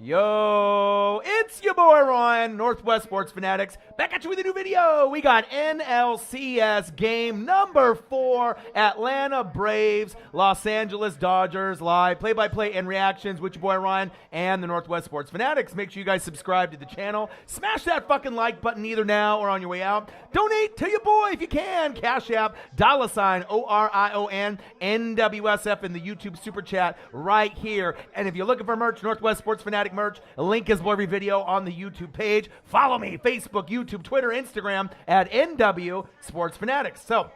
Yo, it's your boy Ryan, Northwest Sports Fanatics, back at you with a new video. We got NLCS game number 4, Atlanta Braves, Los Angeles Dodgers live, play-by-play and reactions with your boy Ryan and the Northwest Sports Fanatics. Make sure you guys subscribe to the channel. Smash that fucking like button either now or on your way out. Donate to your boy if you can. Cash App, $ OrionNWSF in the YouTube Super Chat right here. And if you're looking for merch, Northwest Sports Fanatic merch, a link is below every video on the YouTube page. Follow me, Facebook, YouTube, Twitter, Instagram at NW Sports Fanatics. So,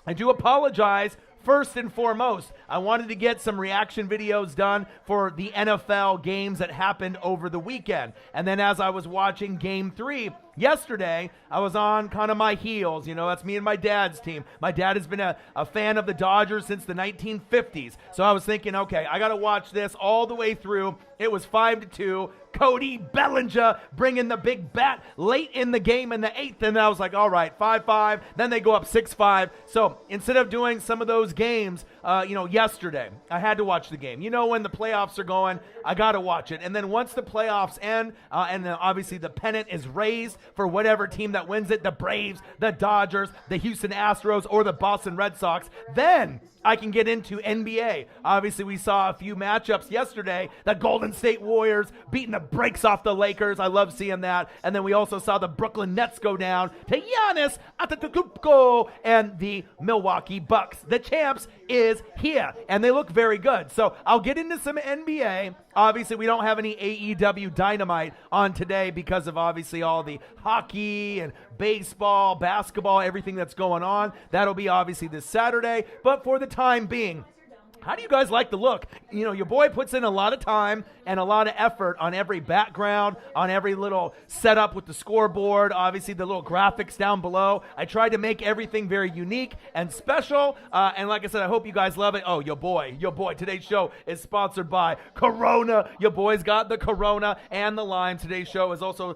I do apologize. First and foremost, I wanted to get some reaction videos done for the NFL games that happened over the weekend. And then as I was watching Game 3 yesterday, I was on kind of my heels. You know, that's me and my dad's team. My dad has been a fan of the Dodgers since the 1950s. So I was thinking, okay, I got to watch this all the way through. It was 5-2. Cody Bellinger bringing the big bat late in the game in the 8th, and I was like, all right, 5-5. Then they go up 6-5. So instead of doing some of those games, yesterday, I had to watch the game. You know, when the playoffs are going, I got to watch it. And then once the playoffs end, and then obviously the pennant is raised for whatever team that wins it, the Braves, the Dodgers, the Houston Astros, or the Boston Red Sox, then I can get into NBA. Obviously, we saw a few matchups yesterday. The Golden State Warriors beating the brakes off the Lakers. I love seeing that. And then we also saw the Brooklyn Nets go down to Giannis Antetokounmpo and the Milwaukee Bucks. The champs is here, and they look very good. So I'll get into some NBA. Obviously, we don't have any AEW Dynamite on today because of obviously all the hockey and baseball, basketball, everything that's going on. That'll be obviously this Saturday. But for the time being, how do you guys like the look? You know, your boy puts in a lot of time and a lot of effort on every background, on every little setup with the scoreboard, obviously the little graphics down below. I tried to make everything very unique and special. And like I said, I hope you guys love it. Oh, your boy, today's show is sponsored by Corona. Your boy's got the Corona and the lime. Today's show is also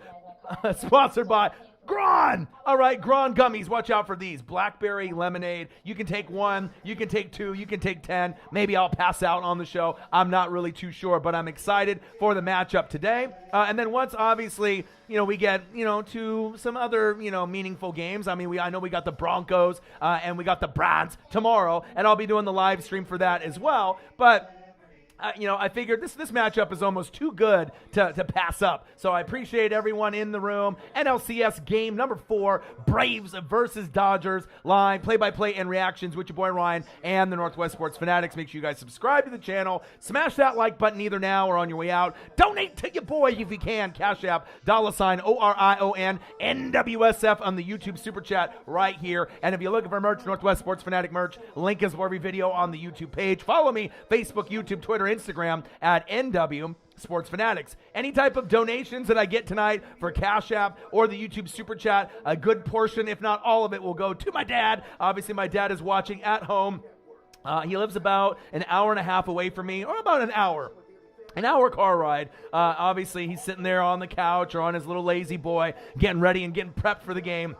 sponsored by Gron! All right, Gron gummies. Watch out for these. Blackberry lemonade. You can take 1, you can take 2, you can take 10. Maybe I'll pass out on the show. I'm not really too sure, but I'm excited for the matchup today. And then once, obviously, we get, to some other, meaningful games. I mean, I know we got the Broncos and we got the Browns tomorrow, and I'll be doing the live stream for that as well. But I figured this matchup is almost too good to pass up. So I appreciate everyone in the room. NLCS game number 4, Braves versus Dodgers, live play-by-play and reactions with your boy Ryan and the Northwest Sports Fanatics. Make sure you guys subscribe to the channel. Smash that like button either now or on your way out. Donate to your boy if you can. Cash App, $ OrionNWSF on the YouTube Super Chat right here. And if you're looking for merch, Northwest Sports Fanatic merch, link is for every video on the YouTube page. Follow me, Facebook, YouTube, Twitter, Instagram at NW Sports Fanatics. Any type of donations that I get tonight for Cash App or the YouTube Super Chat, a good portion, if not all of it, will go to my dad. Obviously, my dad is watching at home. He lives about an hour and a half away from me, or about an hour car ride. Obviously, he's sitting there on the couch or on his little lazy boy, getting ready and getting prepped for the game.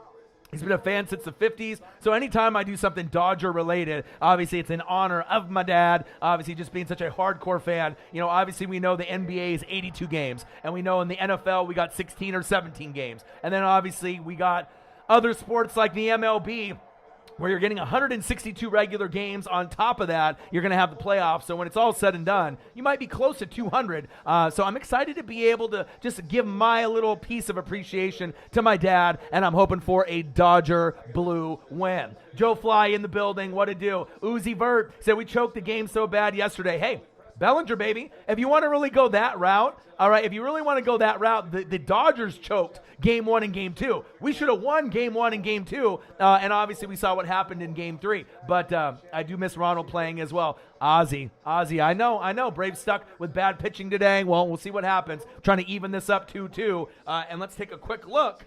He's been a fan since the 50s, so anytime I do something Dodger-related, obviously it's in honor of my dad, obviously just being such a hardcore fan. Obviously we know the NBA is 82 games, and we know in the NFL we got 16 or 17 games. And then obviously we got other sports like the MLB, where you're getting 162 regular games. On top of that, you're going to have the playoffs. So when it's all said and done, you might be close to 200. So I'm excited to be able to just give my little piece of appreciation to my dad, and I'm hoping for a Dodger blue win. Joe Fly in the building. What to do? Uzi Vert said we choked the game so bad yesterday. Hey, Bellinger, baby, if you want to really go that route, all right, if you really want to go that route, the Dodgers choked Game 1 and Game 2. We should have won Game 1 and Game 2, and obviously we saw what happened in Game 3. But I do miss Ronald playing as well. Ozzy, I know. Braves stuck with bad pitching today. Well, we'll see what happens. Trying to even this up 2-2. And let's take a quick look.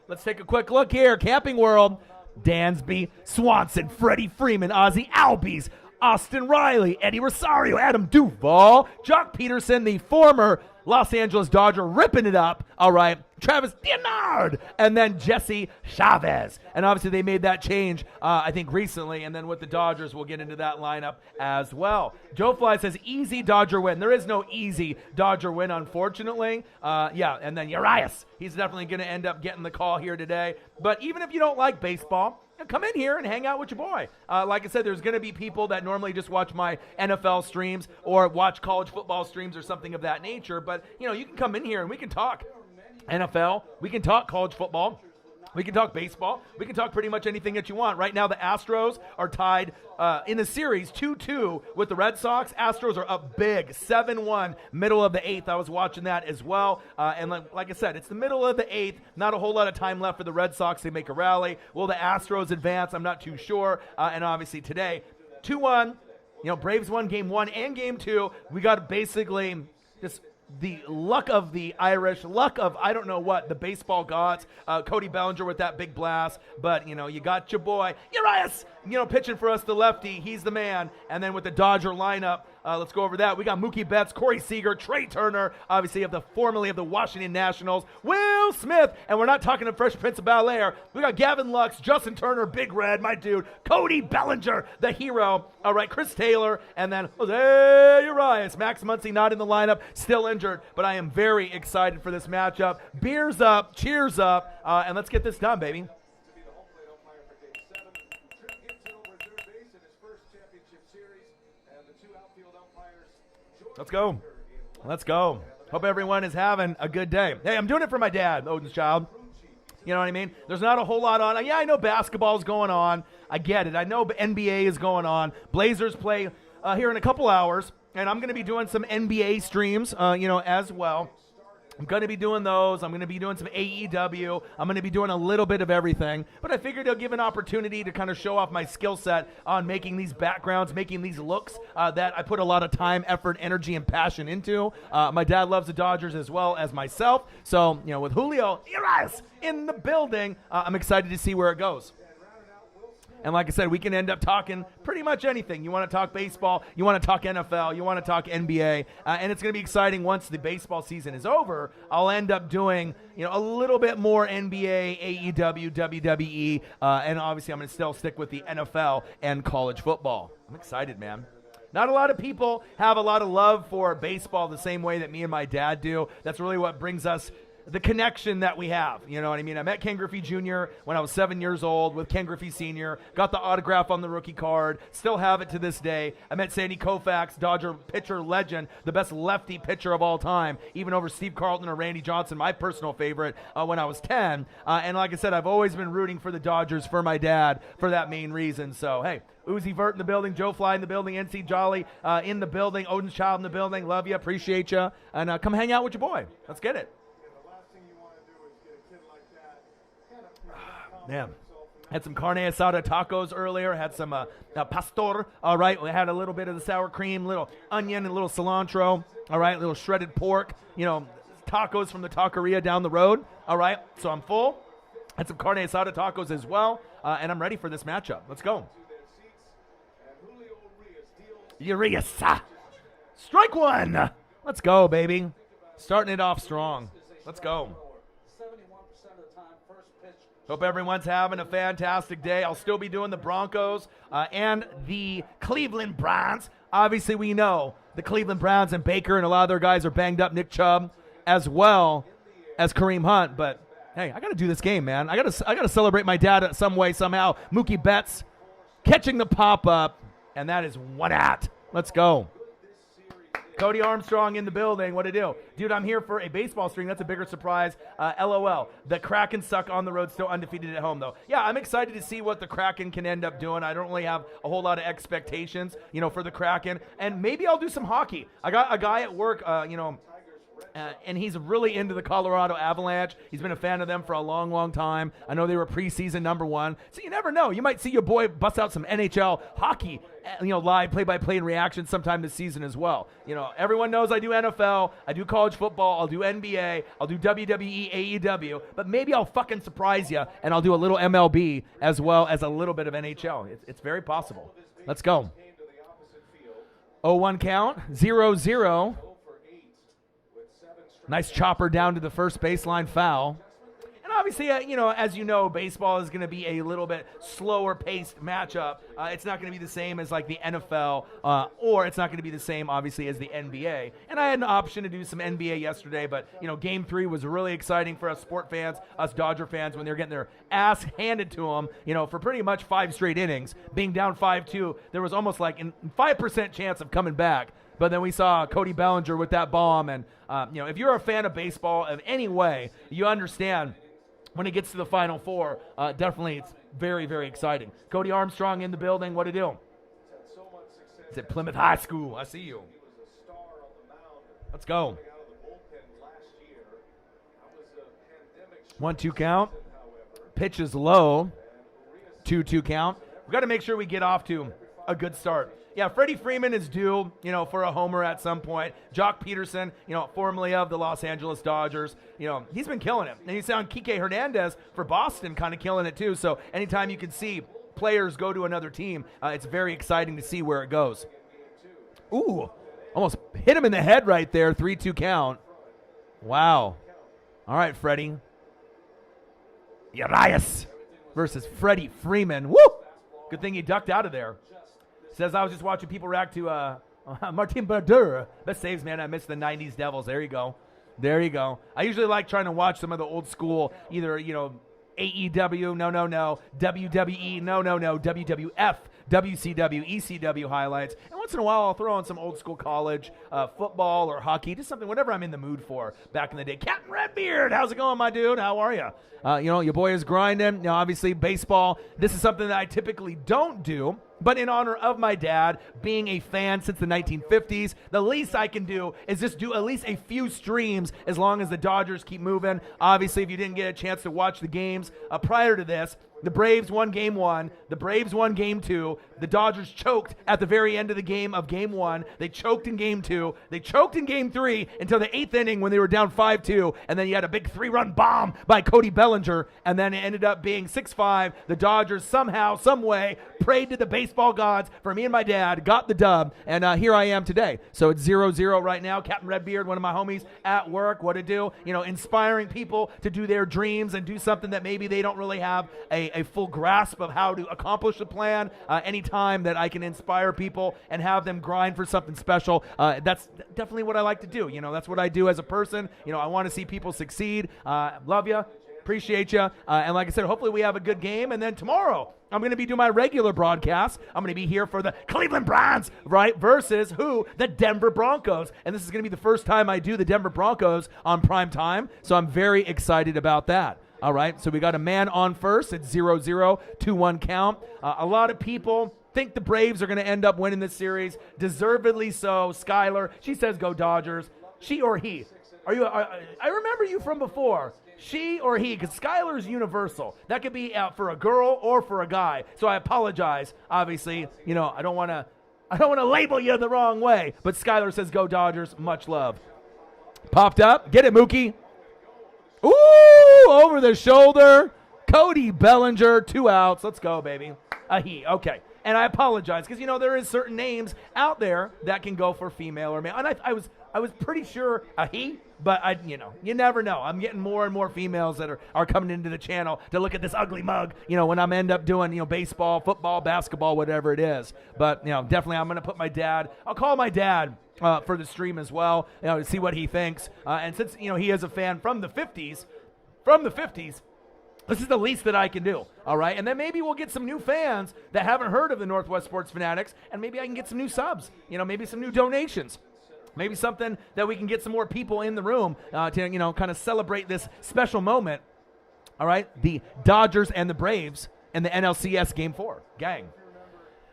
Let's take a quick look here. Camping World, Dansby, Swanson, Freddie Freeman, Ozzy Albies, Austin Riley, Eddie Rosario, Adam Duvall, Jock Peterson, the former Los Angeles Dodger, ripping it up. All right, Travis Leonard, and then Jesse Chavez. And obviously they made that change, I think, recently. And then with the Dodgers, we'll get into that lineup as well. Joe Fly says, easy Dodger win. There is no easy Dodger win, unfortunately. Yeah, and then Urias. He's definitely going to end up getting the call here today. But even if you don't like baseball, come in here and hang out with your boy. Like I said, there's going to be people that normally just watch my NFL streams or watch college football streams or something of that nature. But, you know, you can come in here and we can talk NFL. We can talk college football. We can talk baseball. We can talk pretty much anything that you want. Right now, the Astros are tied in the series 2-2 with the Red Sox. Astros are up big, 7-1, middle of the 8th. I was watching that as well. And like I said, it's the middle of the 8th. Not a whole lot of time left for the Red Sox to make a rally. Will the Astros advance? I'm not too sure. And obviously today, 2-1. You know, Braves won game 1 and game 2. We got basically just the luck of the Irish, luck of I don't know what, the baseball gods. Cody Bellinger with that big blast. But, you know, you got your boy, Urias, you know, pitching for us, the lefty. He's the man. And then with the Dodger lineup, let's go over that. We got Mookie Betts, Corey Seager, Trey Turner, obviously formerly of the Washington Nationals, Will Smith, and we're not talking to Fresh Prince of Bel-Air. We got Gavin Lux, Justin Turner, Big Red, my dude, Cody Bellinger, the hero. All right, Chris Taylor, and then Jose Urias. Max Muncy not in the lineup, still injured, but I am very excited for this matchup. Beers up, cheers up, and let's get this done, baby. Let's go. Let's go. Hope everyone is having a good day. Hey, I'm doing it for my dad, Odin's child. You know what I mean? There's not a whole lot on. Yeah, I know basketball's going on. I get it. I know NBA is going on. Blazers play here in a couple hours, and I'm going to be doing some NBA streams, you know, as well. I'm going to be doing those. I'm going to be doing some AEW. I'm going to be doing a little bit of everything. But I figured I'll give an opportunity to kind of show off my skill set on making these backgrounds, making these looks that I put a lot of time, effort, energy, and passion into. My dad loves the Dodgers as well as myself. So, you know, with Julio Urias in the building, I'm excited to see where it goes. And like I said, we can end up talking pretty much anything. You want to talk baseball, you want to talk NFL, you want to talk NBA, and it's going to be exciting once the baseball season is over. I'll end up doing, you know, a little bit more NBA, AEW, WWE, and obviously I'm going to still stick with the NFL and college football. I'm excited, man. Not a lot of people have a lot of love for baseball the same way that me and my dad do. That's really what brings us the connection that we have. You know what I mean? I met Ken Griffey Jr. when I was 7 years old with Ken Griffey Sr., got the autograph on the rookie card, still have it to this day. I met Sandy Koufax, Dodger pitcher legend, the best lefty pitcher of all time, even over Steve Carlton or Randy Johnson, my personal favorite, when I was 10. And like I said, I've always been rooting for the Dodgers for my dad for that main reason. So, hey, Uzi Vert in the building, Joe Fly in the building, NC Jolly in the building, Odin's Child in the building. Love you, appreciate you. And come hang out with your boy. Let's get it. Man, had some carne asada tacos earlier. Had some pastor. All right, we had a little bit of the sour cream, little onion, and a little cilantro. All right, little shredded pork. You know, tacos from the taqueria down the road. All right, so I'm full. Had some carne asada tacos as well, and I'm ready for this matchup. Let's go. Urias. Strike one. Let's go, baby. Starting it off strong. Let's go. Hope everyone's having a fantastic day. I'll still be doing the Broncos and the Cleveland Browns. Obviously, we know the Cleveland Browns and Baker and a lot of their guys are banged up. Nick Chubb as well as Kareem Hunt. But, hey, I got to do this game, man. I got to celebrate my dad some way, somehow. Mookie Betts catching the pop-up, and that is 1-out. Let's go. Cody Armstrong in the building. What to do? Dude, I'm here for a baseball stream. That's a bigger surprise. LOL. The Kraken suck on the road, still undefeated at home, though. Yeah, I'm excited to see what the Kraken can end up doing. I don't really have a whole lot of expectations, you know, for the Kraken. And maybe I'll do some hockey. I got a guy at work, you know, and he's really into the Colorado Avalanche. He's been a fan of them for a long, long time. I know they were preseason #1. So you never know. You might see your boy bust out some NHL hockey, you know, live play-by-play and reaction sometime this season as well. You know, everyone knows I do NFL, I do college football, I'll do NBA, I'll do WWE, AEW, but maybe I'll fucking surprise you and I'll do a little MLB as well as a little bit of NHL. It's very possible. Let's go. 0-1 count, 0-0. Nice chopper down to the first baseline foul. And obviously, as you know, baseball is going to be a little bit slower paced matchup. It's not going to be the same as like the NFL, or it's not going to be the same, obviously, as the NBA. And I had an option to do some NBA yesterday, but, Game 3 was really exciting for us sport fans, us Dodger fans, when they're getting their ass handed to them, for pretty much 5 straight innings. Being down 5-2, there was almost like a 5% chance of coming back. But then we saw Cody Bellinger with that bomb. And, if you're a fan of baseball in any way, you understand when it gets to the Final Four, definitely it's very, very exciting. Cody Armstrong in the building. What to do? It's at Plymouth High School. I see you. Let's go. 1-2 count. Pitch is low. 2-2 count. We've got to make sure we get off to a good start. Yeah, Freddie Freeman is due, for a homer at some point. Jock Peterson, formerly of the Los Angeles Dodgers, he's been killing it. And you saw Kike Hernandez for Boston kind of killing it too. So anytime you can see players go to another team, it's very exciting to see where it goes. Ooh, almost hit him in the head right there, 3-2 count. Wow. All right, Freddie. Urias versus Freddie Freeman. Woo! Good thing he ducked out of there. Says, I was just watching people react to Martin Brodeur. Best saves, man. I miss the 90s Devils. There you go. There you go. I usually like trying to watch some of the old school, either, AEW, no, WWE, no, WWF, WCW, ECW highlights. And once in a while, I'll throw on some old school college football or hockey, just something, whatever I'm in the mood for back in the day. Captain Redbeard, how's it going, my dude? How are you? Your boy is grinding. Obviously, baseball, this is something that I typically don't do. But in honor of my dad, being a fan since the 1950s, the least I can do is just do at least a few streams as long as the Dodgers keep moving. Obviously, if you didn't get a chance to watch the games prior to this, the Braves won Game 1. The Braves won Game 2. The Dodgers choked at the very end of the game of Game 1. They choked in Game 2. They choked in Game 3 until the 8th inning when they were down 5-2. And then you had a big 3-run bomb by Cody Bellinger. And then it ended up being 6-5. The Dodgers somehow, some way, prayed to the baseball gods for me and my dad, got the dub. And here I am today. So it's 0-0 right now. Captain Redbeard, one of my homies at work. What to do? Inspiring people to do their dreams and do something that maybe they don't really have a full grasp of how to accomplish the plan. Anytime that I can inspire people and have them grind for something special, that's definitely what I like to do. That's what I do as a person. I want to see people succeed. Love you. Appreciate you. And like I said, hopefully we have a good game. And then tomorrow, I'm going to be doing my regular broadcast. I'm going to be here for the Cleveland Browns, right, versus who? The Denver Broncos. And this is going to be the first time I do the Denver Broncos on prime time. So I'm very excited about that. All right, so we got a man on first. It's 0-0, 2-1 count. A lot of people think the Braves are going to end up winning this series. Deservedly so. Skylar, she says go Dodgers. She or he? I remember you from before. She or he, because Skylar's universal. That could be for a girl or for a guy. So I apologize. Obviously, I don't want to label you the wrong way. But Skylar says go Dodgers. Much love. Popped up. Get it, Mookie. Ooh, over the shoulder. Cody Bellinger, 2 outs. Let's go, baby. He. Okay. And I apologize because, there is certain names out there that can go for female or male. And I was pretty sure he, but you never know. I'm getting more and more females that are coming into the channel to look at this ugly mug, when I'm end up doing, baseball, football, basketball, whatever it is. But, definitely I'm going to put my dad. I'll call my dad for the stream as well, to see what he thinks. And since, he is a fan from the 50s, this is the least that I can do, all right? And then maybe we'll get some new fans that haven't heard of the Northwest Sports Fanatics, and maybe I can get some new subs, maybe some new donations. Maybe something that we can get some more people in the room to, kind of celebrate this special moment, all right? The Dodgers and the Braves in the NLCS Game 4. Gang.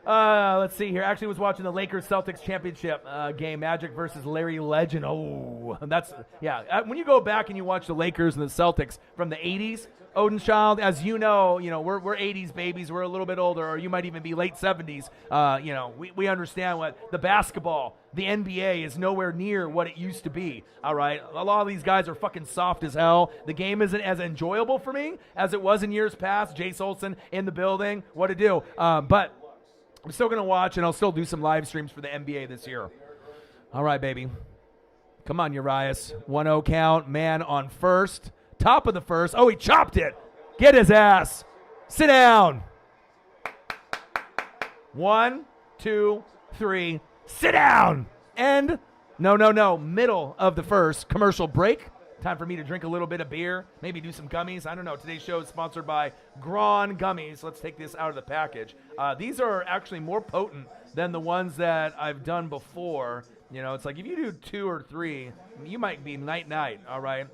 Let's see here. Actually, was watching the Lakers-Celtics championship game, Magic versus Larry Legend. Oh, that's, yeah. When you go back and you watch the Lakers and the Celtics from the 80s, Odenschild, as you know, we're 80s babies. We're a little bit older, or you might even be late 70s. We understand what the basketball, the NBA is nowhere near what it used to be, all right? A lot of these guys are fucking soft as hell. The game isn't as enjoyable for me as it was in years past. Jace Olsen in the building. What to do? But I'm still going to watch, and I'll still do some live streams for the NBA this year. All right, baby. Come on, Urias. 1-0 count. Man on first. Top of the first. Oh, he chopped it. Get his ass. Sit down. 1, 2, 3. Sit down. And no. Middle of the first. Commercial break. Time for me to drink a little bit of beer. Maybe do some gummies. I don't know. Today's show is sponsored by Gron Gummies. Let's take this out of the package. These are actually more potent than the ones that I've done before. You know, it's like if you do 2 or 3, you might be night-night, all right?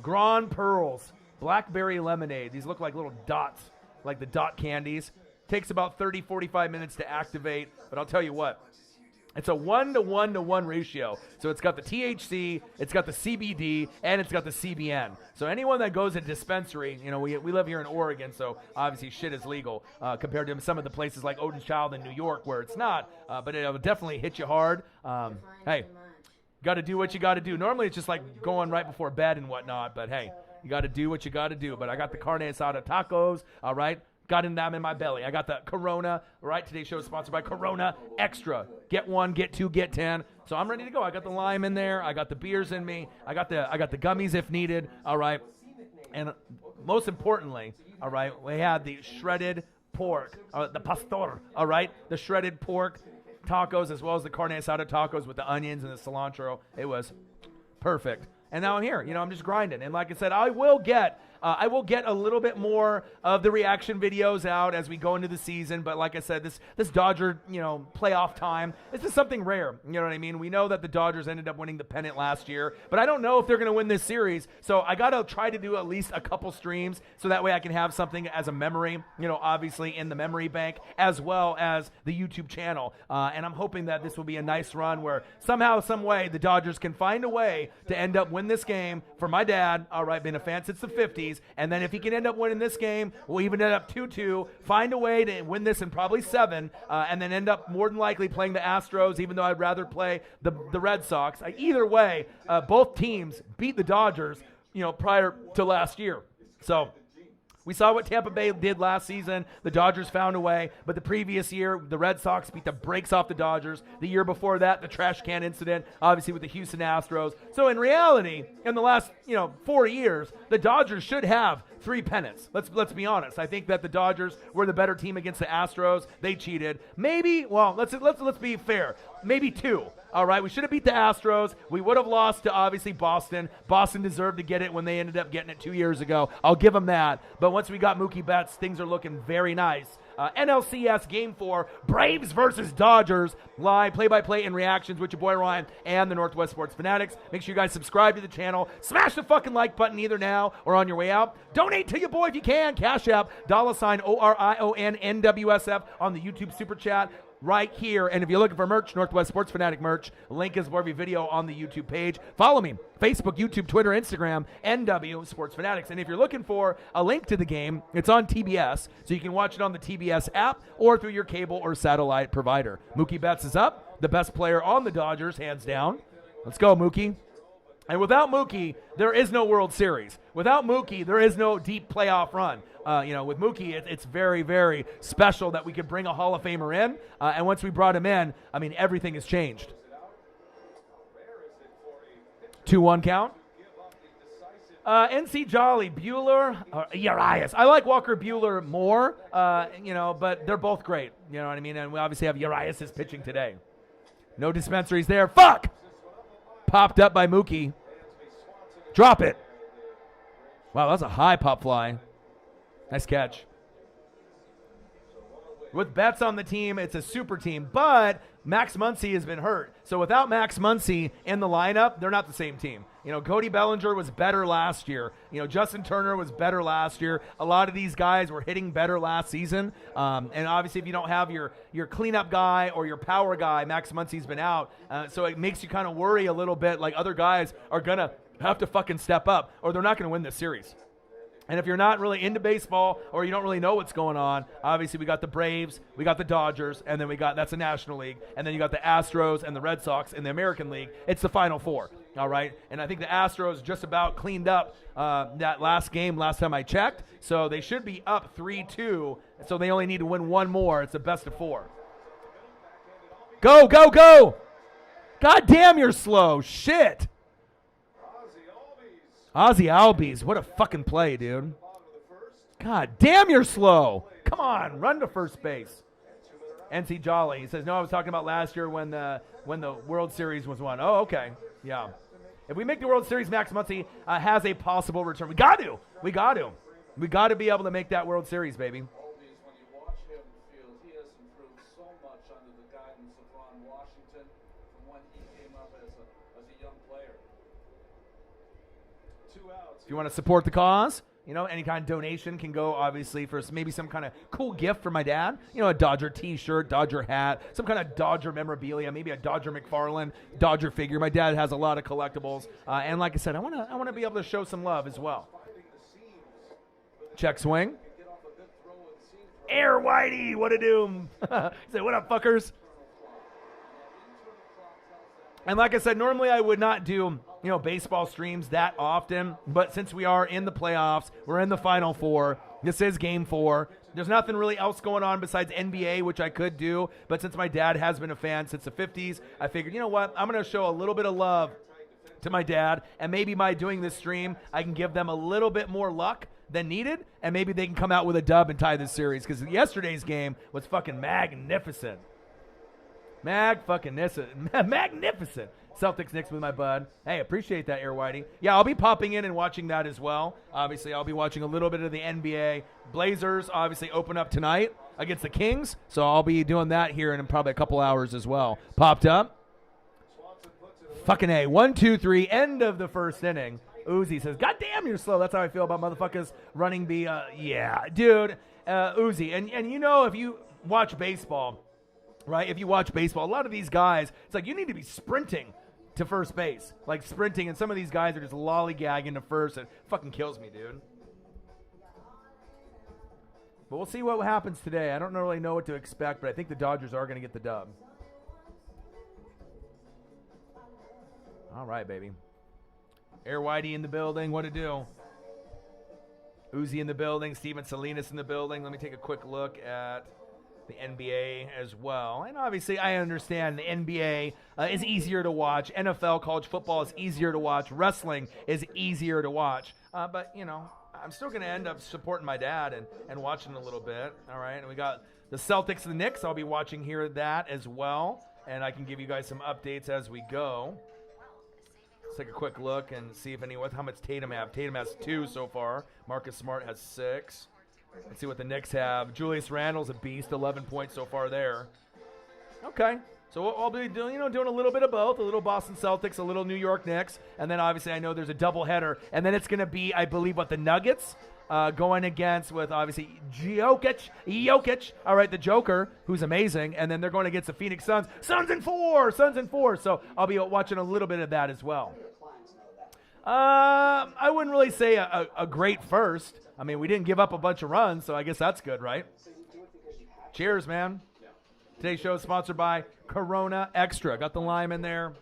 Gron Pearls, blackberry lemonade. These look like little dots, like the dot candies. Takes about 30, 45 minutes to activate, but I'll tell you what. It's a 1-to-1-to-1 ratio. So it's got the THC, it's got the CBD, and it's got the CBN. So anyone that goes to dispensary, you know, we live here in Oregon, so obviously shit is legal compared to some of the places like Odin's Child in New York where it's not, but it'll definitely hit you hard. Hey, got to do what you got to do. Normally it's just like going right before bed and whatnot, but hey, you got to do what you got to do. But I got the carne asada tacos, all right? Got them in my belly. I got the Corona, right? Today's show is sponsored by Corona Extra. Get 1, get 2, get 10. So I'm ready to go. I got the lime in there. I got the beers in me. I got the gummies if needed. All right. And most importantly, all right, we had the shredded pork, the pastor, all right? The shredded pork tacos as well as the carne asada tacos with the onions and the cilantro. It was perfect. And now I'm here. You know, I'm just grinding. And like I said, I will get a little bit more of the reaction videos out as we go into the season. But like I said, this Dodger, you know, playoff time, this is something rare. You know what I mean? We know that the Dodgers ended up winning the pennant last year, but I don't know if they're going to win this series. So I got to try to do at least a couple streams so that way I can have something as a memory, you know, obviously in the memory bank as well as the YouTube channel. And I'm hoping that this will be a nice run where somehow, some way, the Dodgers can find a way to end up win this game for my dad. All right, been a fan since the 50s. And then if he can end up winning this game, we'll even end up 2-2, find a way to win this in probably 7, and then end up more than likely playing the Astros, even though I'd rather play the Red Sox. Either way, both teams beat the Dodgers, you know, prior to last year. So we saw what Tampa Bay did last season. The Dodgers found a way, but the previous year, the Red Sox beat the brakes off the Dodgers. The year before that, the trash can incident, obviously with the Houston Astros. So in reality, in the last, 4 years, the Dodgers should have 3 pennants. Let's be honest. I think that the Dodgers were the better team against the Astros. They cheated. Maybe, well, let's be fair. Maybe 2. All right, we should have beat the Astros. We would have lost to, obviously, Boston. Boston deserved to get it when they ended up getting it 2 years ago. I'll give them that. But once we got Mookie Betts, things are looking very nice. NLCS Game 4, Braves versus Dodgers, live play-by-play and reactions with your boy Ryan and the Northwest Sports Fanatics. Make sure you guys subscribe to the channel. Smash the fucking like button either now or on your way out. Donate to your boy if you can. Cash App, $OrionNWSF on the YouTube Super Chat. Right here, and if you're looking for merch, Northwest Sports Fanatic merch, link is below every video on the YouTube page. Follow me, Facebook, YouTube, Twitter, Instagram, NW Sports Fanatics. And if you're looking for a link to the game, it's on TBS, so you can watch it on the TBS app or through your cable or satellite provider. Mookie Betts is up, the best player on the Dodgers, hands down. Let's go, Mookie. And without Mookie, there is no World Series. Without Mookie, there is no deep playoff run. With Mookie, it's very, very special that we could bring a Hall of Famer in. And once we brought him in, I mean, everything has changed. 2-1 count. NC Jolly, Bueller, Urias. I like Walker Bueller more, but they're both great. You know what I mean? And we obviously have Urias' pitching today. No dispensaries there. Fuck! Popped up by Mookie. Drop it. Wow, that's a high pop fly. Nice catch. With Betts on the team, it's a super team, but Max Muncy has been hurt. So without Max Muncy in the lineup, they're not the same team. Cody Bellinger was better last year. Justin Turner was better last year. A lot of these guys were hitting better last season. And obviously if you don't have your cleanup guy or your power guy, Max Muncy's been out. So it makes you kind of worry a little bit, like other guys are going to have to fucking step up or they're not going to win this series. And if you're not really into baseball or you don't really know what's going on, obviously we got the Braves, we got the Dodgers, and then that's the National League, and then you got the Astros and the Red Sox in the American League. It's the Final Four, all right? And I think the Astros just about cleaned up that last game last time I checked, so they should be up 3-2, so they only need to win one more. It's a best of 4. Go, go, go! God damn, you're slow. Shit. Ozzy Albies. What a fucking play, dude. God damn, you're slow. Come on, run to first base. NC Jolly. He says, no, I was talking about last year when the World Series was won. Oh, okay. Yeah. If we make the World Series, Max Muncy has a possible return. We got to. We got to be able to make that World Series, baby. If you want to support the cause, you know, any kind of donation can go, obviously, for maybe some kind of cool gift for my dad. You know, a Dodger T-shirt, Dodger hat, some kind of Dodger memorabilia, maybe a Dodger McFarlane Dodger figure. My dad has a lot of collectibles, and like I said, I want to be able to show some love as well. Check swing. Air Whitey, what a doom. Say, what up, fuckers? And like I said, normally I would not do, you know, baseball streams that often, but since we are in the playoffs, we're in the Final Four, this is Game 4, there's nothing really else going on besides NBA, which I could do, but since my dad has been a fan since the 50s, I figured, you know what, I'm going to show a little bit of love to my dad, and maybe by doing this stream, I can give them a little bit more luck than needed, and maybe they can come out with a dub and tie this series, because yesterday's game was fucking magnificent. Magnificent. Celtics Knicks with my bud. Hey, appreciate that, Air Whitey. Yeah, I'll be popping in and watching that as well. Obviously, I'll be watching a little bit of the NBA. Blazers obviously open up tonight against the Kings, so I'll be doing that here in probably a couple hours as well. Popped up. Fucking A. 1, 2, 3. End of the first inning. Uzi says, God damn, you're slow. That's how I feel about motherfuckers running B. Yeah, dude. Uzi. And you know, if you watch baseball, right? If you watch baseball, a lot of these guys, it's like you need to be sprinting to first base. Like sprinting, and some of these guys are just lollygagging to first. It fucking kills me, dude. But we'll see what happens today. I don't really know what to expect, but I think the Dodgers are going to get the dub. All right, baby. Air Whitey in the building. What to do? Uzi in the building. Steven Salinas in the building. Let me take a quick look at the NBA as well. And obviously, I understand the NBA is easier to watch. NFL, college football is easier to watch. Wrestling is easier to watch. But, you know, I'm still going to end up supporting my dad and watching a little bit. All right. And we got the Celtics and the Knicks. I'll be watching here that as well. And I can give you guys some updates as we go. Let's take a quick look and see if how much Tatum have. Tatum has 2 so far. Marcus Smart has 6. Let's see what the Knicks have. Julius Randle's a beast, 11 points so far there. Okay. So I'll be doing a little bit of both, a little Boston Celtics, a little New York Knicks, and then obviously I know there's a doubleheader, and then it's going to be, I believe, the Nuggets going against with obviously Jokic. All right, the Joker, who's amazing, and then they're going against the Phoenix Suns. Suns in 4. So I'll be watching a little bit of that as well. I wouldn't really say a great first. I mean, we didn't give up a bunch of runs, so I guess that's good, right? Cheers, man. Today's show is sponsored by Corona Extra. Got the lime in there.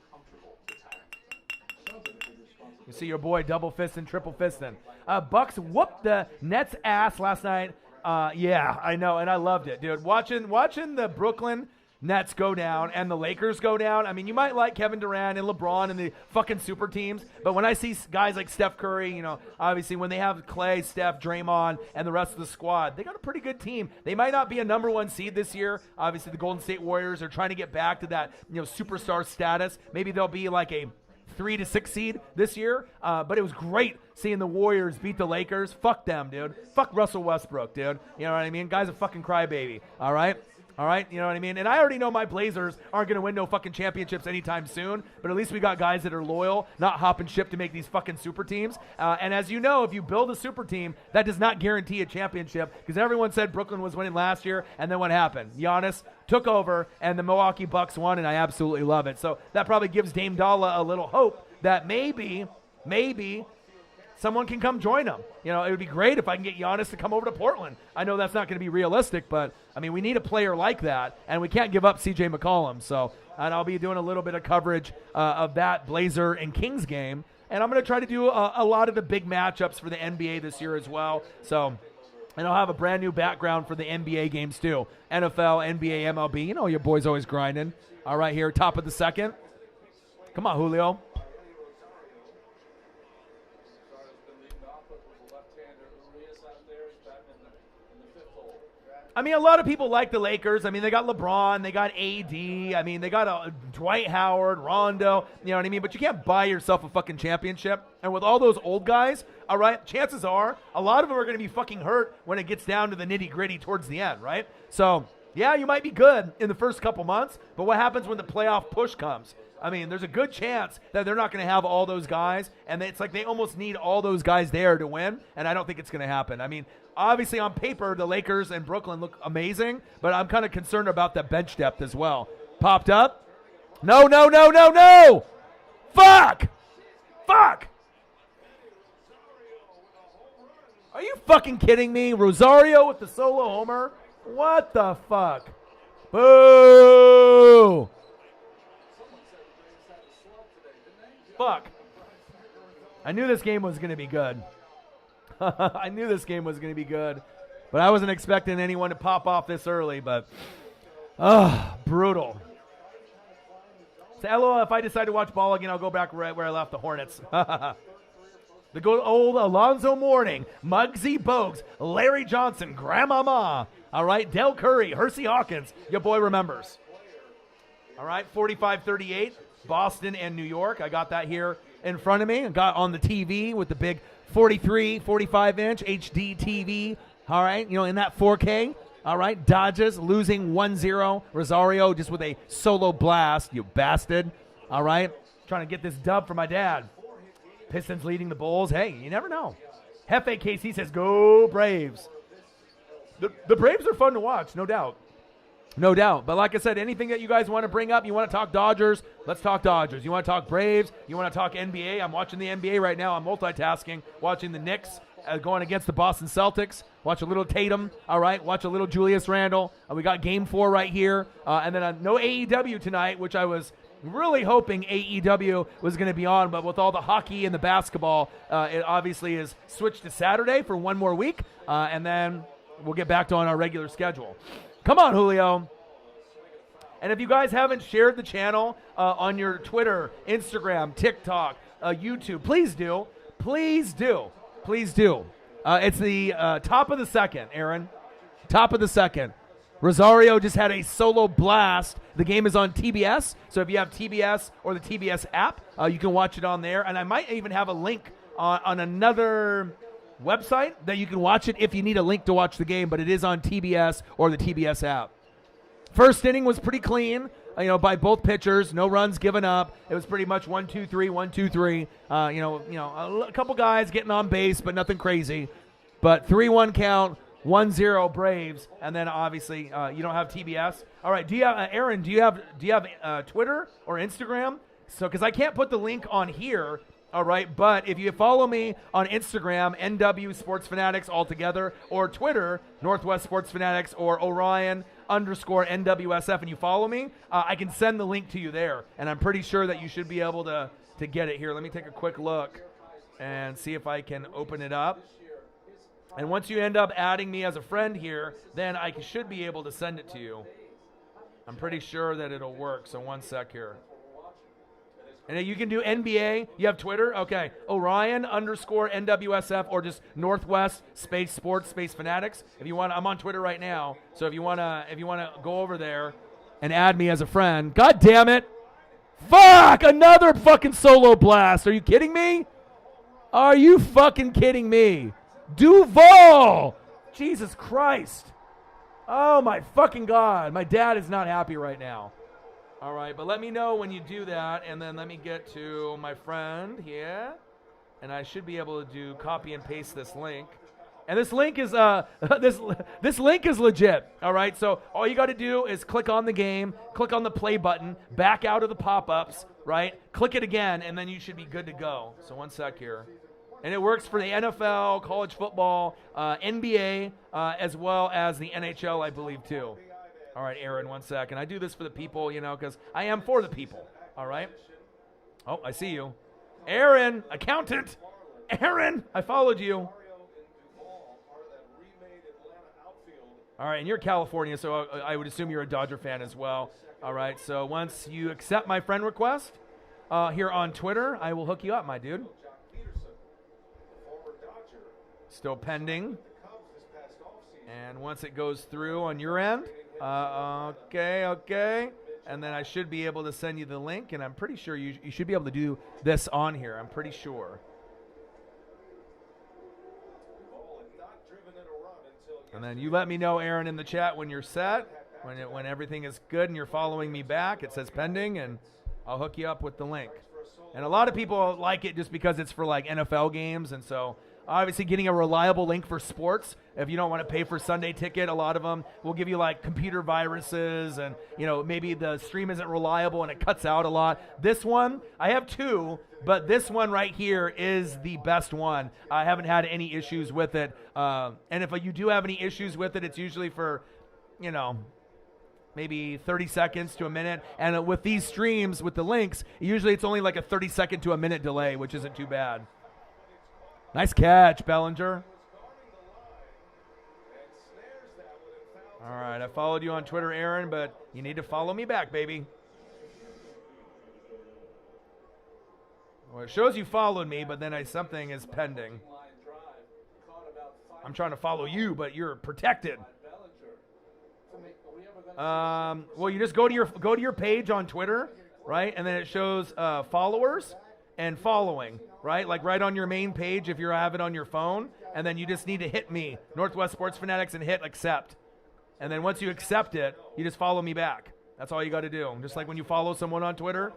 You see your boy double fisting, triple fisting. Bucks whooped the Nets' ass last night. Yeah, I know, and I loved it, dude. Watching the Brooklyn Nets go down and the Lakers go down. I mean, you might like Kevin Durant and LeBron and the fucking super teams, but when I see guys like Steph Curry, you know, obviously when they have Clay, Steph, Draymond, and the rest of the squad, they got a pretty good team. They might not be a number 1 seed this year. Obviously, the Golden State Warriors are trying to get back to that, you know, superstar status. Maybe they'll be like a 3 to 6 seed this year, but it was great seeing the Warriors beat the Lakers. Fuck them, dude. Fuck Russell Westbrook, dude. You know what I mean? Guy's a fucking crybaby, all right? All right, you know what I mean? And I already know my Blazers aren't going to win no fucking championships anytime soon, but at least we got guys that are loyal, not hopping ship to make these fucking super teams. And as you know, if you build a super team, that does not guarantee a championship, because everyone said Brooklyn was winning last year, and then what happened? Giannis took over, and the Milwaukee Bucks won, and I absolutely love it. So that probably gives Dame Dalla a little hope that maybe someone can come join them. You know, it would be great if I can get Giannis to come over to Portland. I know that's not going to be realistic, but, I mean, we need a player like that, and we can't give up C.J. McCollum. So, and I'll be doing a little bit of coverage of that Blazer and Kings game, and I'm going to try to do a lot of the big matchups for the NBA this year as well. So, and I'll have a brand new background for the NBA games too. NFL, NBA, MLB. You know your boy's always grinding. All right, here, top of the second. Come on, Julio. I mean, a lot of people like the Lakers. I mean, they got LeBron, they got AD. I mean, they got Dwight Howard, Rondo. You know what I mean? But you can't buy yourself a fucking championship. And with all those old guys, all right, chances are a lot of them are going to be fucking hurt when it gets down to the nitty-gritty towards the end, right? So, yeah, you might be good in the first couple months, but what happens when the playoff push comes? I mean, there's a good chance that they're not going to have all those guys, and it's like they almost need all those guys there to win, and I don't think it's going to happen. I mean, obviously on paper, the Lakers and Brooklyn look amazing, but I'm kind of concerned about the bench depth as well. Popped up. No, no, no, no, no! Fuck! Fuck! Are you fucking kidding me? Rosario with the solo homer? What the fuck? Boo! Fuck. I knew this game was going to be good. I knew this game was going to be good. But I wasn't expecting anyone to pop off this early, but brutal. So LOL, if I decide to watch ball again, I'll go back right where I left the Hornets. The good old Alonzo Mourning, Muggsy Bogues, Larry Johnson, Grandmama. All right, Del Curry, Hersey Hawkins. Your boy remembers. All right, 45-38, Boston and New York. I got that here in front of me. I got on the TV with the big 43, 45-inch HD TV. All right, you know, in that 4K. All right, Dodgers losing 1-0. Rosario just with a solo blast, you bastard. All right, trying to get this dub for my dad. Pistons leading the Bulls. Hey, you never know. Hefe KC says, go Braves. The Braves are fun to watch, no doubt. No doubt. But like I said, anything that you guys want to bring up, you want to talk Dodgers, let's talk Dodgers. You want to talk Braves, you want to talk NBA. I'm watching the NBA right now. I'm multitasking, watching the Knicks going against the Boston Celtics. Watch a little Tatum, all right? Watch a little Julius Randle. We got Game 4 right here. And then no AEW tonight, which I was really hoping AEW was going to be on, but with all the hockey and the basketball, it obviously is switched to Saturday for one more week, and then we'll get back to on our regular schedule. Come on, Julio. And if you guys haven't shared the channel on your Twitter, Instagram, TikTok, YouTube, please do. Please do. Please do. It's the top of the second, Aaron. Top of the second. Rosario just had a solo blast. The game is on TBS, so if you have TBS or the TBS app, you can watch it on there. And I might even have a link on another website that you can watch it if you need a link to watch the game, but it is on TBS or the TBS app. First inning was pretty clean, by both pitchers. No runs given up. It was pretty much 1-2-3, 1-2-3. A couple guys getting on base, but nothing crazy. But 3-1 count. 1-0 Braves, and then obviously you don't have TBS. All right, do you have Aaron? Do you have Twitter or Instagram? So because I can't put the link on here. All right, but if you follow me on Instagram, NW Sports Fanatics all together, or Twitter, Northwest Sports Fanatics, or Orion_NWSF, and you follow me, I can send the link to you there, and I'm pretty sure that you should be able to get it here. Let me take a quick look and see if I can open it up. And once you end up adding me as a friend here, then I should be able to send it to you. I'm pretty sure that it'll work, so one sec here. And you can do NBA. You have Twitter? Okay. Orion_NWSF or just Northwest Space Sports Space Fanatics. If you want, I'm on Twitter right now. So if you wanna go over there and add me as a friend. God damn it. Fuck! Another fucking solo blast. Are you kidding me? Are you fucking kidding me? Duval! Jesus Christ. Oh my fucking God. My dad is not happy right now. All right, but let me know when you do that, and then let me get to my friend here, and I should be able to do copy and paste this link. And this link is this link is legit. All right, so all you got to do is click on the game, click on the play button, back out of the pop-ups, right? Click it again, and then you should be good to go. So one sec here. And it works for the NFL, college football, NBA, as well as the NHL, I believe, too. All right, Aaron, one second. I do this for the people, because I am for the people. All right? Oh, I see you. Aaron, accountant. Aaron, I followed you. All right, and you're California, so I would assume you're a Dodger fan as well. All right, so once you accept my friend request, here on Twitter, I will hook you up, my dude. Still pending. And once it goes through on your end, okay. And then I should be able to send you the link, and I'm pretty sure you should be able to do this on here. I'm pretty sure. And then you let me know, Aaron, in the chat when you're set, when everything is good and you're following me back. It says pending, and I'll hook you up with the link. And a lot of people like it just because it's for like NFL games, and so obviously getting a reliable link for sports. If you don't want to pay for Sunday Ticket, a lot of them will give you like computer viruses, and maybe the stream isn't reliable and it cuts out a lot. This one, I have two, but this one right here is the best one. I haven't had any issues with it. And if you do have any issues with it, it's usually for, maybe 30 seconds to a minute. And with these streams, with the links, usually it's only like a 30-second to a minute delay, which isn't too bad. Nice catch, Bellinger. All right, I followed you on Twitter, Aaron, but you need to follow me back, baby. Well, it shows you followed me, but then something is pending. I'm trying to follow you, but you're protected. Well, you just go to your page on Twitter, right? And then it shows followers and following, right? Like right on your main page if you have it on your phone. And then you just need to hit me, Northwest Sports Fanatics, and hit accept. And then once you accept it, you just follow me back. That's all you got to do. Just like when you follow someone on Twitter,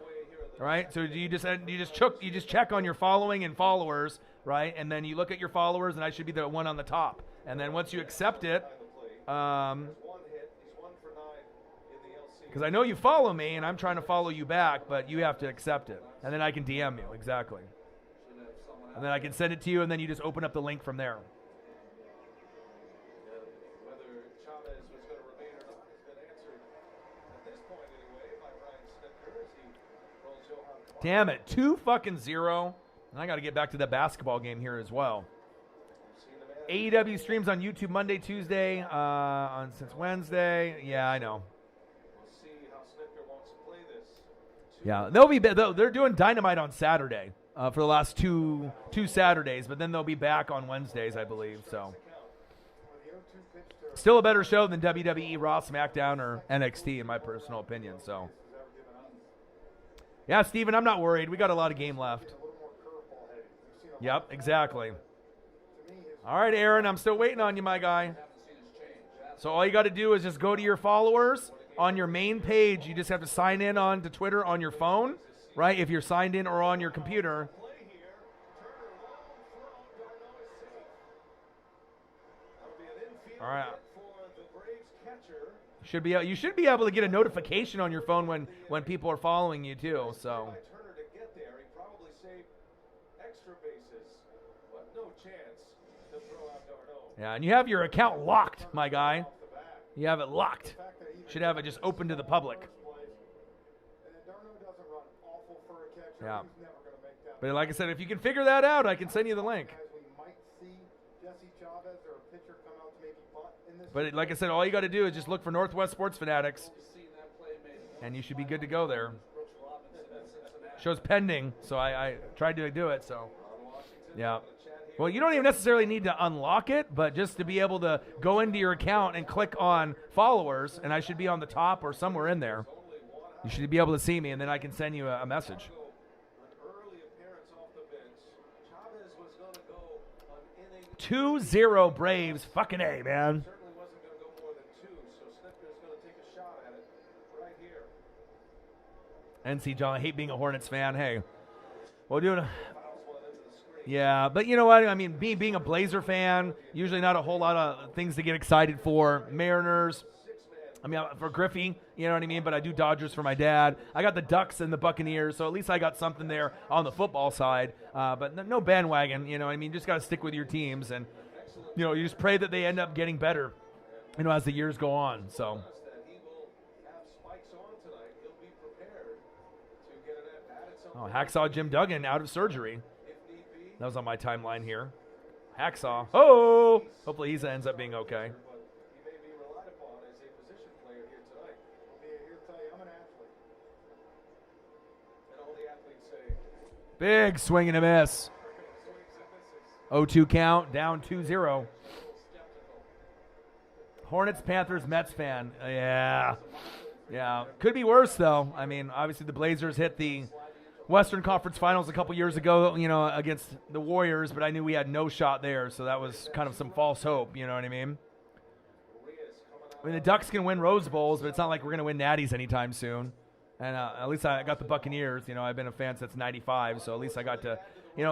right? So you just check on your following and followers, right? And then you look at your followers, and I should be the one on the top. And then once you accept it, because I know you follow me, and I'm trying to follow you back, but you have to accept it. And then I can DM you, exactly. And then I can send it to you, and then you just open up the link from there. Damn it, 2-0. And I got to get back to the basketball game here as well. AEW streams on YouTube Monday, Tuesday, since Wednesday. Yeah, I know. Yeah, they're doing Dynamite on Saturday for the last two Saturdays, but then they'll be back on Wednesdays, I believe. So, still a better show than WWE, Raw, SmackDown, or NXT, in my personal opinion. So, yeah, Steven, I'm not worried. We got a lot of game left. Yep, exactly. All right, Aaron, I'm still waiting on you, my guy. So all you got to do is just go to your followers. On your main page, you just have to sign in on to Twitter on your phone, right? If you're signed in or on your computer. All right. You should be able to get a notification on your phone when people are following you too. So. Yeah, and you have your account locked, my guy. You have it locked. Should have it just open to the public. Yeah. But like I said, if you can figure that out, I can send you the link. But like I said, all you got to do is just look for Northwest Sports Fanatics, and you should be good to go there. Shows pending, so I tried to do it, so yeah. Well, you don't even necessarily need to unlock it, but just to be able to go into your account and click on followers, and I should be on the top or somewhere in there. You should be able to see me, and then I can send you a message. 2-0 Braves. Fucking A, man. NC John, I hate being a Hornets fan. Hey, well, doing. Yeah, but you know what? I mean, being a Blazer fan, usually not a whole lot of things to get excited for. Mariners, I mean, for Griffey, you know what I mean? But I do Dodgers for my dad. I got the Ducks and the Buccaneers, so at least I got something there on the football side. But no bandwagon, you know what I mean? You just got to stick with your teams, and, you know, you just pray that they end up getting better, you know, as the years go on, so. Oh, Hacksaw Jim Duggan out of surgery. That was on my timeline here. Hacksaw. Oh! Hopefully he ends up being okay. Big swing and a miss. 0-2 count, down 2-0. Hornets, Panthers, Mets fan. Yeah. Could be worse, though. I mean, obviously the Blazers hit the Western Conference Finals a couple years ago, against the Warriors, but I knew we had no shot there, so that was kind of some false hope, you know what I mean? I mean, the Ducks can win Rose Bowls, but it's not like we're going to win Natties anytime soon. And at least I got the Buccaneers. I've been a fan since '95, so at least I got to,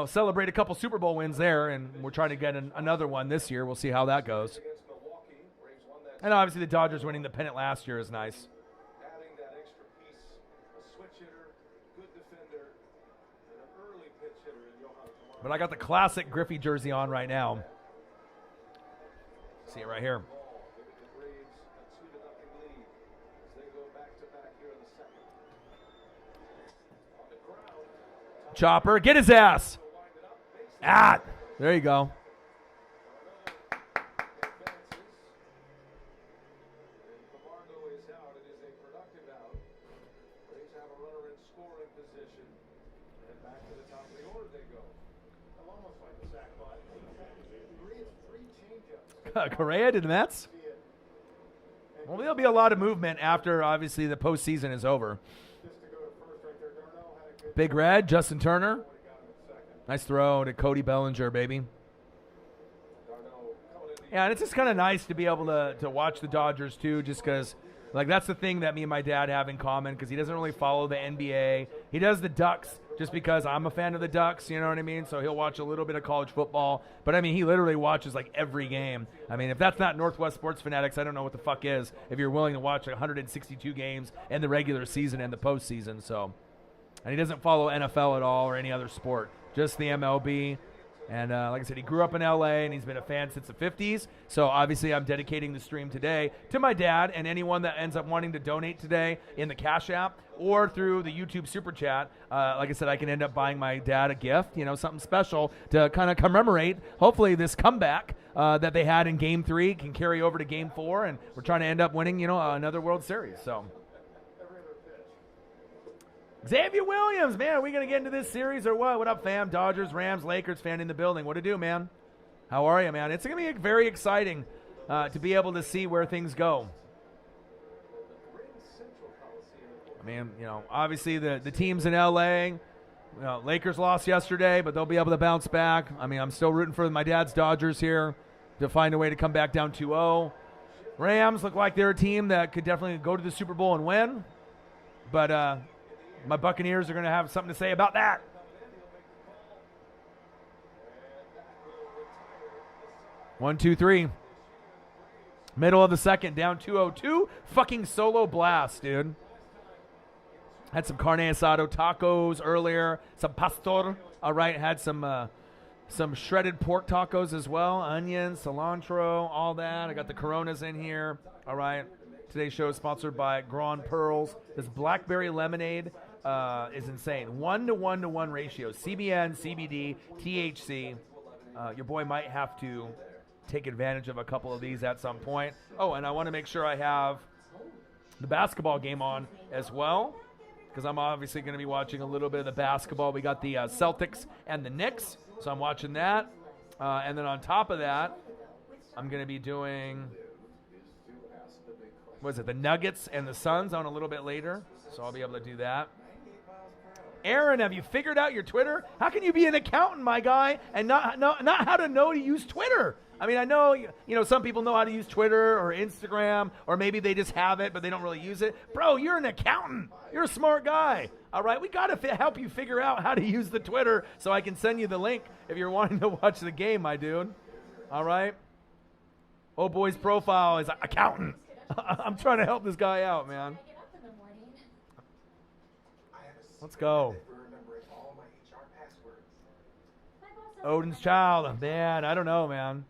celebrate a couple Super Bowl wins there, and we're trying to get another one this year. We'll see how that goes. And obviously the Dodgers winning the pennant last year is nice. But I got the classic Griffey jersey on right now. See it right here. Chopper, get his ass. There you go. Correa to the Mets. Well, there'll be a lot of movement after, obviously, the postseason is over. Big Red, Justin Turner. Nice throw to Cody Bellinger, baby. Yeah, and it's just kind of nice to be able to watch the Dodgers, too, just because, that's the thing that me and my dad have in common, because he doesn't really follow the NBA. He does the Ducks just because I'm a fan of the Ducks, you know what I mean? So he'll watch a little bit of college football. But, I mean, he literally watches, every game. I mean, if that's not Northwest Sports Fanatics, I don't know what the fuck is, if you're willing to watch 162 games in the regular season and the postseason. So, and he doesn't follow NFL at all or any other sport, just the MLB. And like I said, he grew up in L.A., and he's been a fan since the 50s. So obviously I'm dedicating the stream today to my dad, and anyone that ends up wanting to donate today in the Cash App or through the YouTube Super Chat. Like I said, I can end up buying my dad a gift, something special to kind of commemorate, hopefully, this comeback that they had in Game 3 can carry over to Game 4, and we're trying to end up winning, another World Series. So Xavier Williams, man, are we going to get into this series or what? What up, fam? Dodgers, Rams, Lakers fan in the building. What to do, man? How are you, man? It's going to be very exciting to be able to see where things go. I mean, obviously the teams in L.A., Lakers lost yesterday, but they'll be able to bounce back. I mean, I'm still rooting for my dad's Dodgers here to find a way to come back down 2-0. Rams look like they're a team that could definitely go to the Super Bowl and win. But my Buccaneers are going to have something to say about that. One, two, three. Middle of the second, down 2-0. Fucking solo blast, dude. Had some carne asado tacos earlier. Some pastor. All right, had some shredded pork tacos as well. Onions, cilantro, all that. I got the Coronas in here. All right. Today's show is sponsored by Grand Pearls. This blackberry lemonade is insane. 1-to-1-to-1 ratio. CBN, CBD, THC. Your boy might have to take advantage of a couple of these at some point. Oh, and I want to make sure I have the basketball game on as well, because I'm obviously going to be watching a little bit of the basketball. We got the Celtics and the Knicks, so I'm watching that. And then on top of that, I'm going to be doing, the Nuggets and the Suns on a little bit later, so I'll be able to do that. Aaron, have you figured out your Twitter? How can you be an accountant, my guy, and not how to know to use Twitter? I mean, I know, some people know how to use Twitter or Instagram, or maybe they just have it, but they don't really use it. Bro, you're an accountant. You're a smart guy. All right, we got to help you figure out how to use the Twitter so I can send you the link if you're wanting to watch the game, my dude. All right? Oh, boy's profile is accountant. I'm trying to help this guy out, man. Let's go. Odin's Child. Man, I don't know, man.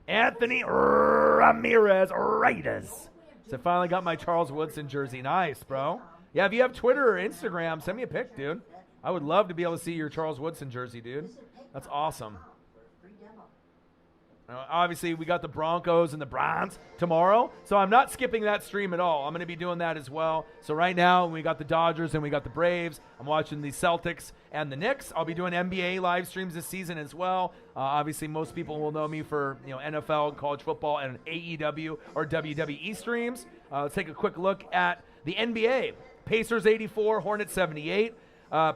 Anthony Ramirez Raiders. So I finally got my Charles Woodson jersey. Nice, bro. Yeah, if you have Twitter or Instagram, send me a pic, dude. I would love to be able to see your Charles Woodson jersey, dude. That's awesome. Obviously, we got the Broncos and the Browns tomorrow, so I'm not skipping that stream at all. I'm going to be doing that as well. So right now, we got the Dodgers and we got the Braves. I'm watching the Celtics and the Knicks. I'll be doing NBA live streams this season as well. Obviously, most people will know me for NFL, college football, and AEW or WWE streams. Let's take a quick look at the NBA. Pacers 84, Hornets 78,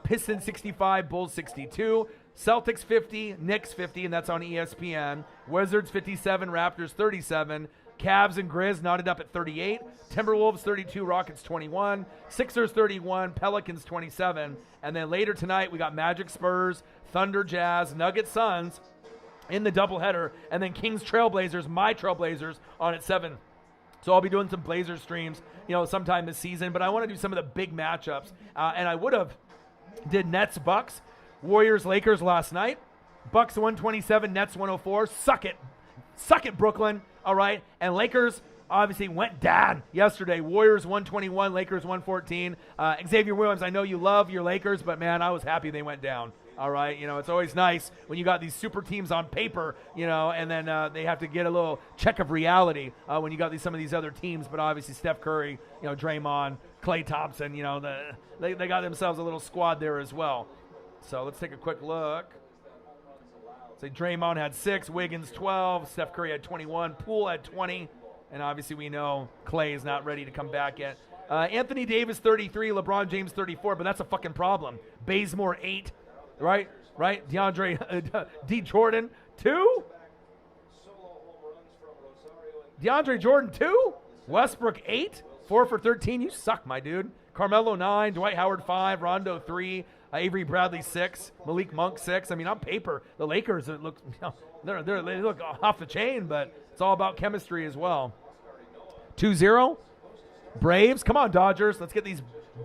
Pistons 65, Bulls 62. Celtics 50, Knicks 50, and that's on ESPN. Wizards 57, Raptors 37. Cavs and Grizz knotted up at 38. Timberwolves 32, Rockets 21. Sixers 31, Pelicans 27. And then later tonight, we got Magic Spurs, Thunder Jazz, Nuggets Suns in the doubleheader. And then Kings Trailblazers, my Trailblazers, on at 7. So I'll be doing some Blazers streams, sometime this season. But I want to do some of the big matchups. And I would have did Nets Bucks. Warriors, Lakers last night. Bucks 127, Nets 104. Suck it, Brooklyn. All right. And Lakers obviously went down yesterday. Warriors 121, Lakers 114. Xavier Williams, I know you love your Lakers, but man, I was happy they went down. All right. It's always nice when you got these super teams on paper, and then they have to get a little check of reality when you got some of these other teams. But obviously Steph Curry, Draymond, Klay Thompson, they got themselves a little squad there as well. So let's take a quick look. So Draymond had 6, Wiggins 12, Steph Curry had 21, Poole had 20, and obviously we know Klay is not ready to come back yet. Anthony Davis 33, LeBron James 34, but that's a fucking problem. Bazemore 8, right? DeAndre Jordan 2. DeAndre Jordan 2. Westbrook 8, 4 for 13. You suck, my dude. Carmelo 9, Dwight Howard 5, Rondo 3. Avery Bradley 6, Malik Monk 6. I mean, on paper, the Lakers look they look off the chain, but it's all about chemistry as well. 2-0, Braves. Come on, Dodgers. Let's get these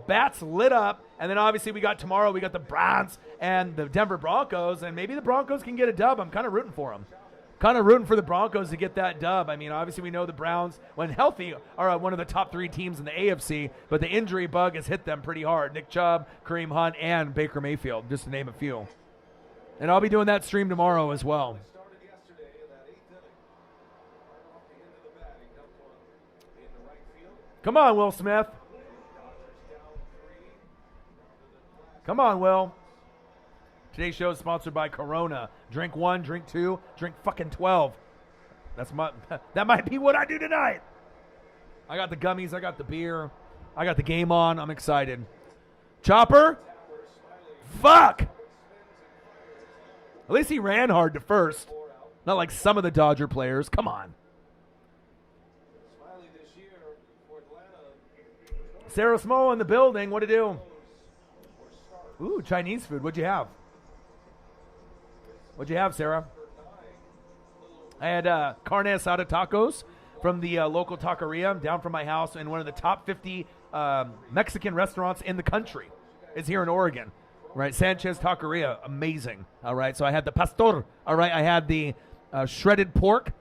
bats lit up. And then obviously we got tomorrow. We got the Browns and the Denver Broncos, and maybe the Broncos can get a dub. I'm kind of rooting for them. Kind of rooting for the Broncos to get that dub. I mean, obviously we know the Browns, when healthy, are one of the top 3 teams in the AFC, but the injury bug has hit them pretty hard. Nick Chubb, Kareem Hunt, and Baker Mayfield, just to name a few. And I'll be doing that stream tomorrow as well. Come on, Will Smith. Come on, Will. Today's show is sponsored by Corona. Drink 1, drink 2, drink fucking 12. That might be what I do tonight. I got the gummies, I got the beer, I got the game on. I'm excited. Chopper? Fuck! At least he ran hard to first. Not like some of the Dodger players. Come on. Sarah Smo in the building. What'd you do? Ooh, Chinese food. What'd you have? What'd you have, Sarah? I had carne asada tacos from the local taqueria down from my house, in one of the top 50 Mexican restaurants in the country. It's here in Oregon, right? Sanchez Taqueria, amazing. All right, so I had the pastor. All right, I had the shredded pork,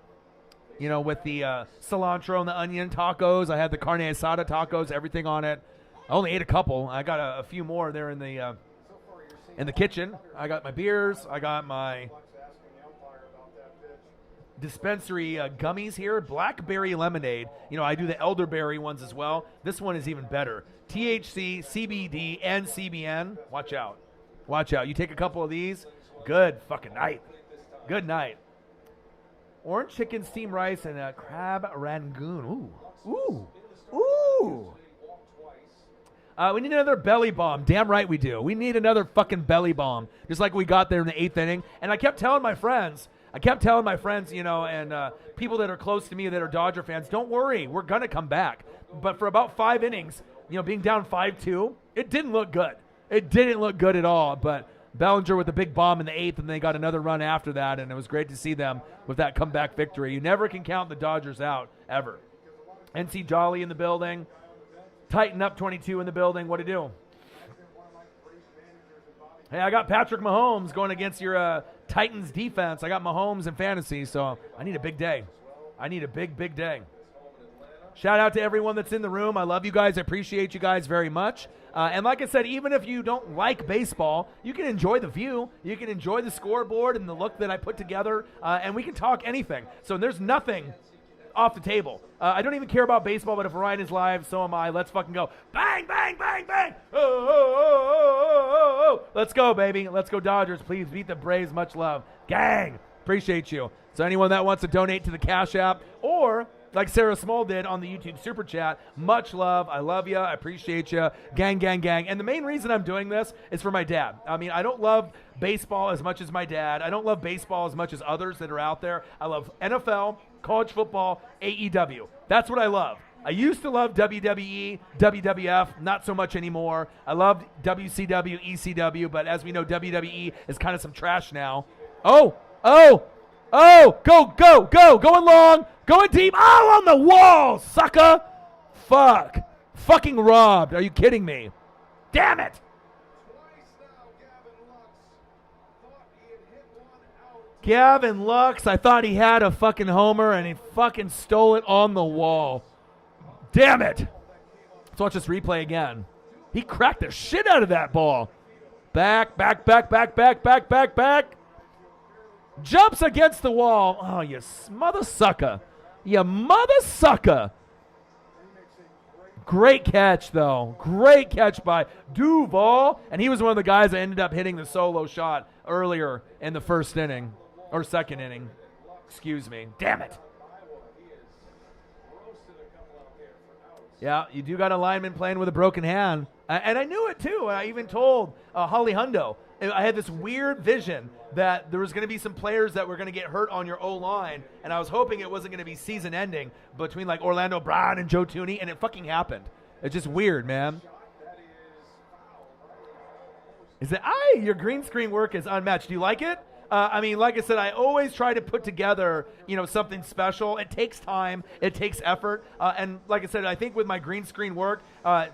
with the cilantro and the onion tacos. I had the carne asada tacos, everything on it. I only ate a couple. I got a few more there in the kitchen. I got my beers. I got my dispensary gummies here. Blackberry lemonade. I do the elderberry ones as well. This one is even better. THC, CBD, and CBN. Watch out. Watch out. You take a couple of these. Good fucking night. Good night. Orange chicken, steamed rice, and a crab rangoon. Ooh. Ooh. Ooh. We need another belly bomb. Damn right we do. We need another fucking belly bomb, just like we got there in the 8th inning. And I kept telling my friends, and people that are close to me that are Dodger fans, don't worry, we're going to come back. But for about 5 innings, being down 5-2, it didn't look good. It didn't look good at all. But Bellinger with a big bomb in the 8th, and they got another run after that, and it was great to see them with that comeback victory. You never can count the Dodgers out, ever. NC Jolly in the building. Tighten up 22 in the building. What to do? Hey, I got Patrick Mahomes going against your Titans defense. I got Mahomes in fantasy, so I need a big day. I need a big, big day. Shout out to everyone that's in the room. I love you guys. I appreciate you guys very much. And like I said, even if you don't like baseball, you can enjoy the view. You can enjoy the scoreboard and the look that I put together, and we can talk anything. So there's nothing off the table. I don't even care about baseball, but if Ryan is live, so am I. Let's fucking go. Bang, bang, bang, bang. Oh, oh, oh, oh, oh, oh. Let's go, baby. Let's go, Dodgers. Please beat the Braves. Much love. Gang. Appreciate you. So anyone that wants to donate to the Cash App or like Sarah Small did on the YouTube Super Chat, much love. I love you. I appreciate you. Gang, gang, gang. And the main reason I'm doing this is for my dad. I mean, I don't love baseball as much as my dad. I don't love baseball as much as others that are out there. I love NFL, college football, AEW. That's what I love. I used to love WWE, WWF, not so much anymore. I loved WCW, ECW, but as we know, WWE is kind of some trash now. Oh, going long, going deep. Oh, on the wall, sucker. Fuck. Fucking robbed. Are you kidding me? Damn it. Gavin Lux, I thought he had a fucking homer, and he fucking stole it on the wall. Damn it. Let's watch this replay again. He cracked the shit out of that ball. Back. Jumps against the wall. Oh, you mother sucker. You mother sucker. Great catch, though. Great catch by Duval. And he was one of the guys that ended up hitting the solo shot earlier in the first inning. Or second inning. Excuse me. Damn it. Yeah, you do got a lineman playing with a broken hand. And I knew it, too. I even told Holly Hundo. I had this weird vision that there was going to be some players that were going to get hurt on your O-line, and I was hoping it wasn't going to be season-ending between, like, Orlando Brown and Joe Thuney, and it fucking happened. It's just weird, man. Your green screen work is unmatched. Do you like it? I mean, like I said, I always try to put together, something special. It takes time. It takes effort. And like I said, I think with my green screen work,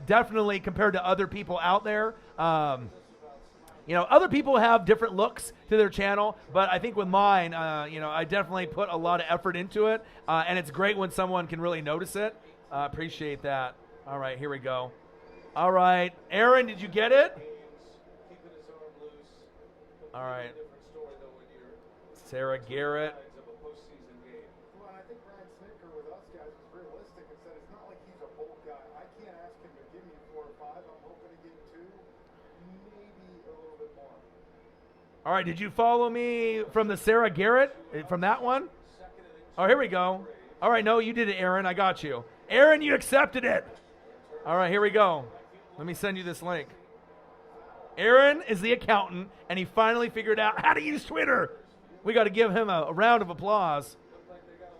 definitely compared to other people out there, other people have different looks to their channel, but I think with mine, I definitely put a lot of effort into it, and it's great when someone can really notice it. Appreciate that. All right, here we go. All right, Aaron, did you get it? All right. Sarah Garrett. Well, I think Brian Snicker with us guys was realistic and said it's not like he's a bold guy. I can't ask him to give me 4 or 5. I'm hoping to get 2, maybe a little bit more. All right, did you follow me from the Sarah Garrett, from that one? Oh, here we go. All right, no, you did it, Aaron. I got you. Aaron, you accepted it. All right, here we go. Let me send you this link. Aaron is the accountant, and he finally figured out how to use Twitter. We got to give him a round of applause.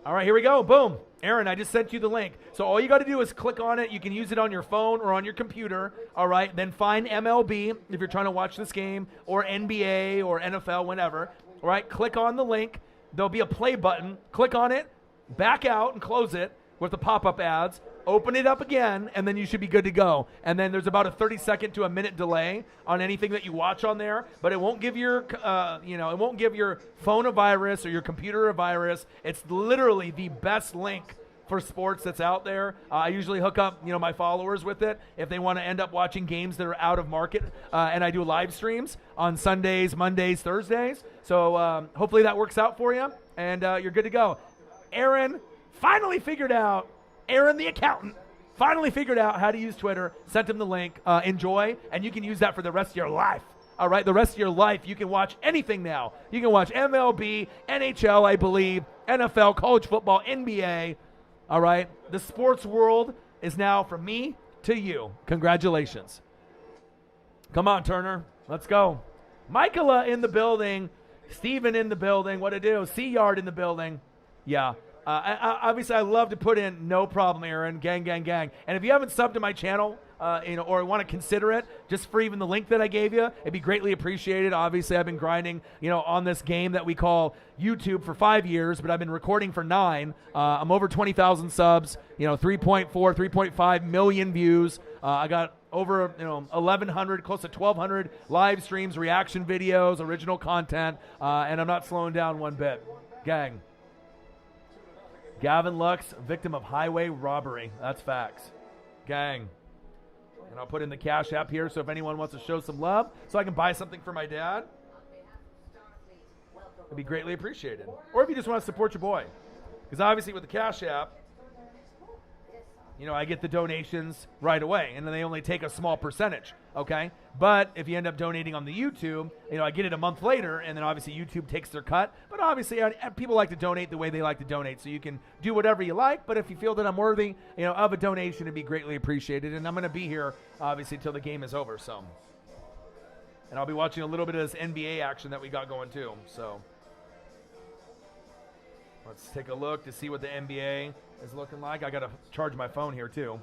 All right, here we go. Boom. Aaron, I just sent you the link. So all you got to do is click on it. You can use it on your phone or on your computer. All right, then find MLB if you're trying to watch this game, or NBA or NFL, whenever. All right, click on the link. There'll be a play button. Click on it, back out and close it with the pop-up ads. Open it up again, and then you should be good to go. And then there's about a 30-second to a minute delay on anything that you watch on there, but it won't give your, it won't give your phone a virus or your computer a virus. It's literally the best link for sports that's out there. I usually hook up, my followers with it if they want to end up watching games that are out of market, and I do live streams on Sundays, Mondays, Thursdays. So hopefully that works out for you, and you're good to go. Aaron finally figured out. Aaron, the accountant, finally figured out how to use Twitter, sent him the link. Enjoy, and you can use that for the rest of your life. All right, the rest of your life, you can watch anything now. You can watch MLB, NHL, I believe, NFL, college football, NBA. All right, the sports world is now from me to you. Congratulations. Come on, Turner. Let's go. Michaela in the building. Steven in the building. What to do? C-Yard in the building. Yeah. Obviously, I love to put in no problem, Aaron. Gang, gang, gang. And if you haven't subbed to my channel, or want to consider it, just for even the link that I gave you, it'd be greatly appreciated. Obviously, I've been grinding, on this game that we call YouTube for 5 years, but I've been recording for 9. I'm over 20,000 subs, 3.4, 3.5 million views. I got over 1,100, close to 1,200 live streams, reaction videos, original content, and I'm not slowing down one bit. Gang. Gavin Lux, victim of highway robbery. That's facts. Gang. And I'll put in the Cash App here, so if anyone wants to show some love so I can buy something for my dad, it'd be greatly appreciated. Or if you just want to support your boy. Because obviously with the Cash App, you know, I get the donations right away, and then they only take a small percentage, okay? But if you end up donating on the YouTube, you know, I get it a month later, and then obviously YouTube takes their cut. But obviously, people like to donate the way they like to donate, so you can do whatever you like. But if you feel that I'm worthy, you know, of a donation, it'd be greatly appreciated. And I'm going to be here, obviously, till the game is over, so. And I'll be watching a little bit of this NBA action that we got going, too, so. Let's take a look to see what the NBA is looking like. I got to charge my phone here, too.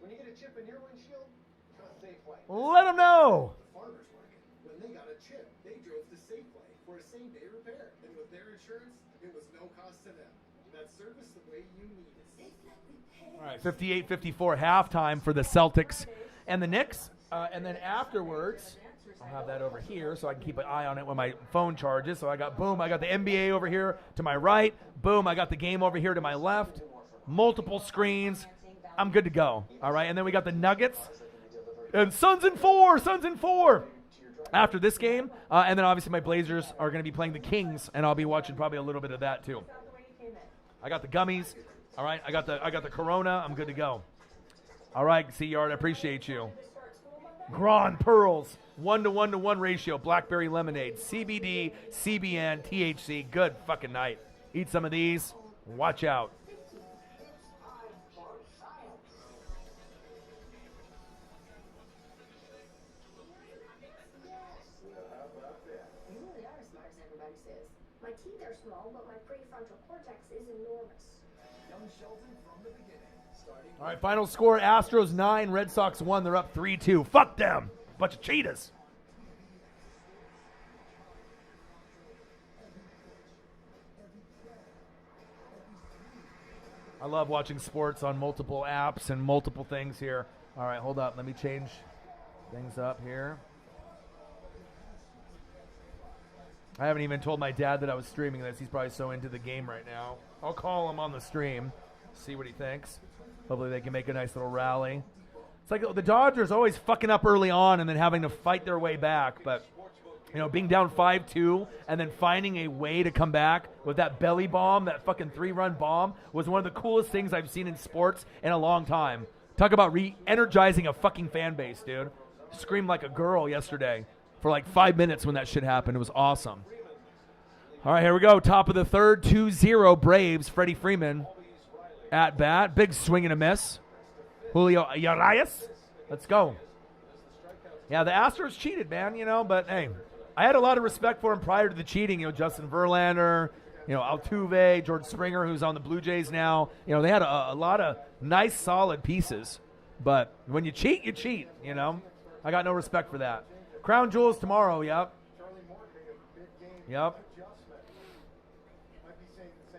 When you get a chip in your windshield, trust Safeway. Let them know. The farmers market, when they got a chip, they drove to Safeway for a same-day repair. And with their insurance, it was no cost to them. That service the way you need it. All right, 58-54 halftime for the Celtics and the Knicks. And then afterwards, I'll have that over here so I can keep an eye on it when my phone charges. So I got the NBA over here to my right. Boom, I got the game over here to my left. Multiple screens. I'm good to go. All right, and then we got the Nuggets. And Suns in four. After this game. And then obviously my Blazers are going to be playing the Kings, and I'll be watching probably a little bit of that too. I got the gummies. All right, I got the Corona. I'm good to go. All right, C-Yard, I appreciate you. Grand Pearls. 1-to-1-to-1 ratio, blackberry lemonade, CBD, CBN, THC. Good fucking night. Eat some of these. Watch out. You really are as smart as everybody says. My teeth are small, but my prefrontal cortex is enormous. Young Sheldon from the beginning. All right, final score, Astros 9, Red Sox 1. They're up 3-2. Fuck them. Bunch of cheaters. I love watching sports on multiple apps and multiple things here. All right, hold up. Let me change things up here. I haven't even told my dad that I was streaming this. He's probably so into the game right now. I'll call him on the stream, see what he thinks. Hopefully they can make a nice little rally. It's like the Dodgers always fucking up early on and then having to fight their way back. But, you know, being down 5-2 and then finding a way to come back with that belly bomb, that fucking 3-run bomb, was one of the coolest things I've seen in sports in a long time. Talk about re-energizing a fucking fan base, dude. Screamed like a girl yesterday for like 5 minutes when that shit happened. It was awesome. All right, here we go. Top of the third, 2-0 Braves. Freddie Freeman at bat. Big swing and a miss. Julio Urias. Let's go. Yeah, the Astros cheated, man, you know, but hey, I had a lot of respect for him prior to the cheating. You know, Justin Verlander, you know, Altuve, George Springer, who's on the Blue Jays now. You know, they had a lot of nice, solid pieces. But when you cheat, you know. I got no respect for that. Crown Jewels tomorrow, yep. Yep.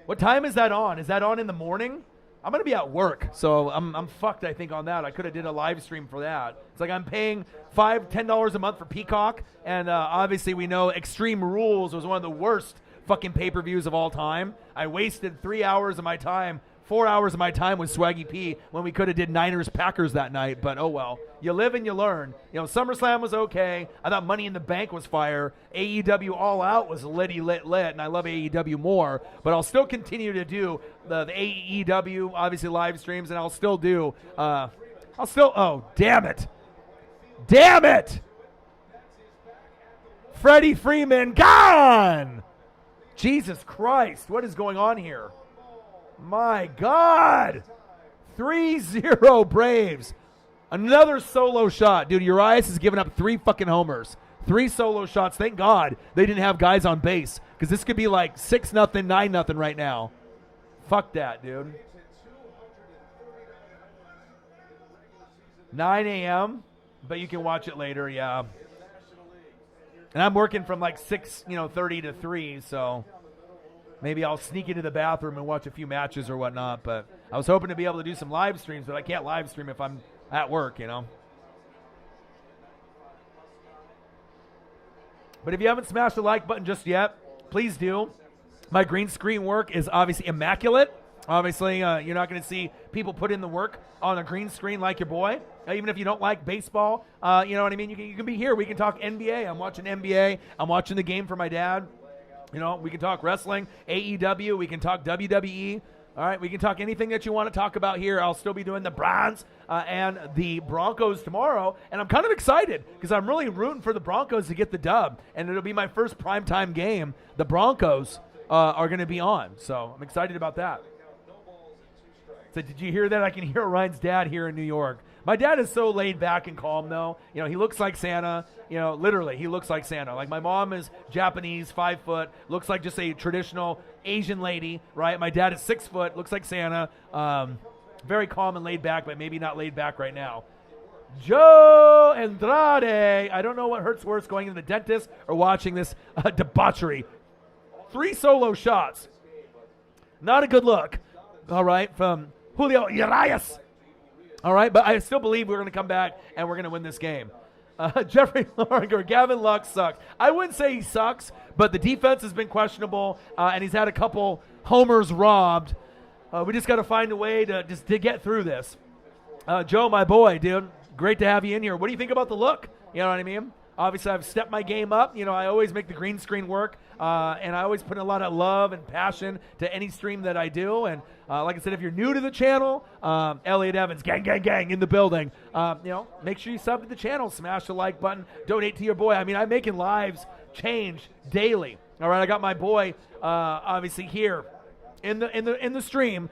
What time is that on? Is that on in the morning? I'm going to be at work, so I'm fucked, I think, on that. I could have did a live stream for that. It's like I'm paying $10 a month for Peacock, and obviously we know Extreme Rules was one of the worst fucking pay-per-views of all time. I wasted 3 hours of my time, 4 hours of my time with Swaggy P when we could have did Niners-Packers that night, but oh well. You live and you learn. You know, SummerSlam was okay. I thought Money in the Bank was fire. AEW All Out was lit, and I love AEW more, but I'll still continue to do the AEW, obviously, live streams, and I'll still do, oh, damn it. Damn it! Freddie Freeman gone! Jesus Christ, what is going on here? My God! 3-0 Braves. Another solo shot. Dude, Urias has given up 3 fucking homers. 3 solo shots. Thank God they didn't have guys on base, because this could be like 6-0, 9-0 right now. Fuck that, dude. 9 a.m., but you can watch it later, yeah. And I'm working from like 6:30 to 3, so maybe I'll sneak into the bathroom and watch a few matches or whatnot. But I was hoping to be able to do some live streams, but I can't live stream if I'm at work, you know. But if you haven't smashed the like button just yet, please do. My green screen work is obviously immaculate. Obviously, you're not going to see people put in the work on a green screen like your boy. Even if you don't like baseball, you know what I mean? You can be here. We can talk NBA. I'm watching NBA. I'm watching the game for my dad. You know, we can talk wrestling, AEW. We can talk WWE. All right, we can talk anything that you want to talk about here. I'll still be doing the Browns and the Broncos tomorrow, and I'm kind of excited because I'm really rooting for the Broncos to get the dub, and it'll be my first primetime game. The Broncos are going to be on, so I'm excited about that. So did you hear that? I can hear Ryan's dad here in New York. My dad is so laid back and calm, though. You know, he looks like Santa. You know, literally, he looks like Santa. Like, my mom is Japanese, 5 foot, looks like just a traditional Asian lady, right? My dad is 6 foot, looks like Santa. Very calm and laid back, but maybe not laid back right now. Joe Andrade. I don't know what hurts worse, going to the dentist or watching this debauchery. 3 solo shots. Not a good look. All right, from Julio Urias. All right, but I still believe we're going to come back and we're going to win this game. Jeffrey Larger, Gavin Lux sucks. I wouldn't say he sucks, but the defense has been questionable, and he's had a couple homers robbed. We just got to find a way to get through this. Joe, my boy, dude, great to have you in here. What do you think about the look? You know what I mean? Obviously, I've stepped my game up. You know, I always make the green screen work, and I always put a lot of love and passion to any stream that I do. And like I said, if you're new to the channel, Elliot Evans, gang, gang, gang, in the building. You know, make sure you sub to the channel, smash the like button, donate to your boy. I mean, I'm making lives change daily. All right, I got my boy, obviously here in the stream.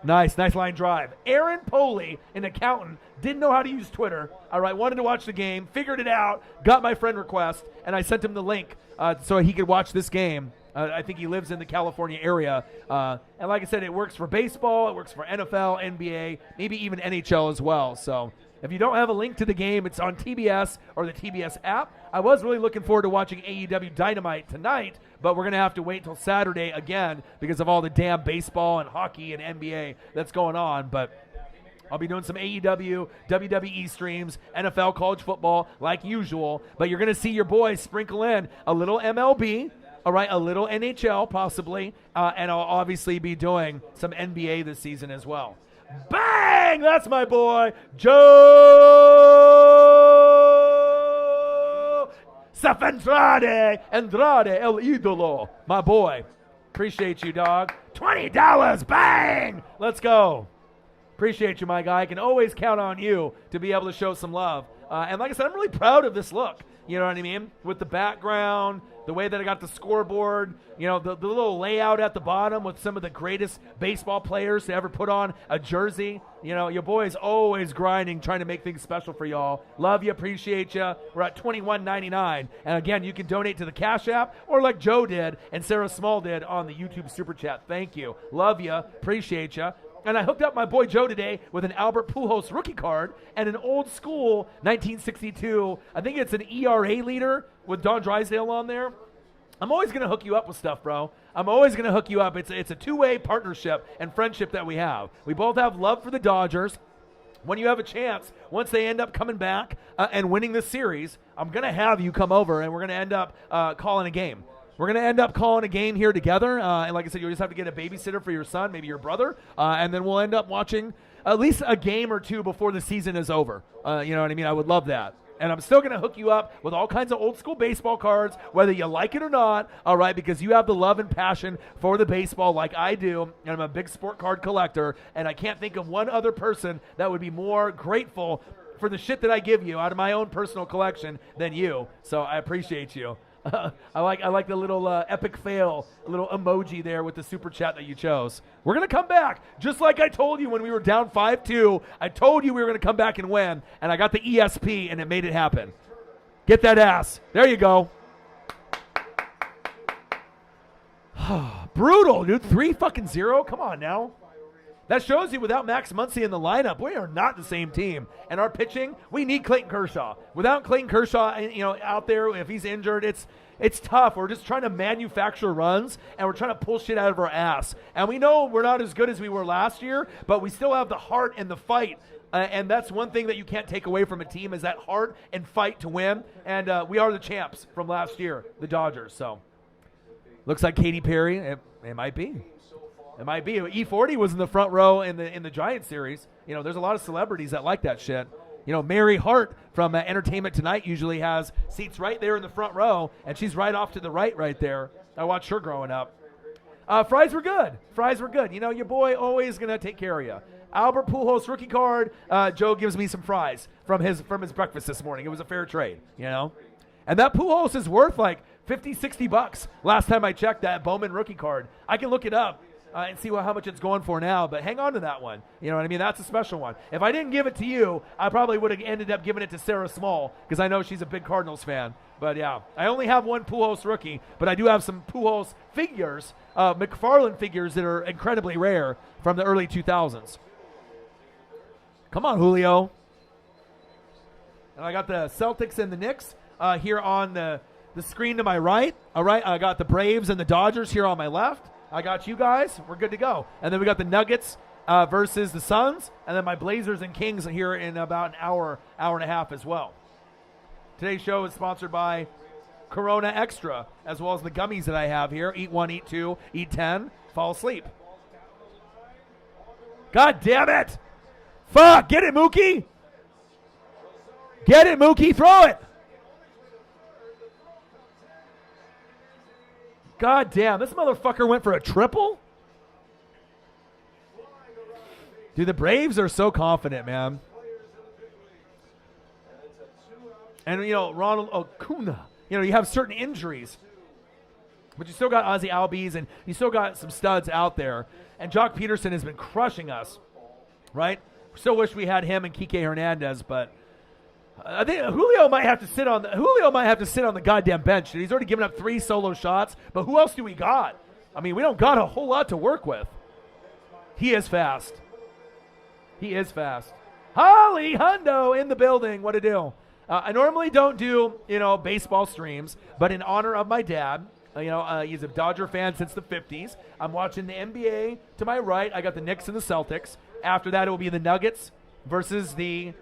Nice line drive. Aaron Poley, an accountant, didn't know how to use Twitter. All right, wanted to watch the game, figured it out, got my friend request, and I sent him the link so he could watch this game. I think he lives in the California area. And like I said, it works for baseball, it works for NFL, NBA, maybe even NHL as well. So if you don't have a link to the game, it's on TBS or the TBS app. I was really looking forward to watching AEW Dynamite tonight, but we're going to have to wait till Saturday again because of all the damn baseball and hockey and NBA that's going on. But I'll be doing some AEW, WWE streams, NFL, college football, like usual. But you're going to see your boys sprinkle in a little MLB, all right, a little NHL possibly, and I'll obviously be doing some NBA this season as well. Bang! That's my boy, Joe Andrade, El Idolo, my boy. Appreciate you, dog. $20, bang! Let's go. Appreciate you, my guy. I can always count on you to be able to show some love. And like I said, I'm really proud of this look. You know what I mean? With the background, the way that I got the scoreboard, you know, the little layout at the bottom with some of the greatest baseball players to ever put on a jersey. You know, your boy's always grinding, trying to make things special for y'all. Love you, appreciate you. We're at $21.99. And again, you can donate to the Cash App or like Joe did and Sarah Small did on the YouTube Super Chat. Thank you. Love you, appreciate you. And I hooked up my boy Joe today with an Albert Pujols rookie card and an old school 1962, I think it's an ERA leader with Don Drysdale on there. I'm always going to hook you up with stuff, bro. I'm always going to hook you up. It's a two-way partnership and friendship that we have. We both have love for the Dodgers. When you have a chance, once they end up coming back and winning this series, I'm going to have you come over and we're going to end up calling a game. We're going to end up calling a game here together, and like I said, you'll just have to get a babysitter for your son, maybe your brother, and then we'll end up watching at least a game or two before the season is over. You know what I mean? I would love that. And I'm still going to hook you up with all kinds of old school baseball cards, whether you like it or not, all right, because you have the love and passion for the baseball like I do, and I'm a big sport card collector, and I can't think of one other person that would be more grateful for the shit that I give you out of my own personal collection than you. So I appreciate you. I like the little epic fail, little emoji there with the super chat that you chose. We're going to come back, just like I told you when we were down 5-2. I told you we were going to come back and win, and I got the ESP, and it made it happen. Get that ass. There you go. Brutal, dude. 3-0. Come on now. That shows you without Max Muncy in the lineup, we are not the same team. And our pitching, we need Clayton Kershaw. Without Clayton Kershaw, you know, out there, if he's injured, it's tough. We're just trying to manufacture runs, and we're trying to pull shit out of our ass. And we know we're not as good as we were last year, but we still have the heart and the fight. And that's one thing that you can't take away from a team is that heart and fight to win. And we are the champs from last year, the Dodgers. So Looks like Katy Perry. It might be. It might be. E40 was in the front row in the Giants series. You know, there's a lot of celebrities that like that shit. You know, Mary Hart from Entertainment Tonight usually has seats right there in the front row, and she's right off to the right there. I watched her growing up. Fries were good. Fries were good. You know, your boy always going to take care of you. Albert Pujols rookie card. Joe gives me some fries from his breakfast this morning. It was a fair trade, you know. And that Pujols is worth like $50, $60 last time I checked that Bowman rookie card. I can look it up and see how much it's going for now, but hang on to that one. You know what I mean? That's a special one. If I didn't give it to you, I probably would have ended up giving it to Sarah Small because I know she's a big Cardinals fan. But yeah, I only have one Pujols rookie, but I do have some Pujols figures, McFarlane figures that are incredibly rare from the early 2000s. Come on, Julio. And I got the Celtics and the Knicks here on the screen to my right. All right, I got the Braves and the Dodgers here on my left. I got you guys. We're good to go. And then we got the Nuggets versus the Suns, and then my Blazers and Kings here in about an hour and a half as well. Today's show is sponsored by Corona Extra, as well as the gummies that I have here. Eat 1, eat 2, eat 10, fall asleep. God damn it! Fuck! Get it, Mookie! Get it, Mookie! Throw it! God damn, this motherfucker went for a triple? Dude, the Braves are so confident, man. And, you know, Ronald Acuna, you know, you have certain injuries, but you still got Ozzie Albies, and you still got some studs out there. And Jock Peterson has been crushing us, right? Still wish we had him and Kike Hernandez, but I think Julio might have to sit on the goddamn bench. He's already given up 3 solo shots, but who else do we got? I mean, we don't got a whole lot to work with. He is fast. He is fast. Holly Hundo in the building. What a deal. I normally don't do, you know, baseball streams, but in honor of my dad, he's a Dodger fan since the 50s. I'm watching the NBA to my right. I got the Knicks and the Celtics. After that, it will be the Nuggets versus the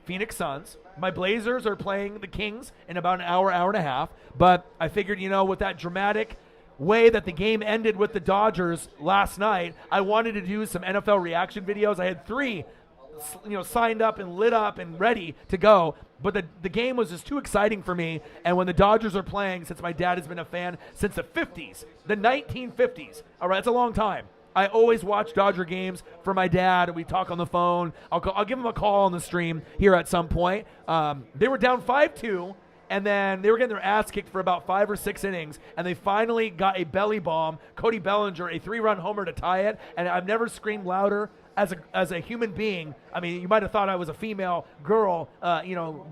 Phoenix Suns. My Blazers are playing the Kings in about an hour and a half. But I figured, you know, with that dramatic way that the game ended with the Dodgers last night, I wanted to do some NFL reaction videos. I had 3, you know, signed up and lit up and ready to go. But the game was just too exciting for me. And when the Dodgers are playing, since my dad has been a fan since the 50s, the 1950s, all right, that's a long time. I always watch Dodger games for my dad. We talk on the phone. I'll give him a call on the stream here at some point. They were down 5-2, and then they were getting their ass kicked for about 5 or 6 innings, and they finally got a belly bomb. Cody Bellinger, a 3-run homer to tie it, and I've never screamed louder as a human being. I mean, you might have thought I was a female girl,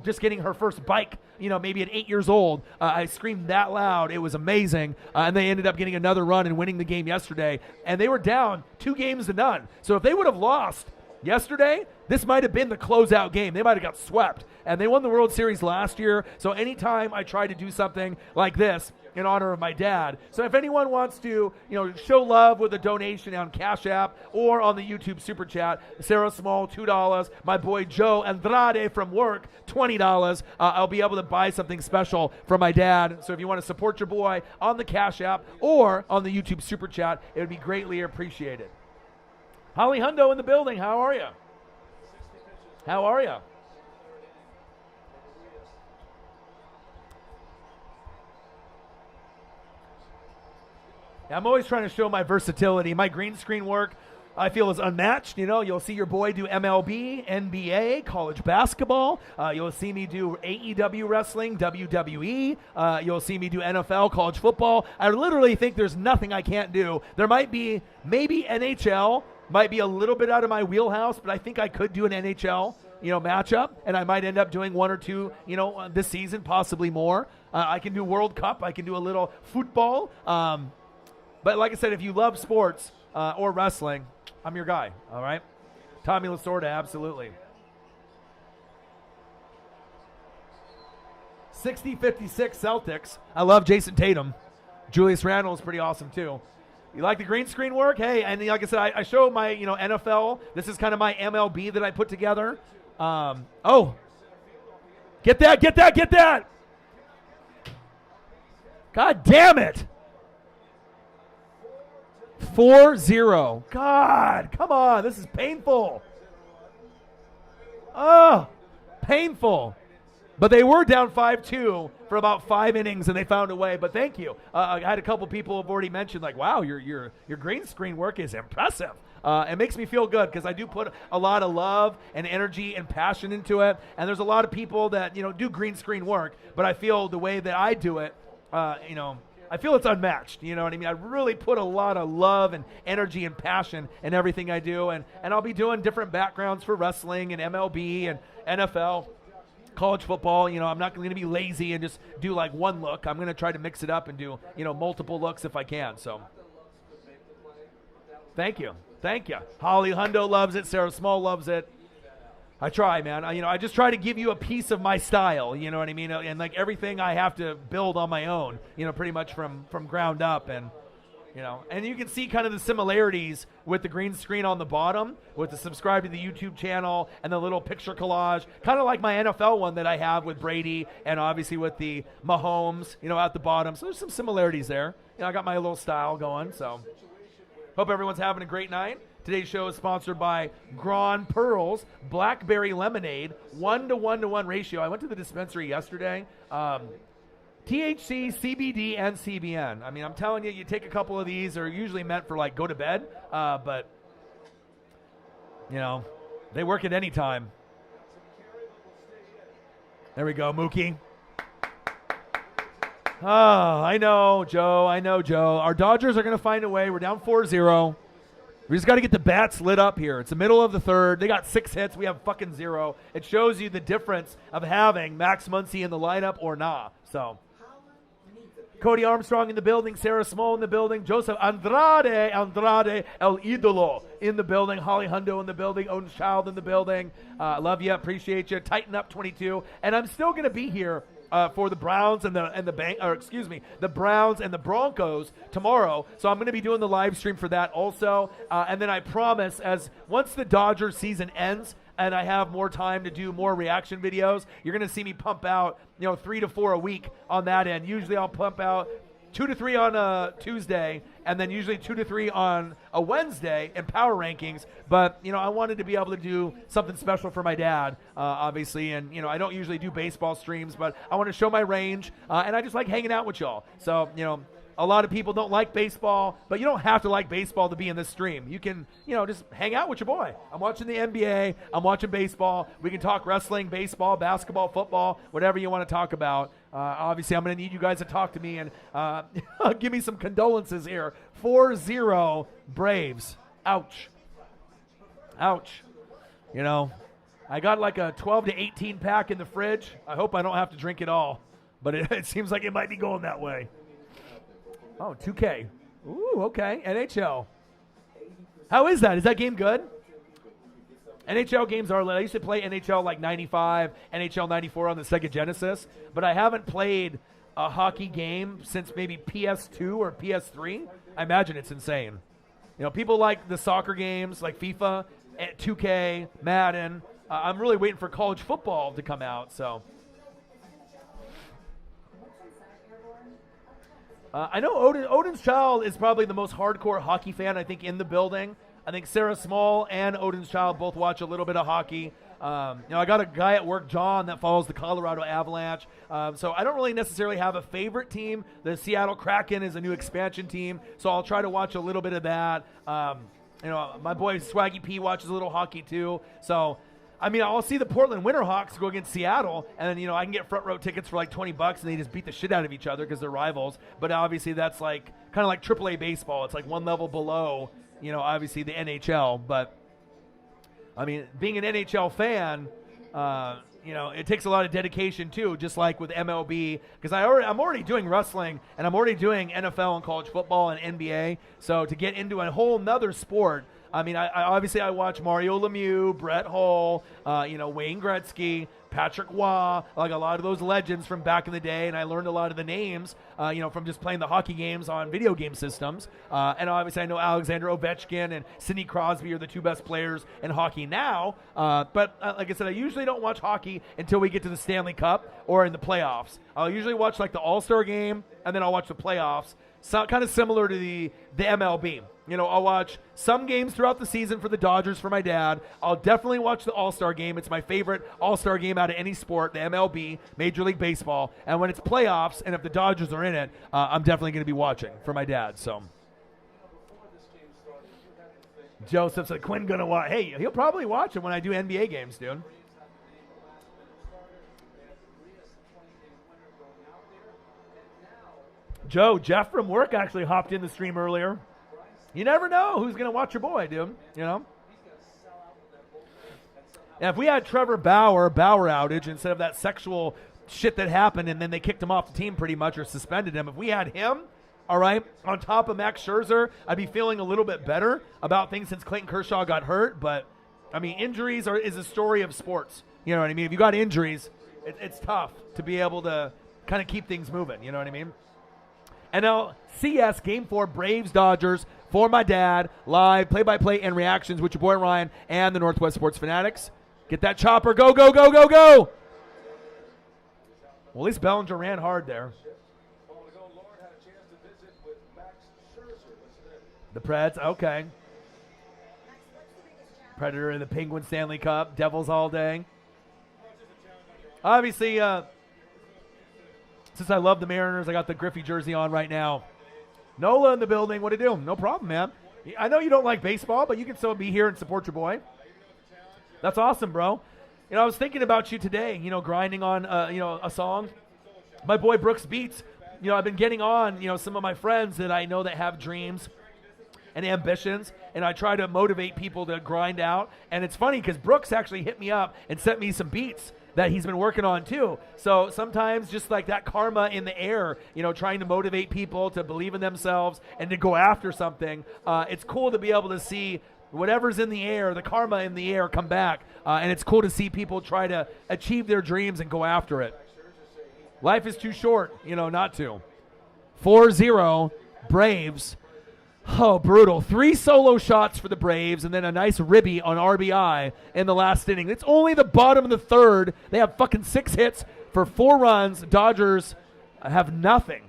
just getting her first bike, maybe at 8 years old. I screamed that loud. It was amazing. And they ended up getting another run and winning the game yesterday. And they were down 2-0. So if they would have lost yesterday, this might have been the closeout game. They might have got swept. And they won the World Series last year. So anytime I try to do something like this in honor of my dad. So if anyone wants to, show love with a donation on Cash App or on the YouTube Super Chat, Sarah Small, $2. My boy Joe Andrade from work, $20. I'll be able to buy something special for my dad. So if you want to support your boy on the Cash App or on the YouTube Super Chat, it would be greatly appreciated. Holly Hundo in the building. How are you? How are you? I'm always trying to show my versatility. My green screen work, I feel, is unmatched. You'll see your boy do MLB, NBA, college basketball. You'll see me do AEW wrestling, WWE. You'll see me do NFL, college football. I literally think there's nothing I can't do. There might be, maybe NHL might be a little bit out of my wheelhouse, but I think I could do an NHL, matchup, and I might end up doing 1 or 2, this season, possibly more. I can do World Cup. I can do a little football. But like I said, if you love sports or wrestling, I'm your guy, all right? Tommy Lasorda, absolutely. 60-56 Celtics. I love Jason Tatum. Julius Randle is pretty awesome, too. You like the green screen work? Hey, and like I said, I show my, NFL. This is kind of my MLB that I put together. Get that. God damn it. 4-0. God, come on. This is painful. Oh, painful. But they were down 5-2 for about 5 innings, and they found a way. But thank you. I had a couple people have already mentioned, like, wow, your green screen work is impressive. It makes me feel good because I do put a lot of love and energy and passion into it. And there's a lot of people that, do green screen work, but I feel the way that I do it, I feel it's unmatched. You know what I mean? I really put a lot of love and energy and passion in everything I do. And I'll be doing different backgrounds for wrestling and MLB and NFL. College football, I'm not going to be lazy and just do like one look. I'm going to try to mix it up and do, multiple looks if I can. So thank you. Holly Hundo loves it. Sarah Small loves it. I try, man. I just try to give you a piece of my style, you know what I mean? And like everything I have to build on my own, pretty much from ground up. And and you can see kind of the similarities with the green screen on the bottom, with the subscribe to the YouTube channel and the little picture collage, kind of like my NFL one that I have with Brady and obviously with the Mahomes, at the bottom. So there's some similarities there. I got my little style going. So hope everyone's having a great night. Today's show is sponsored by Grand Pearls Blackberry Lemonade, 1-to-1-to-1 ratio. I went to the dispensary yesterday. THC, CBD, and CBN. I mean, I'm telling you, you take a couple of these, they're usually meant for, like, go to bed, but, they work at any time. There we go, Mookie. Oh, I know, Joe. Our Dodgers are going to find a way. We're down 4-0. We just got to get the bats lit up here. It's the middle of the third. They got 6 hits. We have fucking 0. It shows you the difference of having Max Muncy in the lineup or not. So Cody Armstrong in the building, Sarah Small in the building, Joseph Andrade, El Idolo in the building, Holly Hundo in the building, Odin's Child in the building. Love you, appreciate you. Tighten up 22. And I'm still going to be here for the Browns the Browns and the Broncos tomorrow. So I'm going to be doing the live stream for that also. And then I promise, once the Dodgers season ends and I have more time to do more reaction videos, you're going to see me pump out 3 to 4 a week on that end. Usually I'll pump out 2 to 3 on a Tuesday, and then usually 2 to 3 on a Wednesday in power rankings. But, I wanted to be able to do something special for my dad, obviously. And, I don't usually do baseball streams, but I want to show my range, and I just like hanging out with y'all. So, a lot of people don't like baseball, but you don't have to like baseball to be in this stream. You can, just hang out with your boy. I'm watching the NBA. I'm watching baseball. We can talk wrestling, baseball, basketball, football, whatever you want to talk about. Obviously, I'm going to need you guys to talk to me and give me some condolences here. 4-0 Braves. Ouch. I got like a 12 to 18 pack in the fridge. I hope I don't have to drink it all, but it seems like it might be going that way. Oh, 2K. Ooh, okay. NHL. How is that? Is that game good? NHL games are lit. I used to play NHL like 95, NHL 94 on the Sega Genesis, but I haven't played a hockey game since maybe PS2 or PS3. I imagine it's insane. People like the soccer games like FIFA, 2K, Madden. I'm really waiting for college football to come out, so. I know Odin's Child is probably the most hardcore hockey fan, I think, in the building. I think Sarah Small and Odin's Child both watch a little bit of hockey. I got a guy at work, John, that follows the Colorado Avalanche. So I don't really necessarily have a favorite team. The Seattle Kraken is a new expansion team, so I'll try to watch a little bit of that. My boy Swaggy P watches a little hockey too. So I'll see the Portland Winterhawks go against Seattle, and then, I can get front row tickets for like $20, and they just beat the shit out of each other because they're rivals. But obviously that's kind of like AAA baseball. It's like one level below, obviously the NHL. But being an NHL fan, it takes a lot of dedication too, just like with MLB, because I'm already doing wrestling, and I'm already doing NFL and college football and NBA. So to get into a whole nother sport, I watch Mario Lemieux, Brett Hull, Wayne Gretzky, Patrick Waugh, like a lot of those legends from back in the day, and I learned a lot of the names, from just playing the hockey games on video game systems. And obviously I know Alexander Ovechkin and Sidney Crosby are the 2 best players in hockey now. But like I said, I usually don't watch hockey until we get to the Stanley Cup or in the playoffs. I'll usually watch like the All-Star game and then I'll watch the playoffs. So kind of similar to the MLB. You know, I'll watch some games throughout the season for the Dodgers for my dad. I'll definitely watch the All-Star game. It's my favorite All-Star game out of any sport, the MLB, Major League Baseball. And when it's playoffs, and if the Dodgers are in it, I'm definitely going to be watching for my dad. So Joseph said, Quinn going to watch. Hey, he'll probably watch it when I do NBA games, dude. Joe, Jeff from work actually hopped in the stream earlier. You never know who's going to watch your boy, dude. You know? And if we had Trevor Bauer outage instead of that sexual shit that happened and then they kicked him off the team pretty much or suspended him, if we had him, all right, on top of Max Scherzer, I'd be feeling a little bit better about things since Clayton Kershaw got hurt. But, I mean, injuries is a story of sports. You know what I mean? If you got injuries, it's tough to be able to kind of keep things moving. You know what I mean? NLCS Game 4, Braves-Dodgers, for my dad, live, play-by-play, and reactions with your boy Ryan and the Northwest Sports Fanatics. Get that chopper. Go, go, go, go, go. Well, at least Bellinger ran hard there. The Preds, okay. Predator in the Penguin Stanley Cup, Devils all day. Obviously, since I love the Mariners, I got the Griffey jersey on right now. Nola in the building. What do you do? No problem, man. I know you don't like baseball, but you can still be here and support your boy. That's awesome, bro. You know, I was thinking about you today, you know, grinding on, a song. My boy Brooks Beats, you know, I've been getting on, you know, some of my friends that I know that have dreams and ambitions, and I try to motivate people to grind out. And it's funny because Brooks actually hit me up and sent me some beats that he's been working on too. So sometimes just like that karma in the air, you know, trying to motivate people to believe in themselves and to go after something. It's cool to be able to see whatever's in the air, the karma in the air, come back. And it's cool to see people try to achieve their dreams and go after it. Life is too short, you know, not to. 4-0 Braves. Oh, brutal. 3 solo shots for the Braves and then a nice ribby on RBI in the last inning. It's only the bottom of the third. They have fucking 6 hits for 4 runs. Dodgers have nothing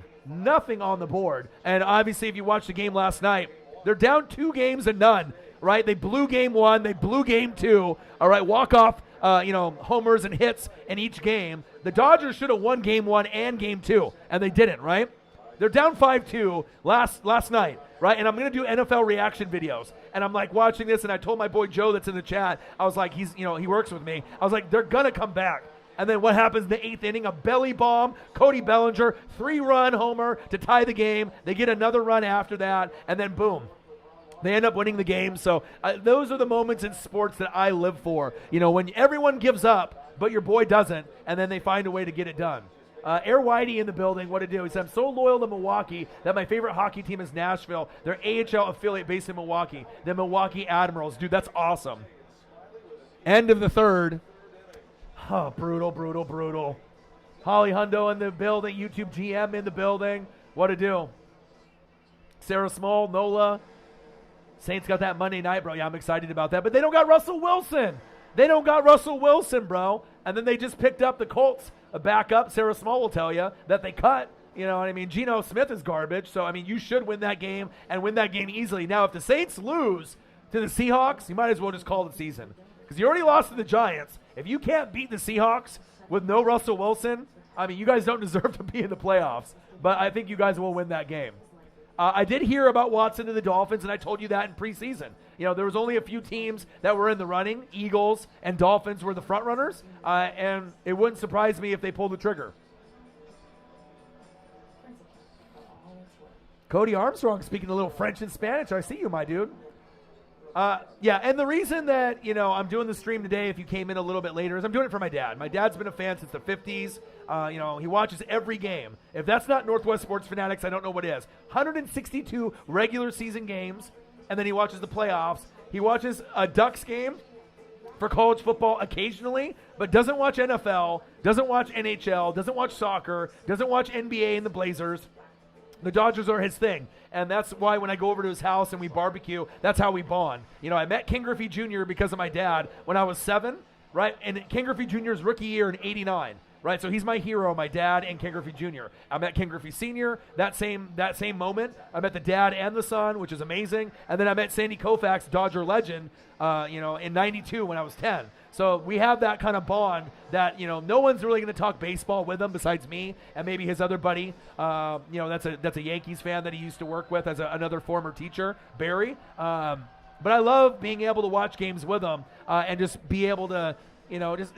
on the board. And obviously, if you watched the game last night, they're down 2-0, right? They blew game 1. They blew game 2. All right, walk-off, homers and hits in each game. The Dodgers should have won game 1 and game 2, and they didn't, right? They're down 5-2 last night, right? And I'm going to do NFL reaction videos. And I'm like watching this, and I told my boy Joe that's in the chat, I was like, he works with me. I was like, they're going to come back. And then what happens in the 8th inning? A belly bomb, Cody Bellinger, 3-run homer to tie the game. They get another run after that, and then boom. They end up winning the game. So those are the moments in sports that I live for. You know, when everyone gives up, but your boy doesn't, and then they find a way to get it done. Air Whitey in the building. What to do? He said, I'm so loyal to Milwaukee that my favorite hockey team is Nashville. Their AHL affiliate based in Milwaukee. The Milwaukee Admirals. Dude, that's awesome. End of the third. Oh, brutal. Holly Hundo in the building. YouTube GM in the building. What to do? Sarah Small, Nola. Saints got that Monday night, bro. Yeah, I'm excited about that. But they don't got Russell Wilson. Bro. And then they just picked up the Colts. A backup, Sarah Small will tell you, that they cut. You know what I mean? Geno Smith is garbage. So, I mean, you should win that game and win that game easily. Now, if the Saints lose to the Seahawks, you might as well just call the season. Because you already lost to the Giants. If you can't beat the Seahawks with no Russell Wilson, I mean, you guys don't deserve to be in the playoffs. But I think you guys will win that game. I did hear about Watson to the Dolphins, and I told you that in preseason. You know, there was only a few teams that were in the running. Eagles and Dolphins were the front runners, and it wouldn't surprise me if they pulled the trigger. Cody Armstrong speaking a little French and Spanish. I see you, my dude. And the reason that, you know, I'm doing the stream today, if you came in a little bit later, is I'm doing it for my dad. My dad's been a fan since the 50s. He watches every game. If that's not Northwest Sports Fanatics, I don't know what is. 162 regular season games, and then he watches the playoffs. He watches a Ducks game for college football occasionally, but doesn't watch NFL, doesn't watch NHL, doesn't watch soccer, doesn't watch NBA and the Blazers. The Dodgers are his thing, and that's why when I go over to his house and we barbecue, that's how we bond. You know, I met King Griffey Jr. because of my dad when I was 7, right? And King Griffey Jr.'s rookie year in '89. right? So he's my hero, my dad, and Ken Griffey Jr. I met Ken Griffey Sr. that same moment. I met the dad and the son, which is amazing. And then I met Sandy Koufax, Dodger legend, in '92 when I was 10. So we have that kind of bond that, no one's really going to talk baseball with him besides me and maybe his other buddy. That's a Yankees fan that he used to work with as another former teacher, Barry. But I love being able to watch games with him and just be able to,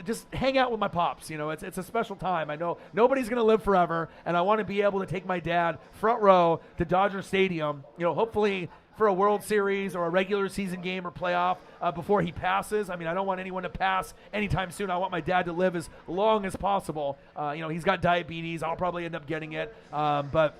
just hang out with my pops. It's a special time. I know nobody's going to live forever, and I want to be able to take my dad front row to Dodger Stadium, hopefully for a World Series or a regular season game or playoff before he passes. I mean, I don't want anyone to pass anytime soon. I want my dad to live as long as possible. He's got diabetes. I'll probably end up getting it. But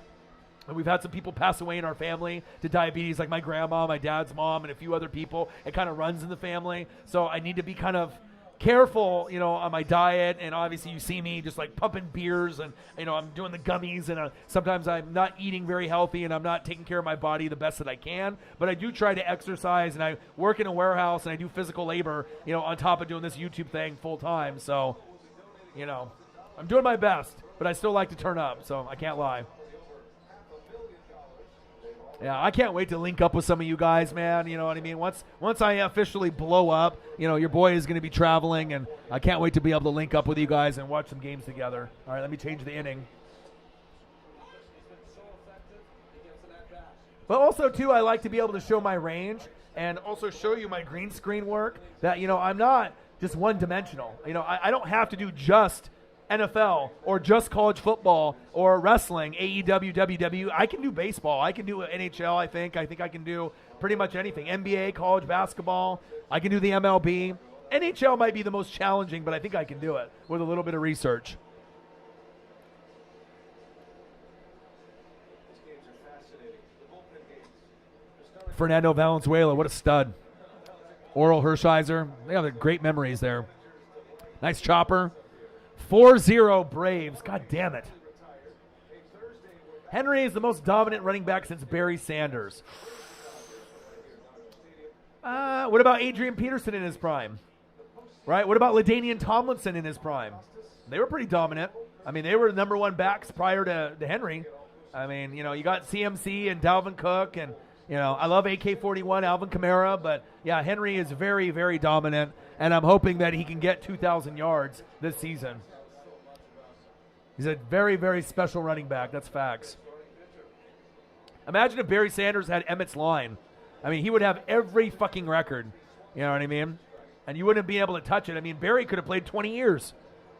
we've had some people pass away in our family to diabetes, like my grandma, my dad's mom, and a few other people. It kind of runs in the family. So I need to be kind of careful, on my diet, and obviously you see me just like pumping beers, and I'm doing the gummies, and sometimes I'm not eating very healthy, and I'm not taking care of my body the best that I can. But I do try to exercise, and I work in a warehouse, and I do physical labor, on top of doing this YouTube thing full time. So, I'm doing my best, but I still like to turn up, so I can't lie. Yeah, I can't wait to link up with some of you guys, man. You know what I mean? Once I officially blow up, your boy is going to be traveling, and I can't wait to be able to link up with you guys and watch some games together. All right, let me change the inning. But also, too, I like to be able to show my range and also show you my green screen work that, I'm not just one-dimensional. I don't have to do just NFL or just college football or wrestling, AEW, WWE. I can do baseball. I can do NHL, I think. I think I can do pretty much anything. NBA, college basketball. I can do the MLB. NHL might be the most challenging, but I think I can do it with a little bit of research. Fernando Valenzuela, what a stud. Oral Hershiser, they have great memories there. Nice chopper. 4-0 Braves. God damn it. Henry is the most dominant running back since Barry Sanders. What about Adrian Peterson in his prime? Right? What about LaDainian Tomlinson in his prime? They were pretty dominant. I mean, they were the number one backs prior to Henry. I mean, you got CMC and Dalvin Cook, and, I love AK-41, Alvin Kamara, but, yeah, Henry is very, very dominant, and I'm hoping that he can get 2,000 yards this season. He's a very, very special running back. That's facts. Imagine if Barry Sanders had Emmett's line. I mean, he would have every fucking record. You know what I mean? And you wouldn't be able to touch it. I mean, Barry could have played 20 years.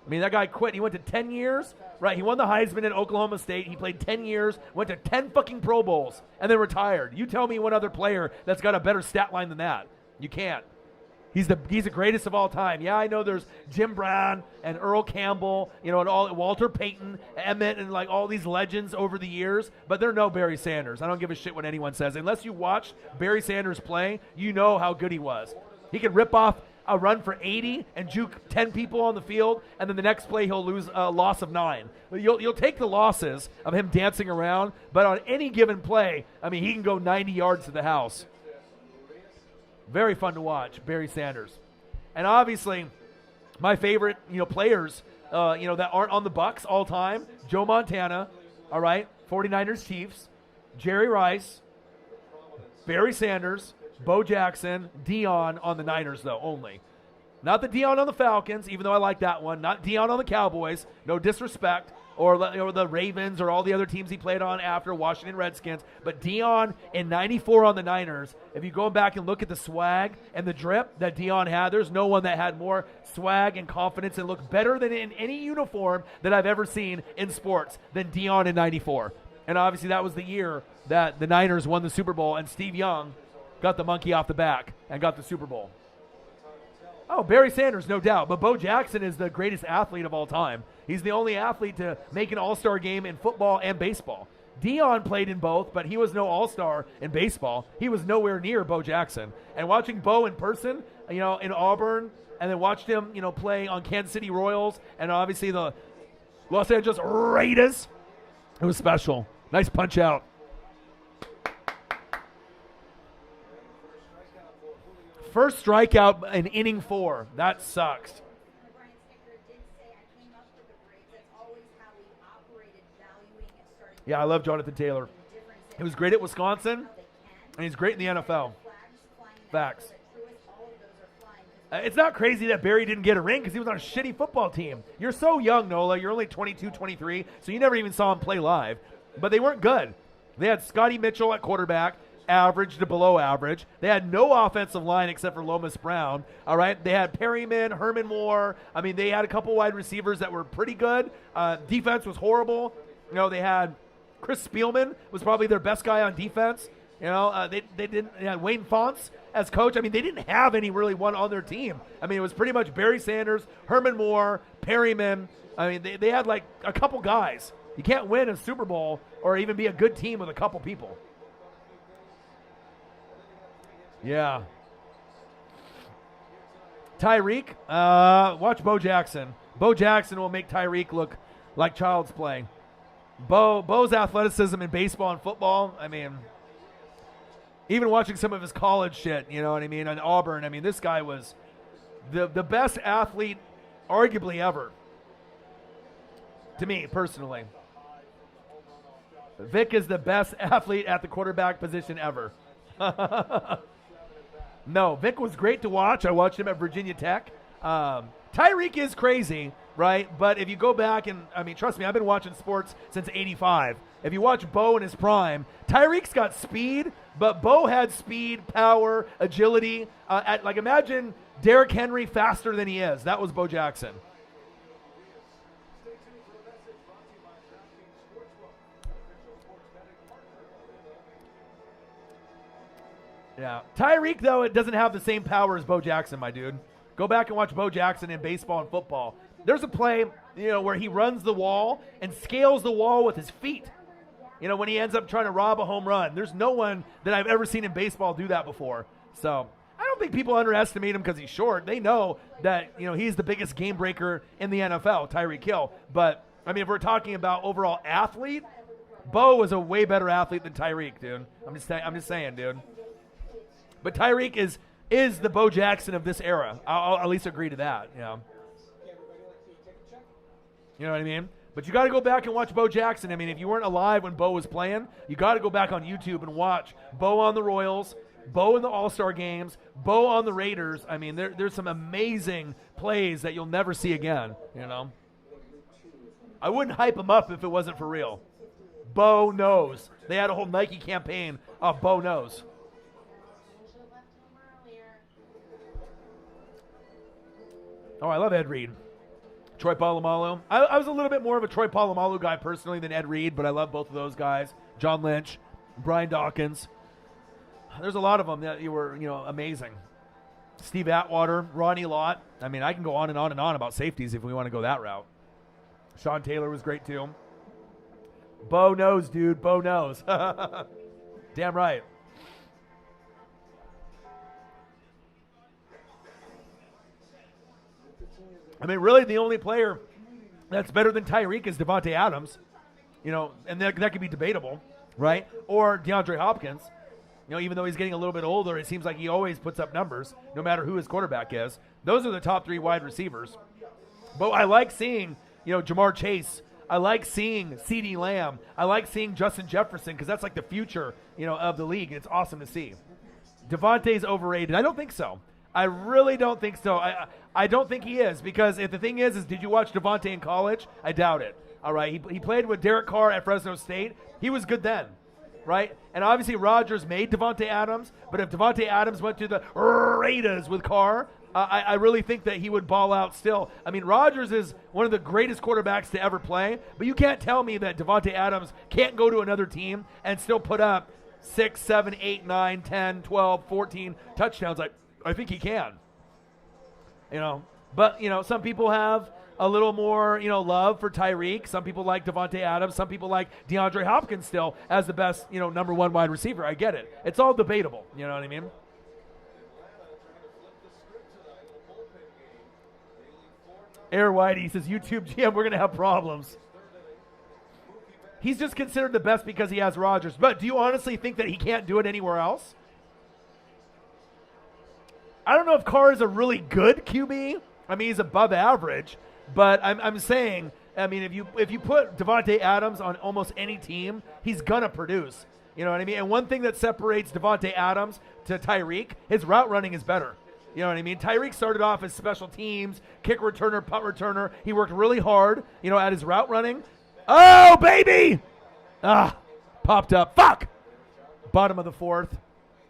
I mean, that guy quit. He went to 10 years. Right, he won the Heisman at Oklahoma State. He played 10 years, went to 10 fucking Pro Bowls, and then retired. You tell me one other player that's got a better stat line than that. You can't. He's the greatest of all time. Yeah, I know there's Jim Brown and Earl Campbell, and all Walter Payton, Emmett, and like all these legends over the years, but they're no Barry Sanders. I don't give a shit what anyone says. Unless you watch Barry Sanders play, you know how good he was. He could rip off a run for 80 and juke 10 people on the field, and then the next play he'll lose a loss of 9. You'll take the losses of him dancing around, but on any given play, I mean, he can go 90 yards to the house. Very fun to watch, Barry Sanders. And obviously, my favorite, players, that aren't on the Bucs all time, Joe Montana, all right, 49ers Chiefs, Jerry Rice, Barry Sanders, Bo Jackson, Dion on the Niners, though, only. Not the Dion on the Falcons, even though I like that one. Not Dion on the Cowboys, no disrespect, or the Ravens or all the other teams he played on after, Washington Redskins. But Dion in 94 on the Niners, if you go back and look at the swag and the drip that Dion had, there's no one that had more swag and confidence and looked better than in any uniform that I've ever seen in sports than Dion in 94. And obviously that was the year that the Niners won the Super Bowl, and Steve Young got the monkey off the back and got the Super Bowl. Oh, Barry Sanders, no doubt. But Bo Jackson is the greatest athlete of all time. He's the only athlete to make an all-star game in football and baseball. Dion played in both, but he was no all-star in baseball. He was nowhere near Bo Jackson. And watching Bo in person, in Auburn, and then watched him, play on Kansas City Royals and obviously the Los Angeles Raiders, it was special. Nice punch out. First strikeout in inning 4. That sucks. Brian Snicker did say I came up with the Yeah, I love Jonathan Taylor. He was great at Wisconsin, and he's great in the NFL. Facts. It's not crazy that Barry didn't get a ring because he was on a shitty football team. You're so young, Nola. You're only 22, 23, so you never even saw him play live. But they weren't good. They had Scotty Mitchell at quarterback, average to below average. They had no offensive line except for Lomas Brown. All right, they had Perryman, Herman Moore. I mean, they had a couple wide receivers that were pretty good. Defense was horrible. You know, they had Chris Spielman was probably their best guy on defense. You know, they didn't. Wayne Fonts as coach. I mean, they didn't have any really one on their team. I mean, it was pretty much Barry Sanders, Herman Moore, Perryman. I mean, they had like a couple guys. You can't win a Super Bowl or even be a good team with a couple people. Yeah. Tyreek, watch Bo Jackson. Bo Jackson will make Tyreek look like child's play. Bo's athleticism in baseball and football, I mean, even watching some of his college shit, you know what I mean, on Auburn, I mean, this guy was the best athlete arguably ever. To me, personally. Vic is the best athlete at the quarterback position ever. No, Vic was great to watch. I watched him at Virginia Tech. Tyreek is crazy, right? But if you go back and, I mean, trust me, I've been watching sports since '85. If you watch Bo in his prime, Tyreek's got speed, but Bo had speed, power, agility. Like imagine Derrick Henry faster than he is. That was Bo Jackson. Yeah. Tyreek, though, it doesn't have the same power as Bo Jackson, my dude. Go back and watch Bo Jackson in baseball and football. There's a play, you know, where he runs the wall and scales the wall with his feet. You know, when he ends up trying to rob a home run. There's no one that I've ever seen in baseball do that before. So I don't think people underestimate him because he's short. They know that, you know, he's the biggest game breaker in the NFL, Tyreek Hill. But, I mean, if we're talking about overall athlete, Bo is a way better athlete than Tyreek, dude. I'm just saying, dude. But Tyreek is the Bo Jackson of this era. I'll at least agree to that. You know what I mean? But you got to go back and watch Bo Jackson. I mean, if you weren't alive when Bo was playing, you got to go back on YouTube and watch Bo on the Royals, Bo in the All-Star games, Bo on the Raiders. I mean, there's some amazing plays that you'll never see again, you know? I wouldn't hype him up if it wasn't for real. Bo knows. They had a whole Nike campaign of Bo knows. Oh, I love Ed Reed. Troy Polamalu. I was a little bit more of a Troy Polamalu guy personally than Ed Reed, but I love both of those guys. John Lynch, Brian Dawkins. There's a lot of them that you were, you know, amazing. Steve Atwater, Ronnie Lott. I mean, I can go on and on and on about safeties if we want to go that route. Sean Taylor was great too. Bo knows, dude. Bo knows. Damn right. I mean, really, the only player that's better than Tyreek is Devontae Adams, you know, and that could be debatable, right? Or DeAndre Hopkins. You know, even though he's getting a little bit older, it seems like he always puts up numbers, no matter who his quarterback is. Those are the top three wide receivers. But I like seeing, you know, Jamar Chase. I like seeing CeeDee Lamb. I like seeing Justin Jefferson because that's like the future, you know, of the league. It's awesome to see. Devontae's overrated. I don't think so. I really don't think so. I don't think he is, because if the thing is did you watch Devontae in college? I doubt it. All right, he played with Derek Carr at Fresno State. He was good then, right? And obviously Rodgers made Devontae Adams, but if Devontae Adams went to the Raiders with Carr, I really think that he would ball out still. I mean, Rodgers is one of the greatest quarterbacks to ever play, but you can't tell me that Devontae Adams can't go to another team and still put up 6, 7, 8, 9, 10, 12, 14 touchdowns. I think he can, you know. But, you know, some people have a little more, you know, love for Tyreek. Some people like Devontae Adams. Some people like DeAndre Hopkins still as the best, you know, number one wide receiver. I get it. It's all debatable. You know what I mean? Air Whitey says, YouTube GM, we're going to have problems. He's just considered the best because he has Rodgers. But do you honestly think that he can't do it anywhere else? I don't know if Carr is a really good QB. I mean, he's above average. But I'm saying I mean, if you put Devontae Adams on almost any team, he's gonna produce. You know what I mean? And one thing that separates Devontae Adams to Tyreek, his route running is better. You know what I mean? Tyreek started off as special teams, kick returner, punt returner. He worked really hard, at his route running. Oh, baby! Popped up. Fuck! Bottom of the fourth.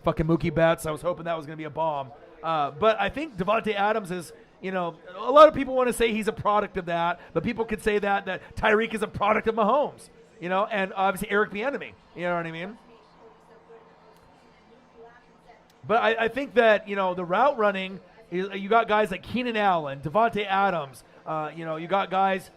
Fucking Mookie Betts. I was hoping that was going to be a bomb. But I think Devontae Adams is, a lot of people want to say he's a product of that, but people could say that Tyreek is a product of Mahomes, and obviously Eric Bieniemy. You know what I mean? But I think that, the route running, you got guys like Keenan Allen, Devontae Adams, you got guys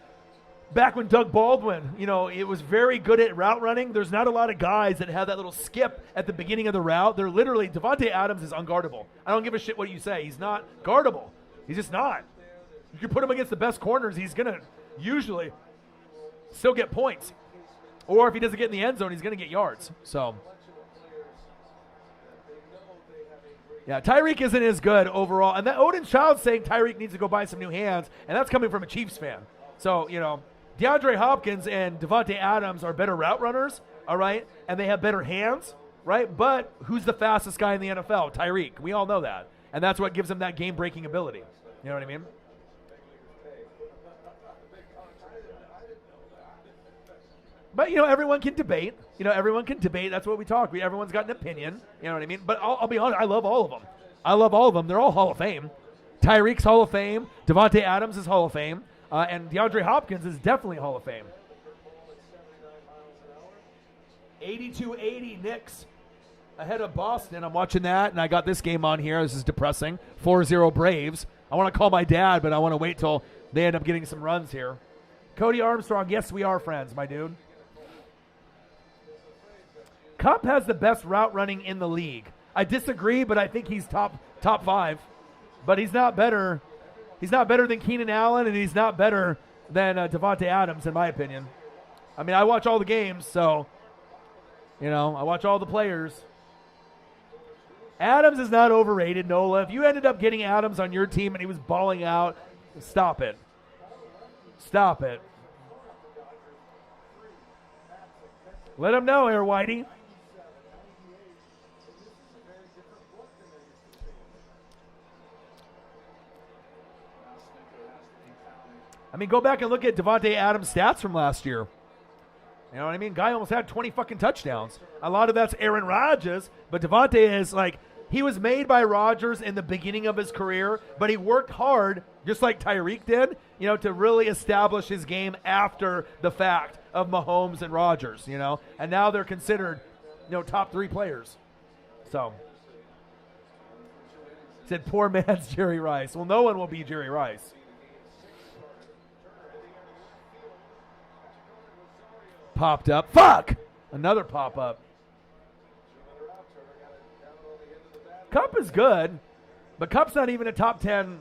back when Doug Baldwin, it was very good at route running. There's not a lot of guys that have that little skip at the beginning of the route. They're literally, Devontae Adams is unguardable. I don't give a shit what you say. He's not guardable. He's just not. You can put him against the best corners, he's going to usually still get points. Or if he doesn't get in the end zone, he's going to get yards. So, yeah, Tyreek isn't as good overall. And that Odin Child's saying Tyreek needs to go buy some new hands, and that's coming from a Chiefs fan. So, DeAndre Hopkins and Devontae Adams are better route runners, all right? And they have better hands, right? But who's the fastest guy in the NFL? Tyreek. We all know that. And that's what gives him that game-breaking ability. You know what I mean? But, everyone can debate. Everyone can debate. That's what we talk. Everyone's got an opinion. You know what I mean? But I'll be honest. I love all of them. They're all Hall of Fame. Tyreek's Hall of Fame. Devontae Adams is Hall of Fame. And DeAndre Hopkins is definitely Hall of Fame. 82-80 Knicks ahead of Boston. I'm watching that, and I got this game on here. This is depressing. 4-0 Braves. I want to call my dad, but I want to wait till they end up getting some runs here. Cody Armstrong, yes, we are friends, my dude. Kupp has the best route running in the league. I disagree, but I think he's top 5. But he's not better. He's not better than Keenan Allen, and he's not better than Devontae Adams, in my opinion. I mean, I watch all the games, so, I watch all the players. Adams is not overrated, Nola. If you ended up getting Adams on your team and he was balling out, stop it. Stop it. Let him know, Air Whitey. I mean, go back and look at Devontae Adams' stats from last year. You know what I mean? Guy almost had 20 fucking touchdowns. A lot of that's Aaron Rodgers, but Devontae is like, he was made by Rodgers in the beginning of his career, but he worked hard, just like Tyreek did, to really establish his game after the fact of Mahomes and Rodgers, and now they're considered, top 3 players. So, said poor man's Jerry Rice. Well, no one will be Jerry Rice. Popped up. Fuck! Another pop-up. Kupp is good, but Kupp's not even a top 10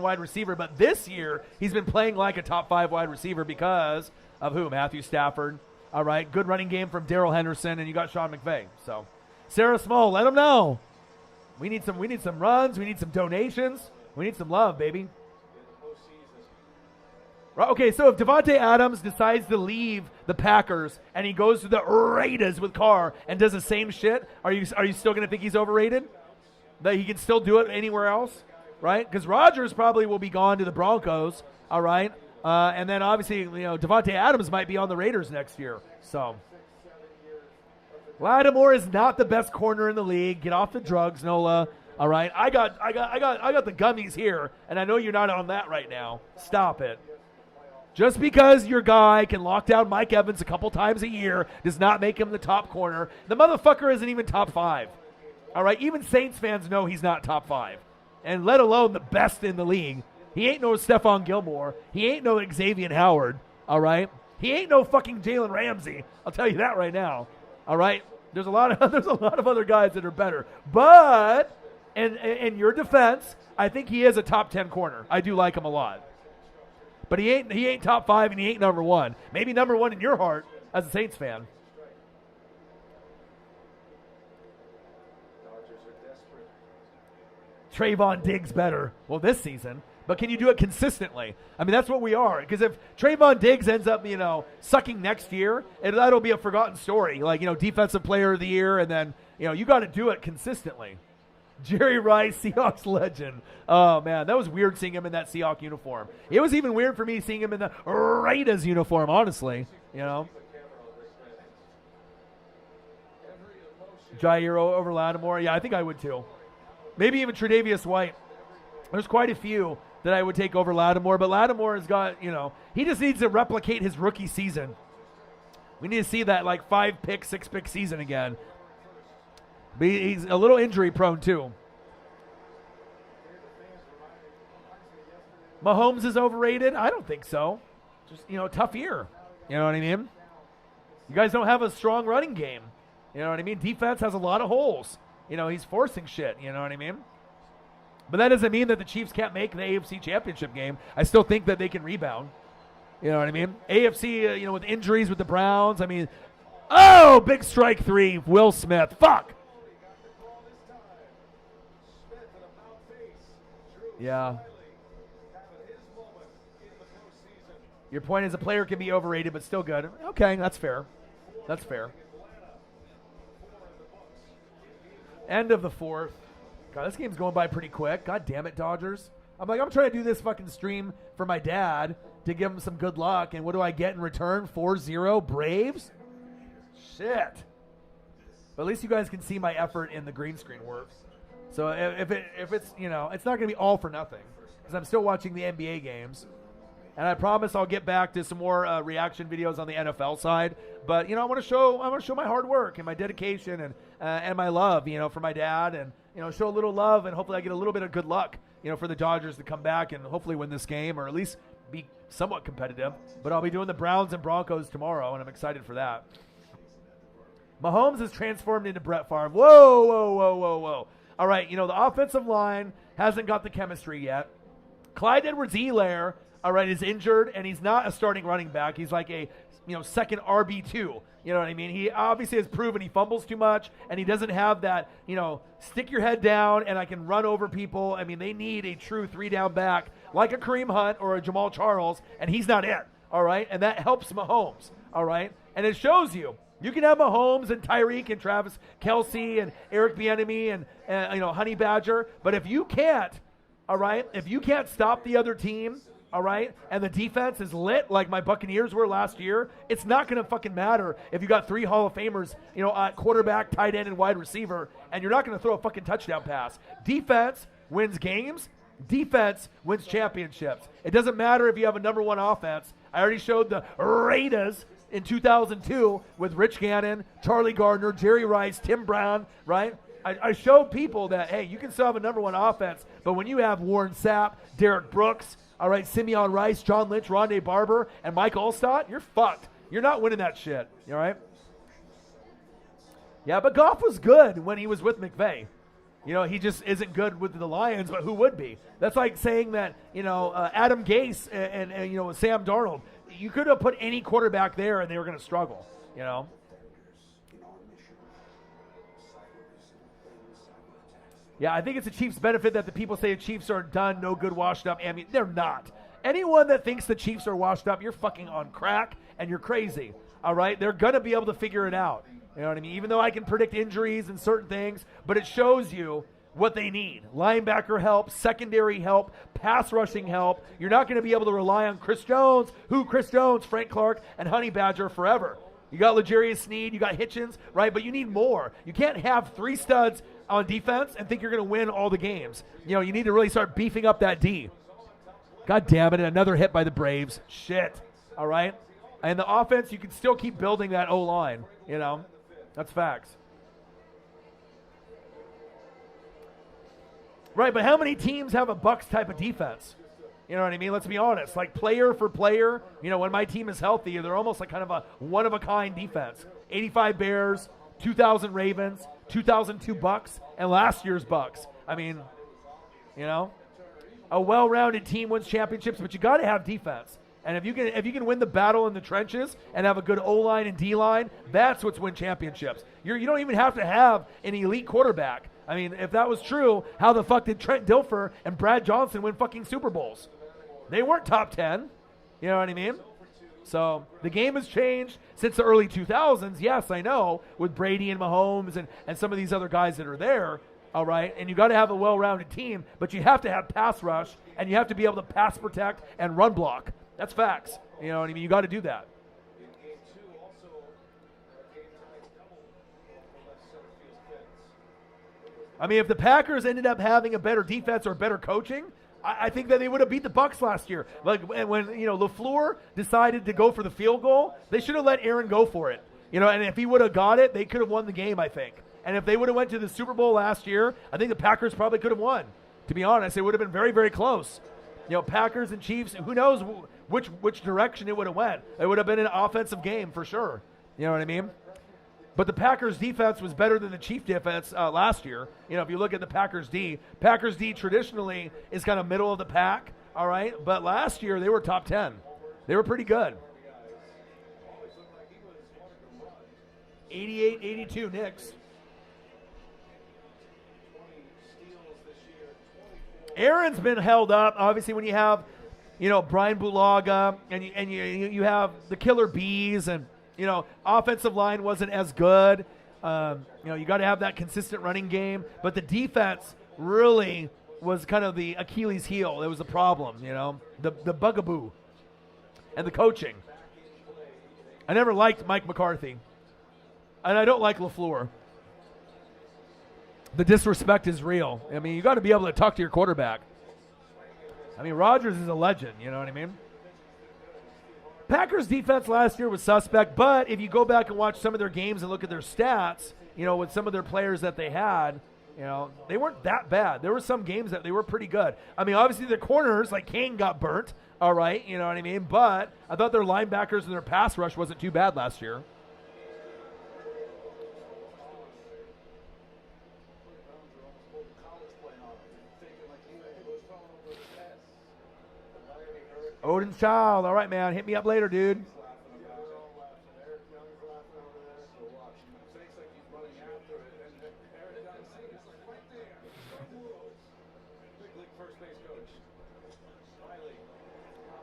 wide receiver. But this year, he's been playing like a top 5 wide receiver because of who? Matthew Stafford. All right, good running game from Darrell Henderson, and you got Sean McVay. So, Sarah Small, let him know. We need some runs. We need some donations. We need some love, baby. Right, okay, so if Devontae Adams decides to leave the Packers and he goes to the Raiders with Carr and does the same shit, are you still going to think he's overrated? That he can still do it anywhere else, right? Because Rodgers probably will be gone to the Broncos, all right? And then obviously, Devontae Adams might be on the Raiders next year. So, Lattimore is not the best corner in the league. Get off the drugs, Nola. All right, I got the gummies here, and I know you're not on that right now. Stop it. Just because your guy can lock down Mike Evans a couple times a year does not make him the top corner. The motherfucker isn't even top 5. All right, even Saints fans know he's not top 5, and let alone the best in the league. He ain't no Stephon Gilmore. He ain't no Xavier Howard. All right, he ain't no fucking Jalen Ramsey. I'll tell you that right now. All right, there's a lot of other guys that are better. But in your defense, I think he is a top 10 corner. I do like him a lot. But he ain't top 5 and he ain't number 1. Maybe number 1 in your heart as a Saints fan. Trayvon Diggs better. Well, this season. But can you do it consistently? I mean, that's what we are. Because if Trayvon Diggs ends up, sucking next year, that'll be a forgotten story. Like, defensive player of the year, and then, you got to do it consistently. Jerry Rice, Seahawks legend. Oh, man, that was weird seeing him in that Seahawks uniform. It was even weird for me seeing him in the Raiders uniform, honestly, Jair over Lattimore. Yeah, I think I would too. Maybe even Tre'Davious White. There's quite a few that I would take over Lattimore, but Lattimore has got, he just needs to replicate his rookie season. We need to see that 5-pick, 6-pick season again. But he's a little injury prone too. Mahomes is overrated? I don't think so. Just, tough year. You know what I mean? You guys don't have a strong running game. You know what I mean? Defense has a lot of holes. He's forcing shit. You know what I mean? But that doesn't mean that the Chiefs can't make the AFC Championship game. I still think that they can rebound. You know what I mean? AFC, with injuries with the Browns. I mean, big strike 3, Will Smith. Fuck. Yeah. Your point is a player can be overrated but still good. Okay, that's fair. That's fair. End of the 4th. God, this game's going by pretty quick. God damn it, Dodgers. I'm trying to do this fucking stream for my dad to give him some good luck, and what do I get in return? 4-0 Braves? Shit. But at least you guys can see my effort in the green screen work. So if it's, it's not going to be all for nothing, because I'm still watching the NBA games. And I promise I'll get back to some more reaction videos on the NFL side. But I want to show my hard work and my dedication and my love, for my dad, and show a little love, and hopefully I get a little bit of good luck, for the Dodgers to come back and hopefully win this game, or at least be somewhat competitive. But I'll be doing the Browns and Broncos tomorrow, and I'm excited for that. Mahomes has transformed into Brett Favre. Whoa, whoa, whoa, whoa, whoa. All right, the offensive line hasn't got the chemistry yet. Clyde Edwards-Helaire, all right, is injured, and he's not a starting running back. He's like a, second RB2. You know what I mean? He obviously has proven he fumbles too much, and he doesn't have that, stick your head down and I can run over people. I mean, they need a true 3-down back like a Kareem Hunt or a Jamal Charles, and he's not it, all right? And that helps Mahomes, all right? And it shows you. You can have Mahomes and Tyreek and Travis Kelce and Eric Bieniemy and Honey Badger, but if you can't, all right, if you can't stop the other team, all right, and the defense is lit like my Buccaneers were last year, it's not going to fucking matter if you got 3 Hall of Famers, at quarterback, tight end, and wide receiver, and you're not going to throw a fucking touchdown pass. Defense wins games. Defense wins championships. It doesn't matter if you have a number 1 offense. I already showed the Raiders in 2002 with Rich Gannon, Charlie Gardner, Jerry Rice, Tim Brown, right? I showed people that, hey, you can still have a number 1 offense, but when you have Warren Sapp, Derek Brooks, all right, Simeon Rice, John Lynch, Rondé Barber, and Mike Allstott, you're fucked. You're not winning that shit, all right? Yeah, but Goff was good when he was with McVay. He just isn't good with the Lions, but who would be? That's like saying that, Adam Gase and Sam Darnold, you could have put any quarterback there and they were going to struggle, Yeah, I think it's the Chiefs' benefit that the people say the Chiefs are done, no good, washed up. I mean, they're not. Anyone that thinks the Chiefs are washed up, you're fucking on crack and you're crazy, all right? They're going to be able to figure it out. You know what I mean? Even though I can predict injuries and certain things, but it shows you what they need. Linebacker help, secondary help, pass rushing help. You're not going to be able to rely on Chris Jones, Frank Clark, and Honey Badger forever. You got L'Jarius Sneed, you got Hitchens, right? But you need more. You can't have 3 studs on defense and think you're going to win all the games. You need to really start beefing up that D. God damn it, another hit by the Braves. Shit, all right? And the offense, you can still keep building that O-line, That's facts. Right, but how many teams have a Bucs type of defense? You know what I mean? Let's be honest. Like player for player, when my team is healthy, they're almost like kind of a one-of-a-kind defense. 85 Bears, 2000 Ravens, 2002 Bucs, and last year's Bucs. I mean, a well-rounded team wins championships, but you got to have defense. And if you can win the battle in the trenches and have a good O-line and D-line, that's what's win championships. You don't even have to have an elite quarterback. I mean, if that was true, how the fuck did Trent Dilfer and Brad Johnson win fucking Super Bowls? They weren't top 10. You know what I mean? So the game has changed since the early 2000s. Yes, I know, with Brady and Mahomes and some of these other guys that are there. All right, and you got to have a well-rounded team, but you have to have pass rush, and you have to be able to pass protect and run block. That's facts. You know what I mean? You got to do that. I mean, if the Packers ended up having a better defense or better coaching, I think that they would have beat the Bucs last year. Like when LaFleur decided to go for the field goal, they should have let Aaron go for it. And if he would have got it, they could have won the game, I think. And if they would have went to the Super Bowl last year, I think the Packers probably could have won. To be honest, it would have been very, very close. Packers and Chiefs, who knows which direction it would have went. It would have been an offensive game for sure. You know what I mean? But the Packers defense was better than the Chief defense last year. If you look at the Packers D traditionally is kind of middle of the pack, all right? But last year they were top 10. They were pretty good. 88-82 Knicks. Aaron's been held up. Obviously, when you have, Brian Bulaga and you have the Killer Bees and, offensive line wasn't as good. You got to have that consistent running game. But the defense really was kind of the Achilles heel. It was a problem, the bugaboo. And the coaching. I never liked Mike McCarthy. And I don't like LaFleur. The disrespect is real. I mean, you got to be able to talk to your quarterback. I mean, Rodgers is a legend, you know what I mean? Packers defense last year was suspect, but if you go back and watch some of their games and look at their stats, with some of their players that they had, they weren't that bad. There were some games that they were pretty good. I mean, obviously the corners, like Kane, got burnt, all right, you know what I mean? But I thought their linebackers and their pass rush wasn't too bad last year. Odin's Child. All right, man. Hit me up later, dude.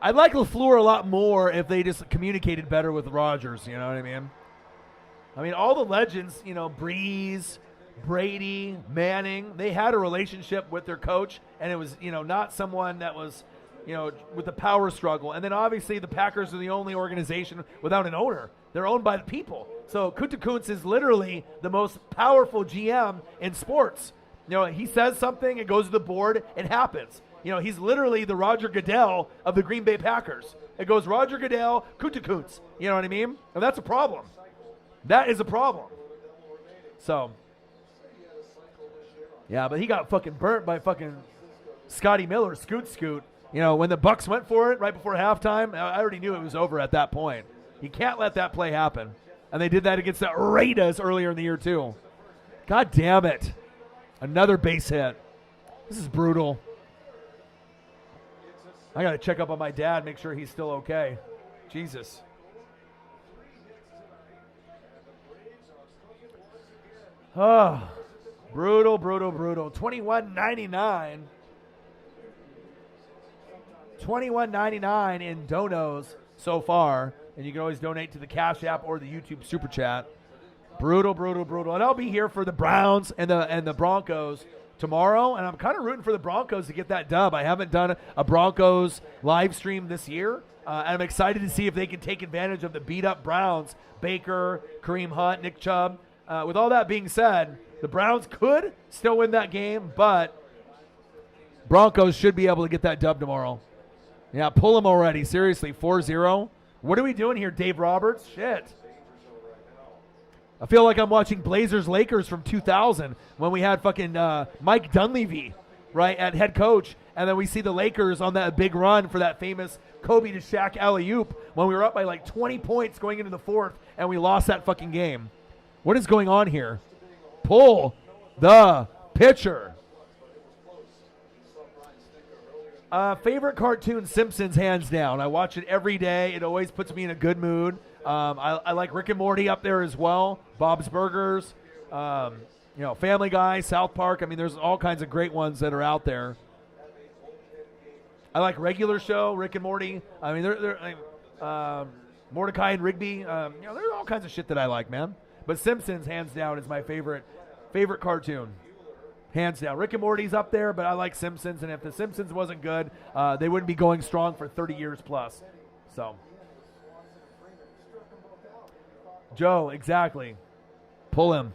I'd like LaFleur a lot more if they just communicated better with Rodgers, you know what I mean? I mean, all the legends, Breeze, Brady, Manning, they had a relationship with their coach, and it was, not someone that was, with the power struggle. And then obviously the Packers are the only organization without an owner. They're owned by the people. So Gutekunst is literally the most powerful GM in sports. He says something, it goes to the board, it happens. He's literally the Roger Goodell of the Green Bay Packers. It goes Roger Goodell, Gutekunst. You know what I mean? And that's a problem. That is a problem. So, yeah, but he got fucking burnt by fucking Scotty Miller, Scoot. When the Bucs went for it right before halftime, I already knew it was over at that point. You can't let that play happen. And they did that against the Raiders earlier in the year, too. God damn it. Another base hit. This is brutal. I got to check up on my dad, make sure he's still okay. Jesus. Oh, brutal. 21.99. $21.99 in donos so far, and you can always donate to the Cash App or the YouTube Super Chat. Brutal. And I'll be here for the Browns and the Broncos tomorrow, and I'm kind of rooting for the Broncos to get that dub. I haven't done a Broncos live stream this year, and I'm excited to see if they can take advantage of the beat-up Browns, Baker, Kareem Hunt, Nick Chubb. With all that being said, the Browns could still win that game, but Broncos should be able to get that dub tomorrow. Yeah, pull them already. Seriously, 4-0. What are we doing here, Dave Roberts? Shit. I feel like I'm watching Blazers-Lakers from 2000 when we had fucking Mike Dunleavy, right, at head coach. And then we see the Lakers on that big run for that famous Kobe to Shaq alley-oop when we were up by like 20 points going into the fourth, and we lost that fucking game. What is going on here? Pull the pitcher. Favorite cartoon, Simpsons, hands down. I watch it every day. It always puts me in a good mood. I like Rick and Morty up there as well. Bob's Burgers. You know, Family Guy, South Park. I mean, there's all kinds of great ones that are out there. I like regular show, Rick and Morty. I mean, Mordecai and Rigby. You know, there's all kinds of shit that I like, man. But Simpsons, hands down, is my favorite cartoon. Hands down. Rick and Morty's up there, but I like Simpsons. And if the Simpsons wasn't good, they wouldn't be going strong for 30 years plus. So, Joe, exactly. Pull him.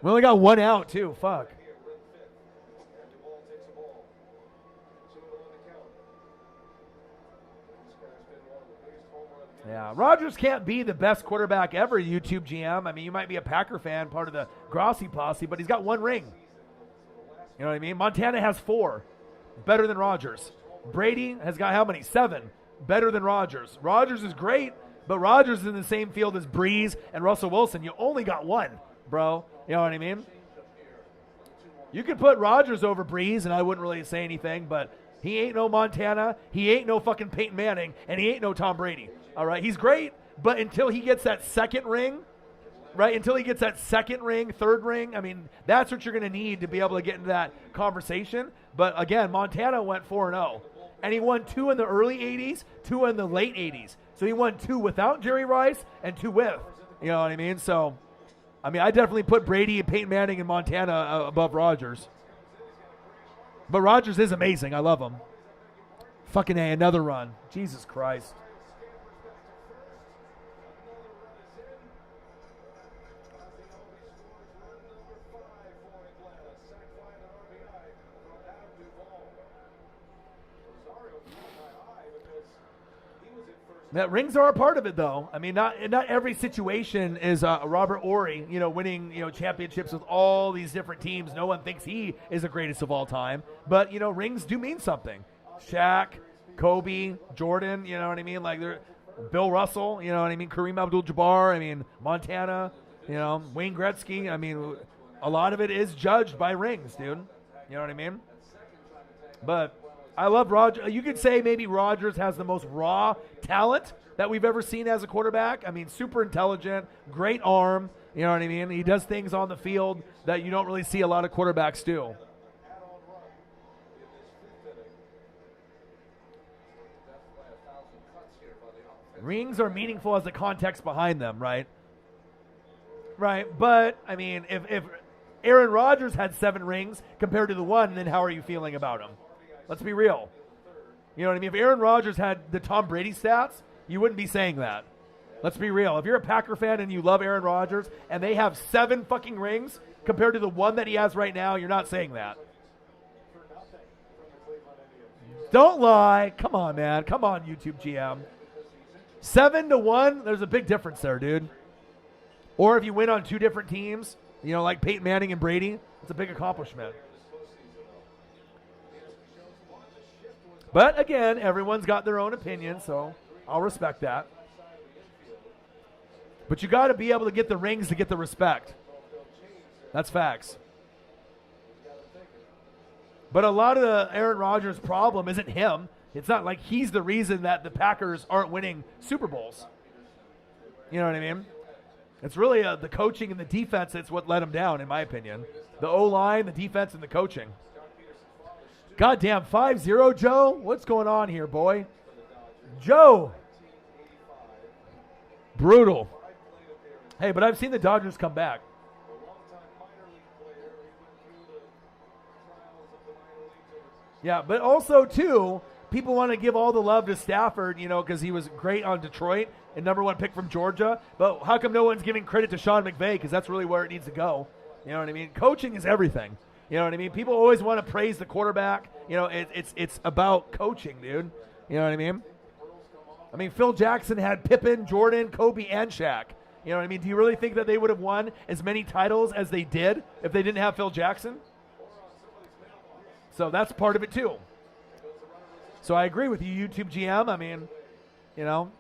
We only got one out, too. Fuck. Yeah, Rodgers can't be the best quarterback ever, YouTube GM. I mean, you might be a Packer fan, part of the Grossi posse, but he's got one ring. You know what I mean? Montana has 4. Better than Rodgers. Brady has got how many? 7. Better than Rodgers. Rodgers is great, but Rodgers is in the same field as Breeze and Russell Wilson. You only got one, bro. You know what I mean? You could put Rodgers over Breeze, and I wouldn't really say anything, but he ain't no Montana. He ain't no fucking Peyton Manning, and he ain't no Tom Brady. All right, he's great, but until he gets that second ring, right, until he gets that second ring, third ring, I mean, that's what you're going to need to be able to get into that conversation. But, again, Montana went 4-0, and he won 2 in the early 80s, 2 in the late 80s. So he won 2 without Jerry Rice and 2 with. You know what I mean? So, I mean, I definitely put Brady and Peyton Manning and Montana above Rodgers. But Rodgers is amazing. I love him. Fucking A, another run. Jesus Christ. That rings are a part of it, though. I mean, not every situation is Robert Ory, you know, winning, you know, championships with all these different teams. No one thinks he is the greatest of all time, but you know, rings do mean something. Shaq, Kobe, Jordan, you know what I mean? Like Bill Russell, you know what I mean? Kareem Abdul-Jabbar, I mean Montana, you know, Wayne Gretzky. I mean, a lot of it is judged by rings, dude. You know what I mean? But I love Rodgers. You could say maybe Rodgers has the most raw talent that we've ever seen as a quarterback. I mean, super intelligent, great arm. You know what I mean? He does things on the field that you don't really see a lot of quarterbacks do. Rings are meaningful as the context behind them, right? Right, but, I mean, if Aaron Rodgers had 7 rings compared to the 1, then how are you feeling about him? Let's be real. You know what I mean? If Aaron Rodgers had the Tom Brady stats, you wouldn't be saying that. Let's be real. If you're a Packer fan and you love Aaron Rodgers and they have 7 fucking rings compared to the 1 that he has right now, you're not saying that. Don't lie. Come on, man. Come on, YouTube GM. 7-1, there's a big difference there, dude. Or if you win on 2 different teams, you know, like Peyton Manning and Brady, it's a big accomplishment. But again, everyone's got their own opinion, so I'll respect that. But you got to be able to get the rings to get the respect. That's facts. But a lot of the Aaron Rodgers problem isn't him. It's not like he's the reason that the Packers aren't winning Super Bowls. You know what I mean? It's really the coaching and the defense that's what let him down, in my opinion. The O-line, the defense, and the coaching. Goddamn, 5-0, Joe? What's going on here, boy? Joe. Brutal. Hey, but I've seen the Dodgers come back. Yeah, but also, too, people want to give all the love to Stafford, you know, because he was great on Detroit and #1 pick from Georgia. But how come no one's giving credit to Sean McVay? Because that's really where it needs to go. You know what I mean? Coaching is everything. You know what I mean? People always want to praise the quarterback. You know, it's about coaching, dude. You know what I mean? I mean, Phil Jackson had Pippen, Jordan, Kobe, and Shaq. You know what I mean? Do you really think that they would have won as many titles as they did if they didn't have Phil Jackson? So that's part of it, too. So I agree with you, YouTube GM. I mean, you know.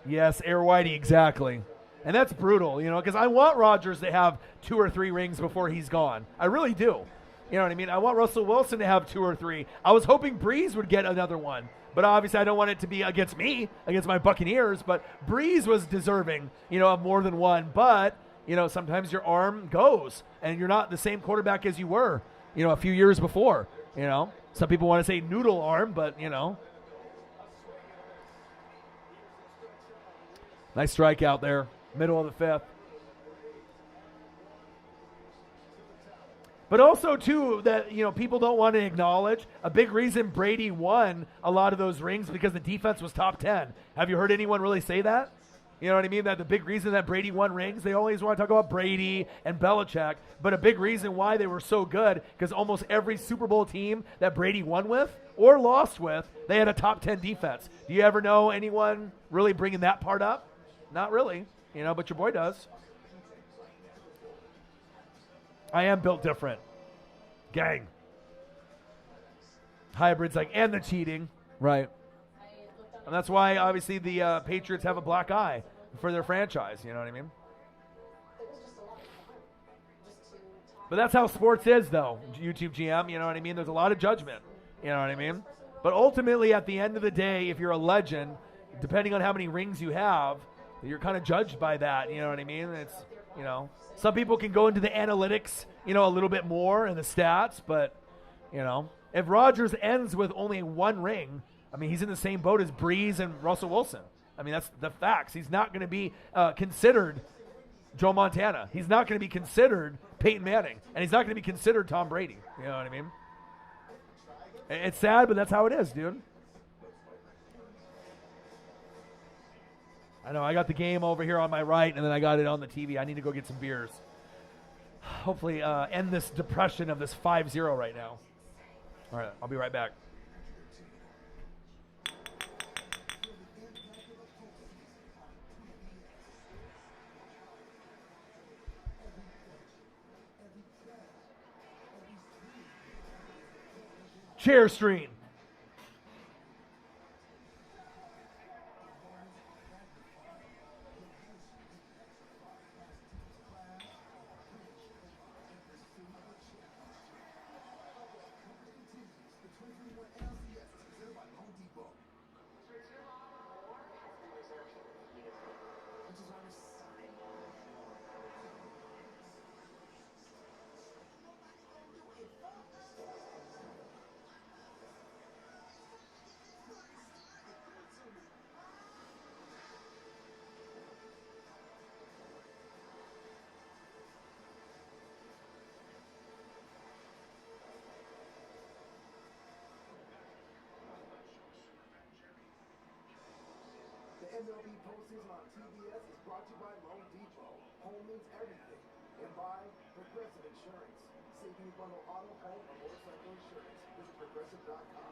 Yes, Air Whitey, exactly. And that's brutal, you know, because I want Rodgers to have 2 or 3 rings before he's gone. I really do. You know what I mean? I want Russell Wilson to have 2 or 3. I was hoping Breeze would get another one. But obviously I don't want it to be against me, against my Buccaneers. But Breeze was deserving, of more than one. But, sometimes your arm goes. And you're not the same quarterback as you were, a few years before. Some people want to say noodle arm, but, Nice strikeout there, middle of the 5th. But also, too, that, people don't want to acknowledge a big reason Brady won a lot of those rings because the defense was top 10. Have you heard anyone really say that? You know what I mean? That the big reason that Brady won rings, they always want to talk about Brady and Belichick, but a big reason why they were so good because almost every Super Bowl team that Brady won with or lost with, they had a top 10 defense. Do you ever know anyone really bringing that part up? Not really, but your boy does. I am built different. Gang. Hybrids and the cheating. Right. And that's why, obviously, the Patriots have a black eye for their franchise. You know what I mean? But that's how sports is, though, YouTube GM. You know what I mean? There's a lot of judgment. You know what I mean? But ultimately, at the end of the day, if you're a legend, depending on how many rings you have, you're kind of judged by that. You know what I mean? It's, some people can go into the analytics, a little bit more and the stats, but, if Rodgers ends with only 1 ring, I mean, he's in the same boat as Breeze and Russell Wilson. I mean, that's the facts. He's not going to be considered Joe Montana. He's not going to be considered Peyton Manning, and he's not going to be considered Tom Brady. You know what I mean? It's sad, but that's how it is, dude. I know, I got the game over here on my right, and then I got it on the TV. I need to go get some beers. Hopefully end this depression of this 5-0 right now. All right, I'll be right back. Chair stream. MLB postseason on TBS is brought to you by Loan Depot. Home means everything. And by Progressive Insurance. Save you bundle auto, home, or motorcycle insurance. Visit Progressive.com.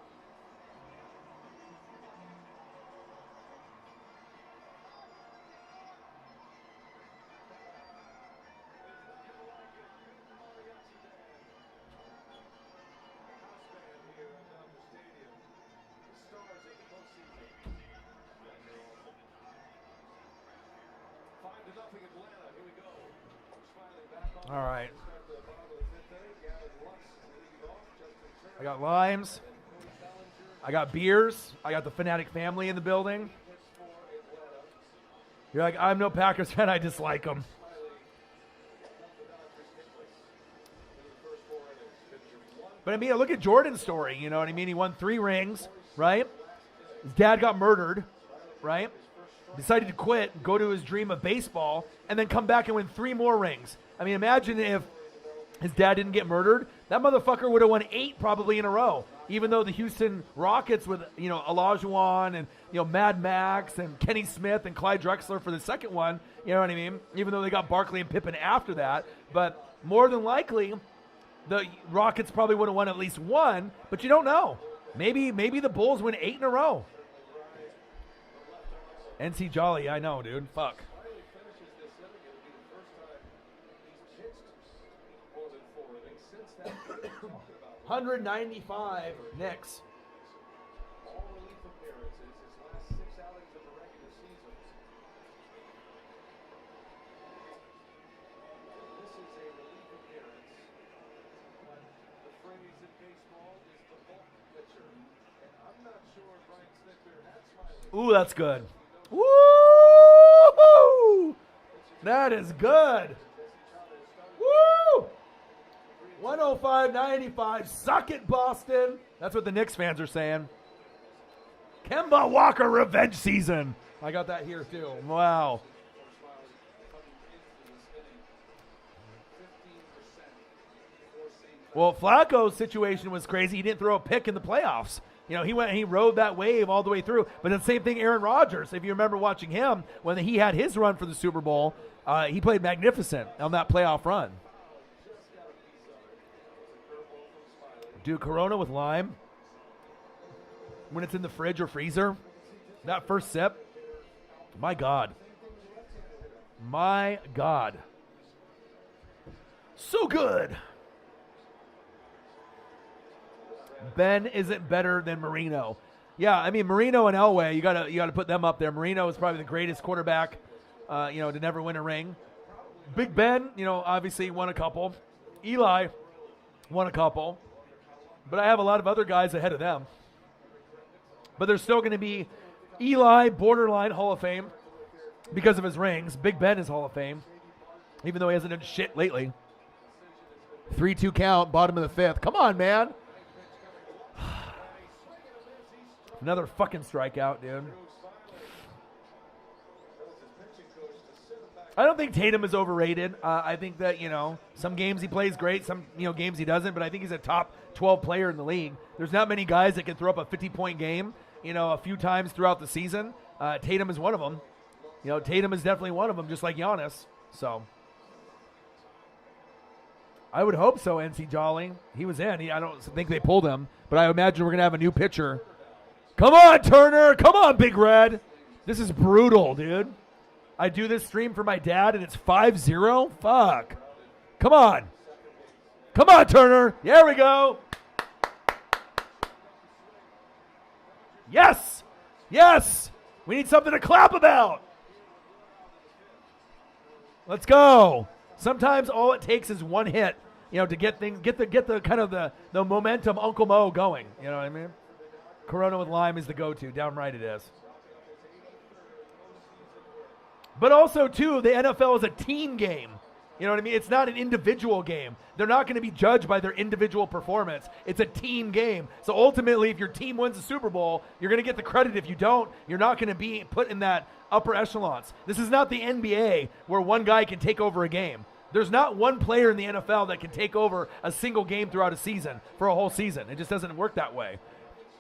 All right. I got limes. I got beers. I got the Fanatic family in the building. You're like, I'm no Packers fan. I dislike them. But I mean, look at Jordan's story. You know what I mean? He won 3 rings, right? His dad got murdered, right? Decided to quit, go to his dream of baseball, and then come back and win 3 more rings. I mean, imagine if his dad didn't get murdered. That motherfucker would have won 8 probably in a row. Even though the Houston Rockets with, Olajuwon and, Mad Max and Kenny Smith and Clyde Drexler for the second one, you know what I mean? Even though they got Barkley and Pippen after that. But more than likely, the Rockets probably would have won at least 1, but you don't know. Maybe the Bulls win 8 in a row. NC Jolly, I know, dude. Fuck. 195 Knicks. All relief appearances, his last 6 outings of the regular season. This is a relief appearance. The Ooh, that's good. Woo! That is good. Woo! 105.95. Suck it, Boston. That's what the Knicks fans are saying. Kemba Walker revenge season. I got that here too. Wow. Well, Flacco's situation was crazy. He didn't throw a pick in the playoffs. You know, he went and he rode that wave all the way through. But the same thing, Aaron Rodgers. If you remember watching him when he had his run for the Super Bowl, he played magnificent on that playoff run. Dude, Corona with lime, when it's in the fridge or freezer, that first sip, my God. My God. So good. Ben isn't better than Marino. Yeah, I mean, Marino and Elway, you gotta put them up there. Marino is probably the greatest quarterback, to never win a ring. Big Ben, obviously won a couple. Eli won a couple. But I have a lot of other guys ahead of them. But there's still going to be Eli, borderline Hall of Fame because of his rings. Big Ben is Hall of Fame, even though he hasn't done shit lately. 3-2 count, bottom of the fifth. Come on, man. Another fucking strikeout, dude. I don't think Tatum is overrated. I think that, some games he plays great, some, games he doesn't, but I think he's a top 12 player in the league. There's not many guys that can throw up a 50-point game, a few times throughout the season. Tatum is one of them. Tatum is definitely one of them, just like Giannis. So I would hope so, NC Jolly. He was in. I don't think they pulled him, but I imagine we're going to have a new pitcher. Come on, Turner. Come on, Big Red. This is brutal, dude. I do this stream for my dad, and it's 5-0? Fuck. Come on. Come on, Turner. There we go. Yes. Yes. We need something to clap about. Let's go. Sometimes all it takes is one hit, to get the kind of the momentum Uncle Mo going. You know what I mean? Corona with lime is the go-to. Down right it is. But also, too, the NFL is a team game. You know what I mean? It's not an individual game. They're not going to be judged by their individual performance. It's a team game. So ultimately, if your team wins the Super Bowl, you're going to get the credit. If you don't, you're not going to be put in that upper echelons. This is not the NBA where one guy can take over a game. There's not one player in the NFL that can take over a single game throughout a season for a whole season. It just doesn't work that way.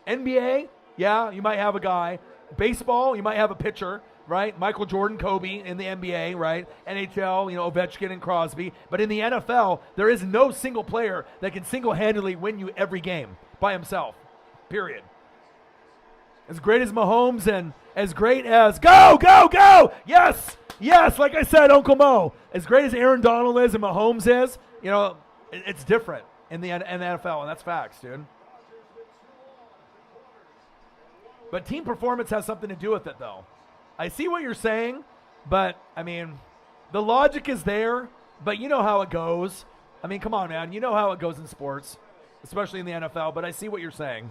NBA, yeah, you might have a guy. Baseball, you might have a pitcher, right? Michael Jordan, Kobe in the NBA, right? NHL, Ovechkin and Crosby. But in the NFL, there is no single player that can single-handedly win you every game by himself, period. As great as Mahomes and as great as go! Yes! Yes, like I said, Uncle Mo. As great as Aaron Donald is and Mahomes is, it's different in the NFL, and that's facts, dude. But team performance has something to do with it, though. I see what you're saying, but, the logic is there, but you know how it goes. Come on, man. You know how it goes in sports, especially in the NFL, but I see what you're saying.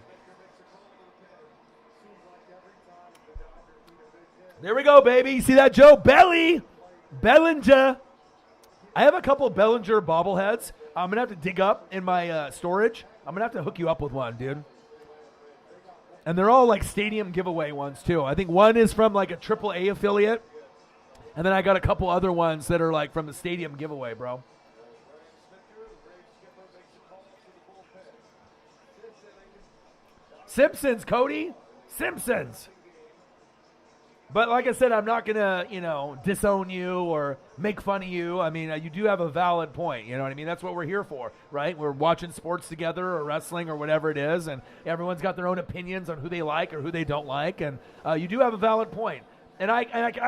There we go, baby. You see that, Joe? Bellinger. I have a couple of Bellinger bobbleheads. I'm going to have to dig up in my storage. I'm going to have to hook you up with one, dude. And they're all like stadium giveaway ones too. I think one is from like a AAA affiliate. And then I got a couple other ones that are like from the stadium giveaway, bro. Simpsons, Cody. Simpsons. But like I said, I'm not going to, disown you or make fun of you. You do have a valid point. You know what I mean? That's what we're here for, right? We're watching sports together or wrestling or whatever it is, and everyone's got their own opinions on who they like or who they don't like, and you do have a valid point. And I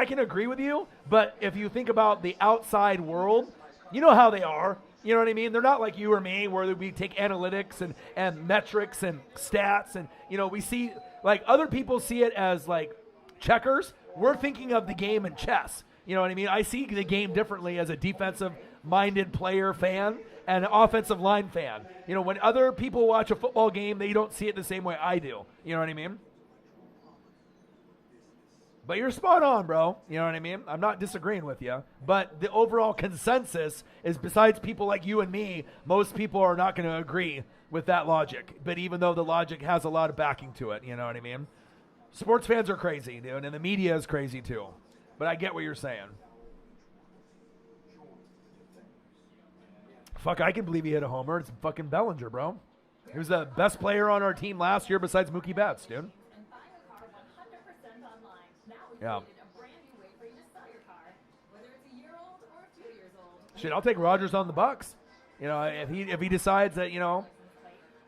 can agree with you, but if you think about the outside world, you know how they are. You know what I mean? They're not like you or me where we take analytics and metrics and stats, and, we see, like, other people see it as, like, checkers. We're thinking of the game in chess. You know what I mean? I see the game differently as a defensive minded player fan and an offensive line fan. You know, when other people watch a football game, they don't see it the same way I do. You know what I mean? But you're spot on, bro. You know what I mean? I'm not disagreeing with you. But the overall consensus is, besides people like you and me, most people are not going to agree with that logic. But even though the logic has a lot of backing to it, you know what I mean? Sports fans are crazy, dude, and the media is crazy too. But I get what you're saying. Fuck, I can believe he hit a homer. It's fucking Bellinger, bro. He was the best player on our team last year besides Mookie Betts, dude. Yeah. Shit, I'll take Rodgers on the Bucks. You know, if he decides that, you know,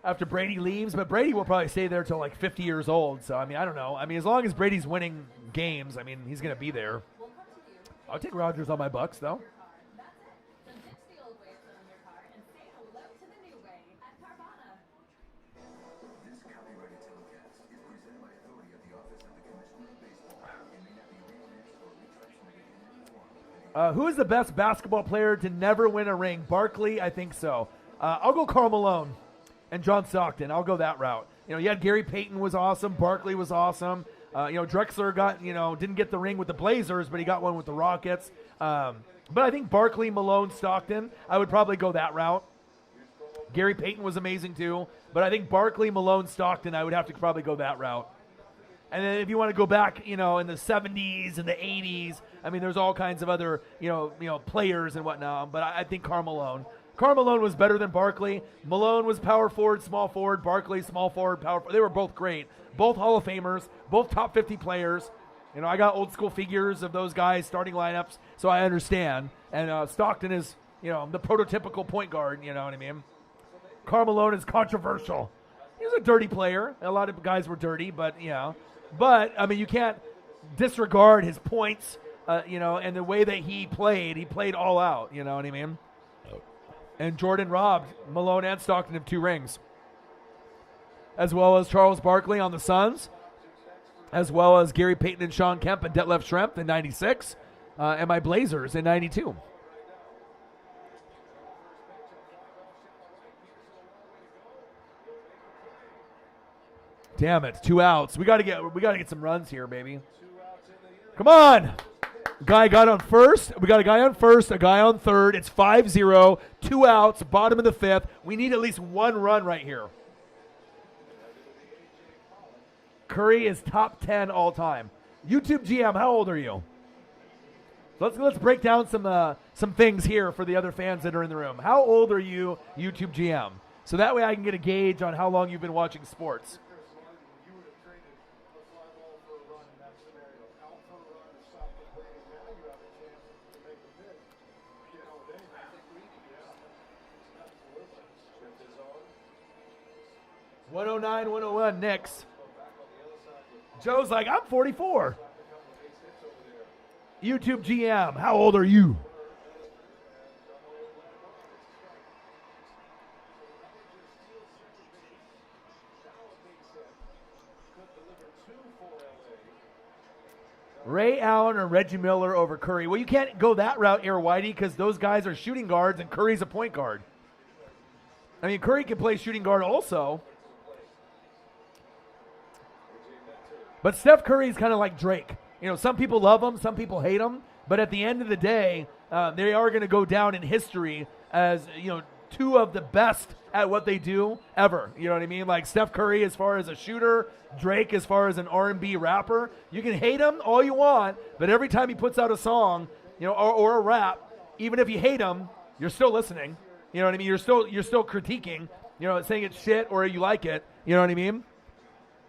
after Brady leaves, but Brady will probably stay there till like 50 years old. So I mean, I don't know. I mean, as long as Brady's winning games, I mean, he's gonna be there. I'll take Rodgers on my Bucks though. Who is the best basketball player to never win a ring? Barkley, I think so. I'll go Karl Malone and John Stockton. I'll go that route. You know, you had Gary Payton was awesome. Barkley was awesome. You know, Drexler didn't get the ring with the Blazers, but he got one with the Rockets. But I think Barkley, Malone, Stockton, I would probably go that route. Gary Payton was amazing too. But I think Barkley, Malone, Stockton, I would have to probably go that route. And then if you want to go back, you know, in the 70s and the 80s, I mean, there's all kinds of other, you know, players and whatnot. But I think Karl Malone. Karl Malone was better than Barkley. Malone was power forward, small forward. Barkley, small forward, power forward. They were both great. Both Hall of Famers, both top 50 players. You know, I got old school figures of those guys, starting lineups, so I understand. And Stockton is, you know, the prototypical point guard, you know what I mean? Karl Malone is controversial. He was a dirty player. A lot of guys were dirty, but, you know. But, I mean, you can't disregard his points, you know, and the way that he played all out, you know what I mean? And Jordan robbed Malone and Stockton of 2 rings, as well as Charles Barkley on the Suns, as well as Gary Payton and Sean Kemp and Detlef Schrempf in 96, and my Blazers in 92. Damn it, 2 outs. We gotta get some runs here, baby. Come on. Guy got on first. We got a guy on first, a guy on third. It's 5-0, 2 outs, bottom of the 5th. We need at least 1 run right here. Curry is top 10 all time. YouTube GM, how old are you? Let's break down some things here for the other fans that are in the room. How old are you, YouTube GM? So that way I can get a gauge on how long you've been watching sports. .109, 101, Knicks. Joe's like, I'm 44. YouTube GM, how old are you? Ray Allen or Reggie Miller over Curry. Well, you can't go that route, Air Whitey, because those guys are shooting guards and Curry's a point guard. I mean, Curry can play shooting guard also. But Steph Curry's kind of like Drake. You know, some people love him, some people hate him. But at the end of the day, they are going to go down in history as, you know, 2 of the best at what they do ever. You know what I mean? Like Steph Curry as far as a shooter, Drake as far as an R&B rapper. You can hate him all you want, but every time he puts out a song, you know, or a rap, even if you hate him, you're still listening. You know what I mean? You're still critiquing, you know, saying it's shit or you like it. You know what I mean?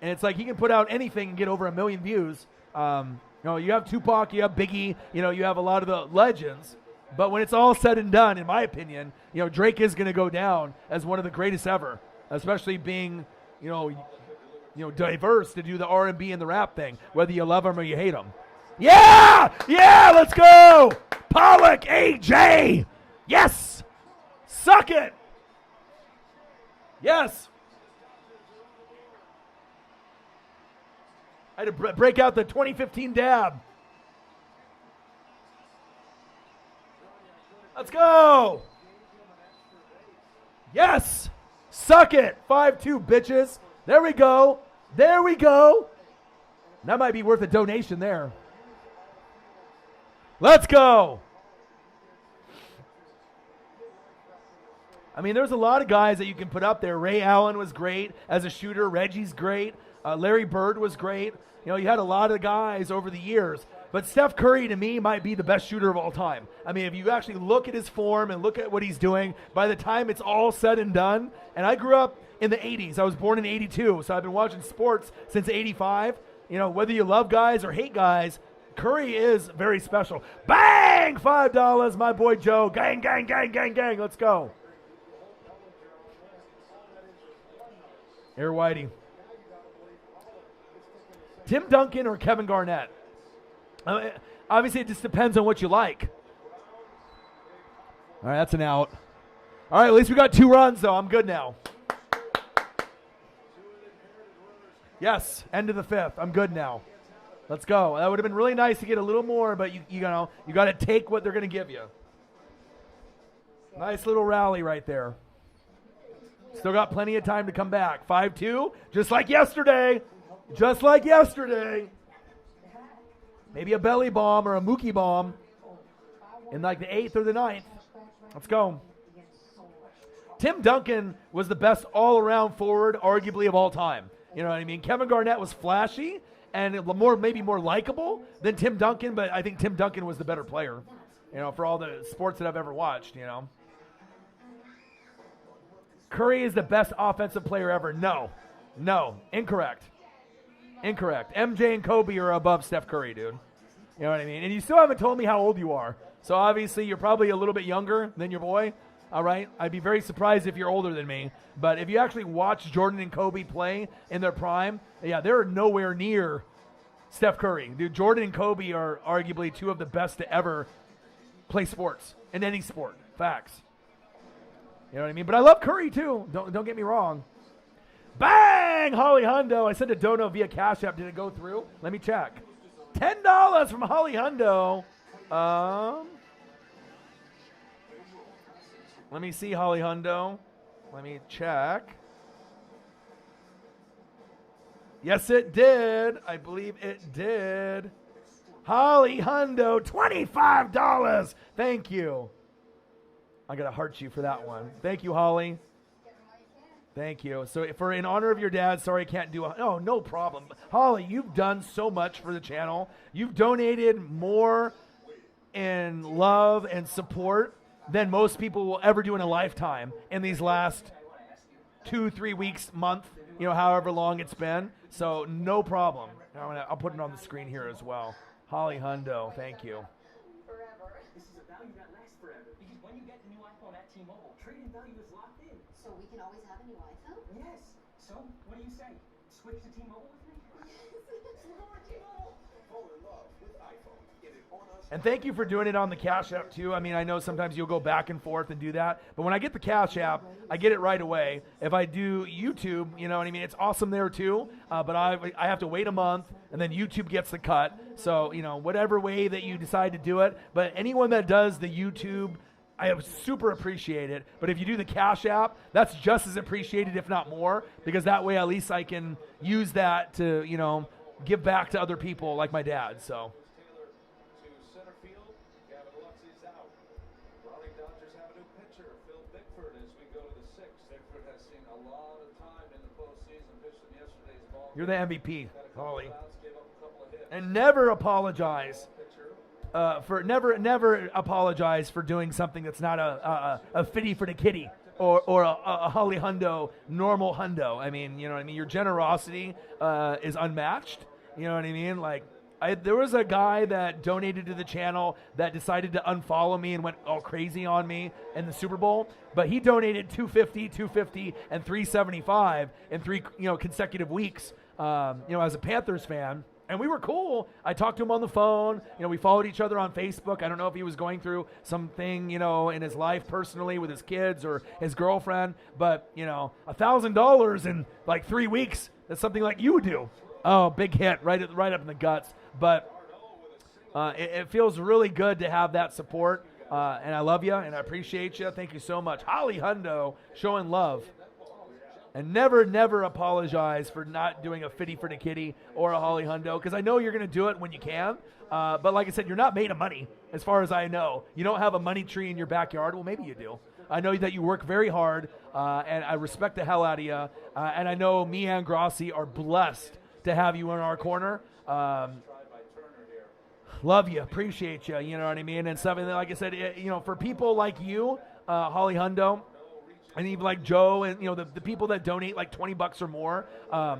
And it's like he can put out anything and get over 1 million views. You know, you have Tupac, you have Biggie, you know, you have a lot of the legends. But when it's all said and done, in my opinion, you know, Drake is going to go down as one of the greatest ever, especially being, you know, diverse to do the R&B and the rap thing, whether you love him or you hate him. Yeah! Yeah, let's go! Pollock, AJ! Yes! Suck it! Yes! I had to break out the 2015 dab. Let's go. Yes. Suck it. 5-2, bitches. There we go. There we go. That might be worth a donation there. Let's go. I mean, there's a lot of guys that you can put up there. Ray Allen was great as a shooter. Reggie's great. Larry Bird was great. You know, you had a lot of guys over the years. But Steph Curry, to me, might be the best shooter of all time. I mean, if you actually look at his form and look at what he's doing, by the time it's all said and done, and I grew up in the 80s. I was born in 82, so I've been watching sports since 85. You know, whether you love guys or hate guys, Curry is very special. Bang! $5, my boy Joe. Gang, gang, gang, gang, gang. Let's go. Air Whitey. Tim Duncan or Kevin Garnett? Obviously, it just depends on what you like. All right, that's an out. All right, at least we got 2 runs, though. I'm good now. Yes, end of the 5th. I'm good now. Let's go. That would have been really nice to get a little more, but you know, you got to take what they're going to give you. Nice little rally right there. Still got plenty of time to come back. 5-2, just like yesterday. Just like yesterday. Maybe a belly bomb or a Mookie bomb in like the 8th or the 9th. Let's go. Tim Duncan was the best all-around forward, arguably, of all time. You know what I mean? Kevin Garnett was flashy and maybe more likable than Tim Duncan, but I think Tim Duncan was the better player, you know, for all the sports that I've ever watched, you know. Curry is the best offensive player ever. No, incorrect. Incorrect. MJ and Kobe are above Steph Curry, dude. You know what I mean? And you still haven't told me how old you are. So obviously you're probably a little bit younger than your boy. All right? I'd be very surprised if you're older than me. But if you actually watch Jordan and Kobe play in their prime, yeah, they're nowhere near Steph Curry. Dude, Jordan and Kobe are arguably 2 of the best to ever play sports in any sport. Facts. You know what I mean? But I love Curry too. Don't get me wrong. Bang! Holly Hundo. I sent a dono via Cash App. Did it go through? Let me check. $10 from Holly Hundo. Let me see, Holly Hundo. Let me check. Yes, it did. I believe it did. Holly Hundo, $25. Thank you. I got to heart you for that one. Thank you, Holly. Thank you. So for in honor of your dad, sorry I can't do no problem. Holly, you've done so much for the channel. You've donated more in love and support than most people will ever do in a lifetime in these last 2-3 weeks, month, you know, however long it's been. So no problem. I'll put it on the screen here as well. Holly Hundo, thank you. This is a value that lasts forever because when you get the new iPhone at T-Mobile, trade-in value is locked in. So we can always have a new iPhone? Yes. So, what do you say? Switch to T-Mobile with me? And thank you for doing it on the Cash App too. I mean, I know sometimes you'll go back and forth and do that, but when I get the Cash App, I get it right away. If I do YouTube, you know what I mean, it's awesome there too, but I have to wait a month, and then YouTube gets the cut. So, you know, whatever way that you decide to do it, but anyone that does the YouTube, I super appreciate it. But if you do the Cash App, that's just as appreciated, if not more, because that way at least I can use that to, you know, give back to other people like my dad, so. You're the MVP, Holly. And never apologize never apologize for doing something that's not a fitty for the kitty or a Holly Hundo, normal Hundo. I mean, you know what I mean? Your generosity is unmatched. You know what I mean? Like, there was a guy that donated to the channel that decided to unfollow me and went all crazy on me in the Super Bowl, but he donated $250, and $375 in 3 consecutive weeks. As a Panthers fan, and we were cool. I talked to him on the phone. You know, we followed each other on Facebook. I don't know if he was going through something, in his life personally with his kids or his girlfriend, but $1,000 in like 3 weeks, that's something like you would do. Oh, big hit, right up in the guts. But it feels really good to have that support. And I love you, and I appreciate you. Thank you so much. Holly Hundo showing love. And never, never apologize for not doing a Fitty for the Kitty or a Holly Hundo, because I know you're going to do it when you can. But like I said, you're not made of money, as far as I know. You don't have a money tree in your backyard. Well, maybe you do. I know that you work very hard, and I respect the hell out of you. And I know me and Grossi are blessed to have you in our corner. Love you, appreciate you, you know what I mean? And something that, like I said, for people like you, Holly Hundo, and even like Joe and, the people that donate like $20 or more,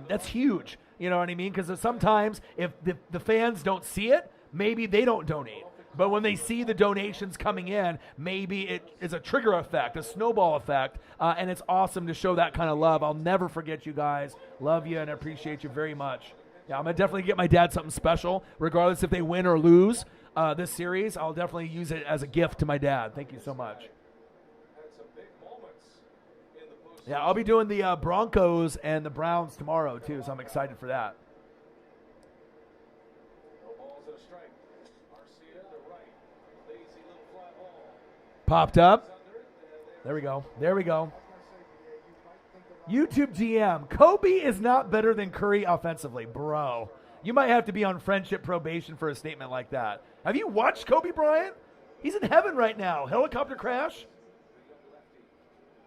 that's huge, you know what I mean? Because sometimes if the fans don't see it, maybe they don't donate. But when they see the donations coming in, maybe it is a trigger effect, a snowball effect, and it's awesome to show that kind of love. I'll never forget you guys. Love you and appreciate you very much. Yeah, I'm going to definitely get my dad something special, regardless if they win or lose this series. I'll definitely use it as a gift to my dad. Thank you so much. Yeah, I'll be doing the Broncos and the Browns tomorrow, too, so I'm excited for that. Popped up. There we go. There we go. YouTube GM, Kobe is not better than Curry offensively. Bro, you might have to be on friendship probation for a statement like that. Have you watched Kobe Bryant? He's in heaven right now. Helicopter crash?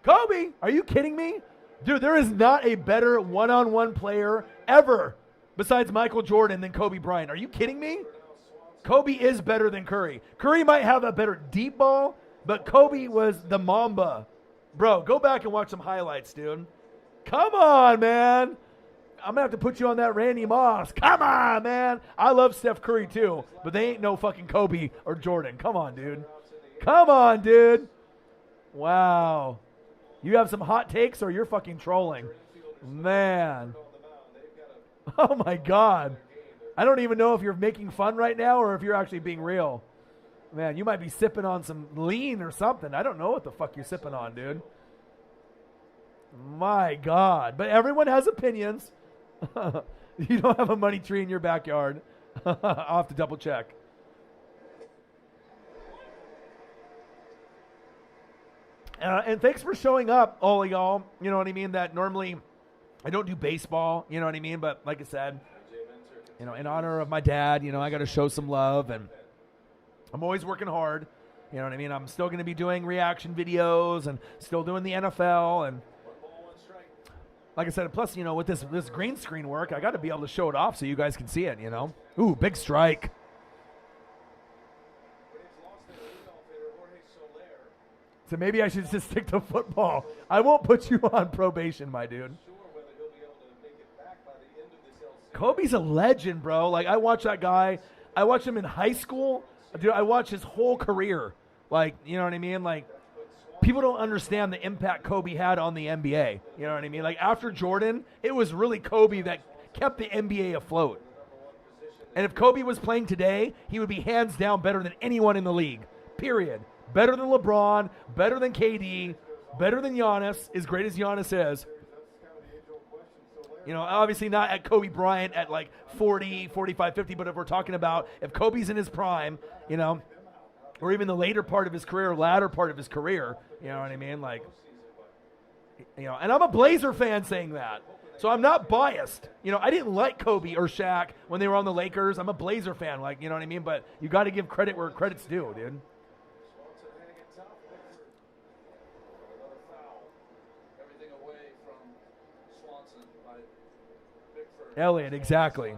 Kobe, are you kidding me? Dude, there is not a better one-on-one player ever besides Michael Jordan than Kobe Bryant. Are you kidding me? Kobe is better than Curry. Curry might have a better deep ball, but Kobe was the Mamba. Bro, go back and watch some highlights, dude. Come on, man. I'm going to have to put you on that Randy Moss. Come on, man. I love Steph Curry, too, but they ain't no fucking Kobe or Jordan. Come on, dude. Come on, dude. Wow. You have some hot takes or you're fucking trolling. Man. Oh, my God. I don't even know if you're making fun right now or if you're actually being real. Man, you might be sipping on some lean or something. I don't know what the fuck you're sipping on, dude. My God. But everyone has opinions. You don't have a money tree in your backyard. I'll have to double check. And thanks for showing up, all of y'all. You know what I mean? That normally I don't do baseball, you know what I mean? But like I said, in honor of my dad, I got to show some love. And I'm always working hard. You know what I mean? I'm still going to be doing reaction videos and still doing the NFL. And like I said, plus, with this green screen work, I got to be able to show it off so you guys can see it, Ooh, big strike. So maybe I should just stick to football. I won't put you on probation, my dude. Kobe's a legend, bro. Like, I watch that guy. I watched him in high school. Dude, I watched his whole career. Like, you know what I mean? Like, people don't understand the impact Kobe had on the NBA. You know what I mean? Like, after Jordan, it was really Kobe that kept the NBA afloat. And if Kobe was playing today, he would be hands down better than anyone in the league. Period. Better than LeBron, better than KD, better than Giannis, as great as Giannis is. Obviously not at Kobe Bryant at like 40, 45, 50, but if we're talking about if Kobe's in his prime, or even the later part of his career, latter part of his career, you know what I mean? Like, and I'm a Blazer fan saying that. So I'm not biased. I didn't like Kobe or Shaq when they were on the Lakers. I'm a Blazer fan, like, you know what I mean? But you got to give credit where credit's due, dude. Elliott, exactly.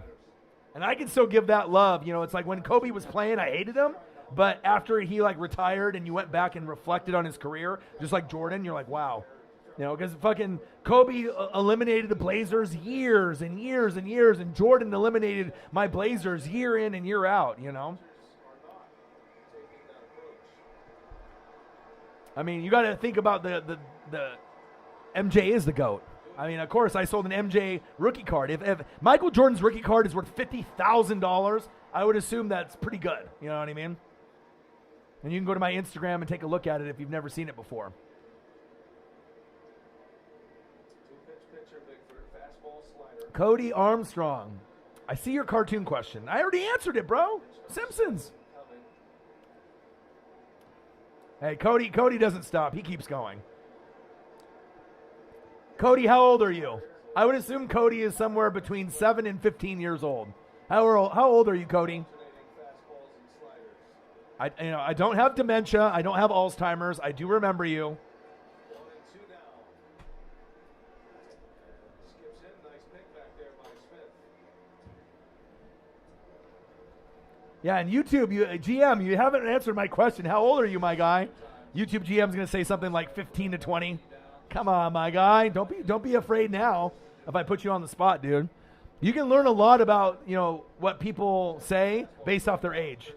And I can still give that love. It's like when Kobe was playing, I hated him. But after he, retired and you went back and reflected on his career, just like Jordan, you're like, wow. Because fucking Kobe eliminated the Blazers years and years and years, and Jordan eliminated my Blazers year in and year out, I mean, you got to think about the MJ is the GOAT. I mean, of course, I sold an MJ rookie card. If Michael Jordan's rookie card is worth $50,000, I would assume that's pretty good. You know what I mean? And you can go to my Instagram and take a look at it if you've never seen it before. Cody Armstrong. I see your cartoon question. I already answered it, bro. Simpsons. Hey, Cody doesn't stop. He keeps going. Cody, how old are you? I would assume Cody is somewhere between 7 and 15 years old. How old are you, Cody? I don't have dementia. I don't have Alzheimer's. I do remember you. Yeah, and YouTube, GM, you haven't answered my question. How old are you, my guy? YouTube GM's going to say something like 15 to 20. Come on, my guy. Don't be afraid now if I put you on the spot, dude. You can learn a lot about, what people say based off their age.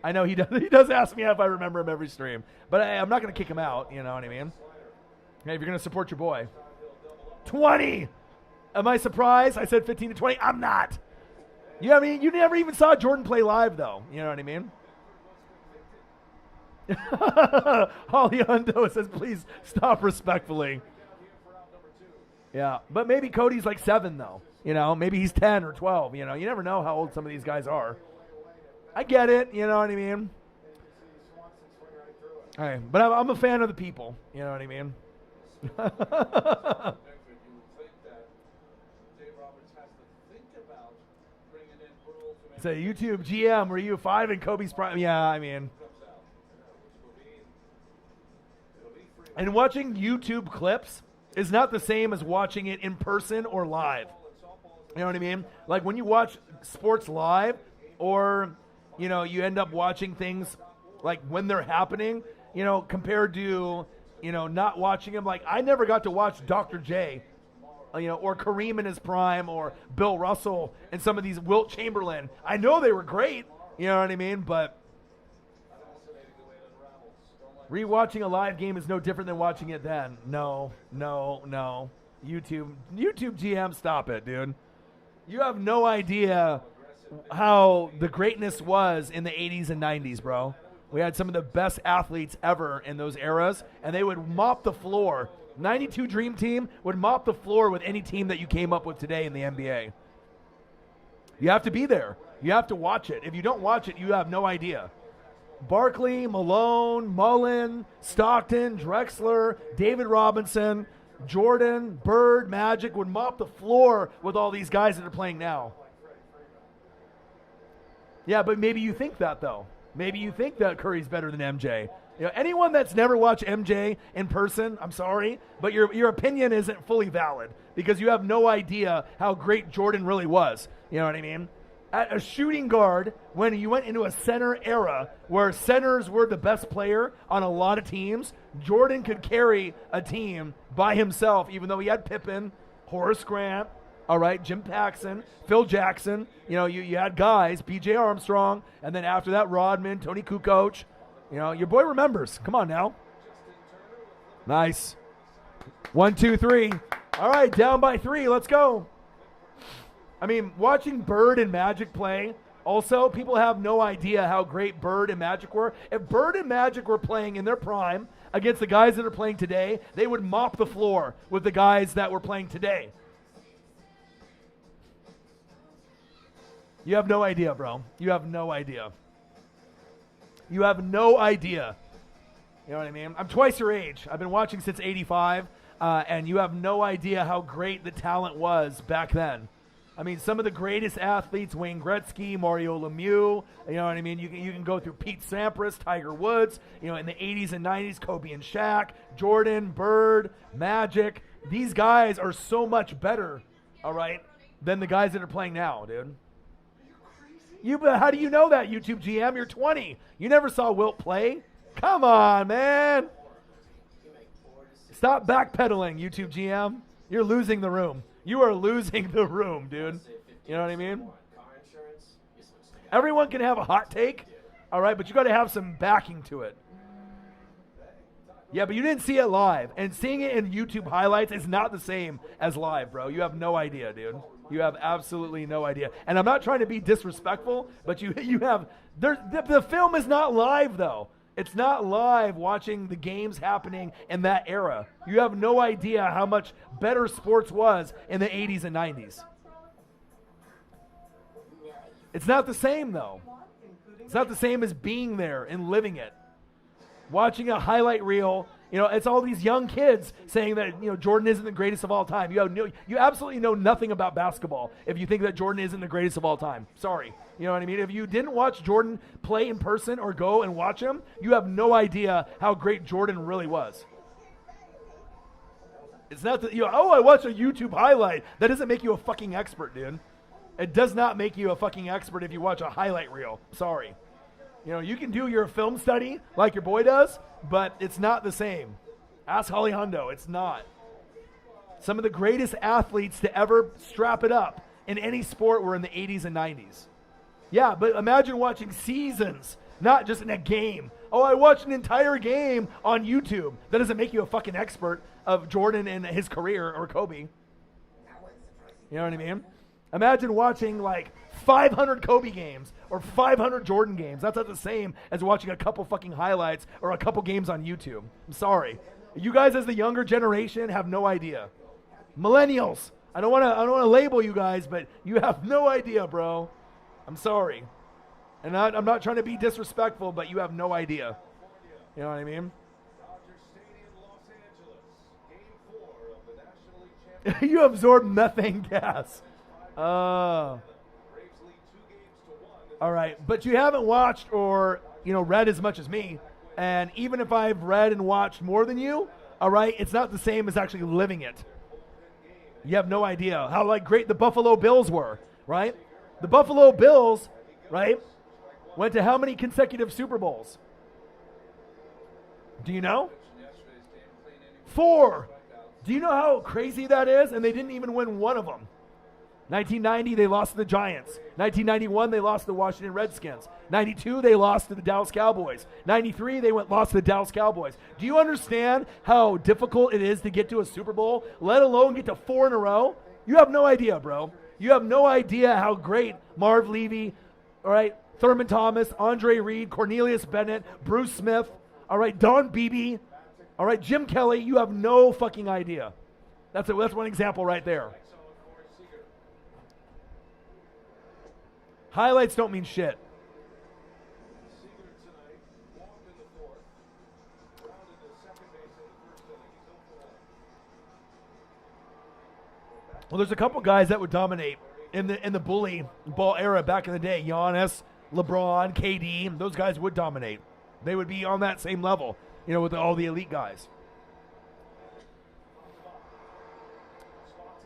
I know he does ask me if I remember him every stream, but I'm not going to kick him out, you know what I mean? Hey, if you're going to support your boy. 20! Am I surprised I said 15 to 20? I'm not. You never even saw Jordan play live, though. You know what I mean? Holly Hundo says, please stop respectfully. Yeah, but maybe Cody's like 7, though. Maybe he's 10 or 12. You never know how old some of these guys are. I get it. You know what I mean? All right, but I'm a fan of the people. You know what I mean? So YouTube GM, were you 5 in Kobe's prime? Yeah, I mean. And watching YouTube clips is not the same as watching it in person or live. You know what I mean? Like when you watch sports live or, you end up watching things like when they're happening, compared to, not watching them. Like I never got to watch Dr. J, or Kareem in his prime, or Bill Russell, and some of these Wilt Chamberlain. I know they were great, you know what I mean? But rewatching a live game is no different than watching it then. No. YouTube GM, stop it, dude. You have no idea how the greatness was in the 80s and 90s, bro. We had some of the best athletes ever in those eras, and they would mop the floor. 92 Dream Team would mop the floor with any team that you came up with today in the NBA. You have to be there. You have to watch it. If you don't watch it, you have no idea. Barkley, Malone, Mullen, Stockton, Drexler, David Robinson, Jordan, Bird, Magic would mop the floor with all these guys that are playing now. Yeah, but maybe you think that, though. Maybe you think that Curry's better than MJ. Anyone that's never watched MJ in person, I'm sorry, but your opinion isn't fully valid because you have no idea how great Jordan really was. You know what I mean? At a shooting guard, when you went into a center era where centers were the best player on a lot of teams, Jordan could carry a team by himself, even though he had Pippen, Horace Grant, all right, Jim Paxson, Phil Jackson. You had guys, P.J. Armstrong, and then after that, Rodman, Tony Kukoc. Your boy remembers. Come on now. Nice. 1, 2, 3. All right, down by 3. Let's go. I mean, watching Bird and Magic play, also, people have no idea how great Bird and Magic were. If Bird and Magic were playing in their prime against the guys that are playing today, they would mop the floor with the guys that were playing today. You have no idea, bro. You have no idea. You have no idea. You know what I mean? I'm twice your age. I've been watching since 85, and you have no idea how great the talent was back then. I mean, some of the greatest athletes, Wayne Gretzky, Mario Lemieux, you know what I mean? You can go through Pete Sampras, Tiger Woods, in the 80s and 90s, Kobe and Shaq, Jordan, Bird, Magic. These guys are so much better, all right, than the guys that are playing now, dude. How do you know that, YouTube GM? You're 20. You never saw Wilt play? Come on, man. Stop backpedaling, YouTube GM. You're losing the room. You are losing the room, dude. You know what I mean? Everyone can have a hot take, all right, but you got to have some backing to it. Yeah, but you didn't see it live. And seeing it in YouTube highlights is not the same as live, bro. You have no idea, dude. You have absolutely no idea. And I'm not trying to be disrespectful, but you have the film is not live, though. It's not live watching the games happening in that era. You have no idea how much better sports was in the 80s and 90s. It's not the same, though. It's not the same as being there and living it. watching a highlight reel. It's all these young kids saying that, Jordan isn't the greatest of all time. You absolutely know nothing about basketball if you think that Jordan isn't the greatest of all time. Sorry. You know what I mean? If you didn't watch Jordan play in person or go and watch him, you have no idea how great Jordan really was. It's not that, I watched a YouTube highlight. That doesn't make you a fucking expert, dude. It does not make you a fucking expert if you watch a highlight reel. Sorry. You can do your film study like your boy does, but it's not the same. Ask Holly Hundo. It's not. Some of the greatest athletes to ever strap it up in any sport were in the 80s and 90s. Yeah, but imagine watching seasons, not just in a game. Oh, I watched an entire game on YouTube. That doesn't make you a fucking expert of Jordan and his career or Kobe. You know what I mean? Imagine watching like 500 Kobe games or 500 Jordan games. That's not the same as watching a couple fucking highlights or a couple games on YouTube. I'm sorry. You guys as the younger generation have no idea. Millennials. I don't want to label you guys, but you have no idea, bro. I'm sorry. And I'm not trying to be disrespectful, but you have no idea. You know what I mean? You absorb methane gas. All right, but you haven't watched or read as much as me, and even if I've read and watched more than you, all right, it's not the same as actually living it. You have no idea how great the Buffalo Bills were, right? The Buffalo Bills, right, went to how many consecutive Super Bowls? Do you know? 4. Do you know how crazy that is? And they didn't even win one of them. 1990, they lost to the Giants. 1991, they lost to the Washington Redskins. 92, they lost to the Dallas Cowboys. 93, they lost to the Dallas Cowboys. Do you understand how difficult it is to get to a Super Bowl, let alone get to 4 in a row? You have no idea, bro. You have no idea how great Marv Levy, all right, Thurman Thomas, Andre Reed, Cornelius Bennett, Bruce Smith, all right, Don Beebe, all right, Jim Kelly. You have no fucking idea. That's one example right there. Highlights don't mean shit. Well, there's a couple guys that would dominate in the bully ball era back in the day. Giannis, LeBron, KD, those guys would dominate. They would be on that same level, with all the elite guys.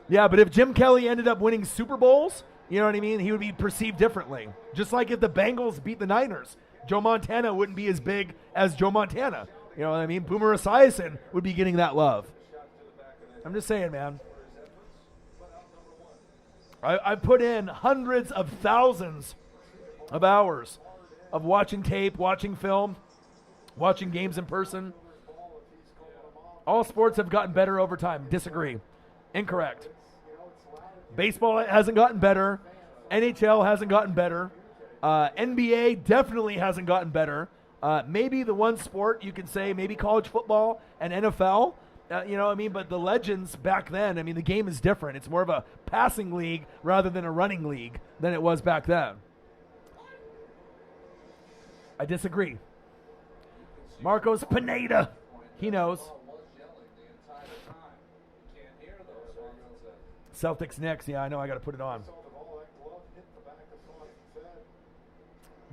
Yeah, but if Jim Kelly ended up winning Super Bowls, you know what I mean? He would be perceived differently. Just like if the Bengals beat the Niners, Joe Montana wouldn't be as big as Joe Montana. You know what I mean? Boomer Esiason would be getting that love. I'm just saying, man. I put in hundreds of thousands of hours of watching tape, watching film, watching games in person. All sports have gotten better over time. Disagree. Incorrect. Baseball hasn't gotten better. NHL hasn't gotten better. NBA definitely hasn't gotten better. Maybe the one sport you can say, maybe college football and NFL. You know what I mean? But the legends back then, I mean, the game is different. It's more of a passing league rather than a running league than it was back then. I disagree. Marcos Pineda. He knows. Celtics Knicks. Yeah, I know. I got to put it on.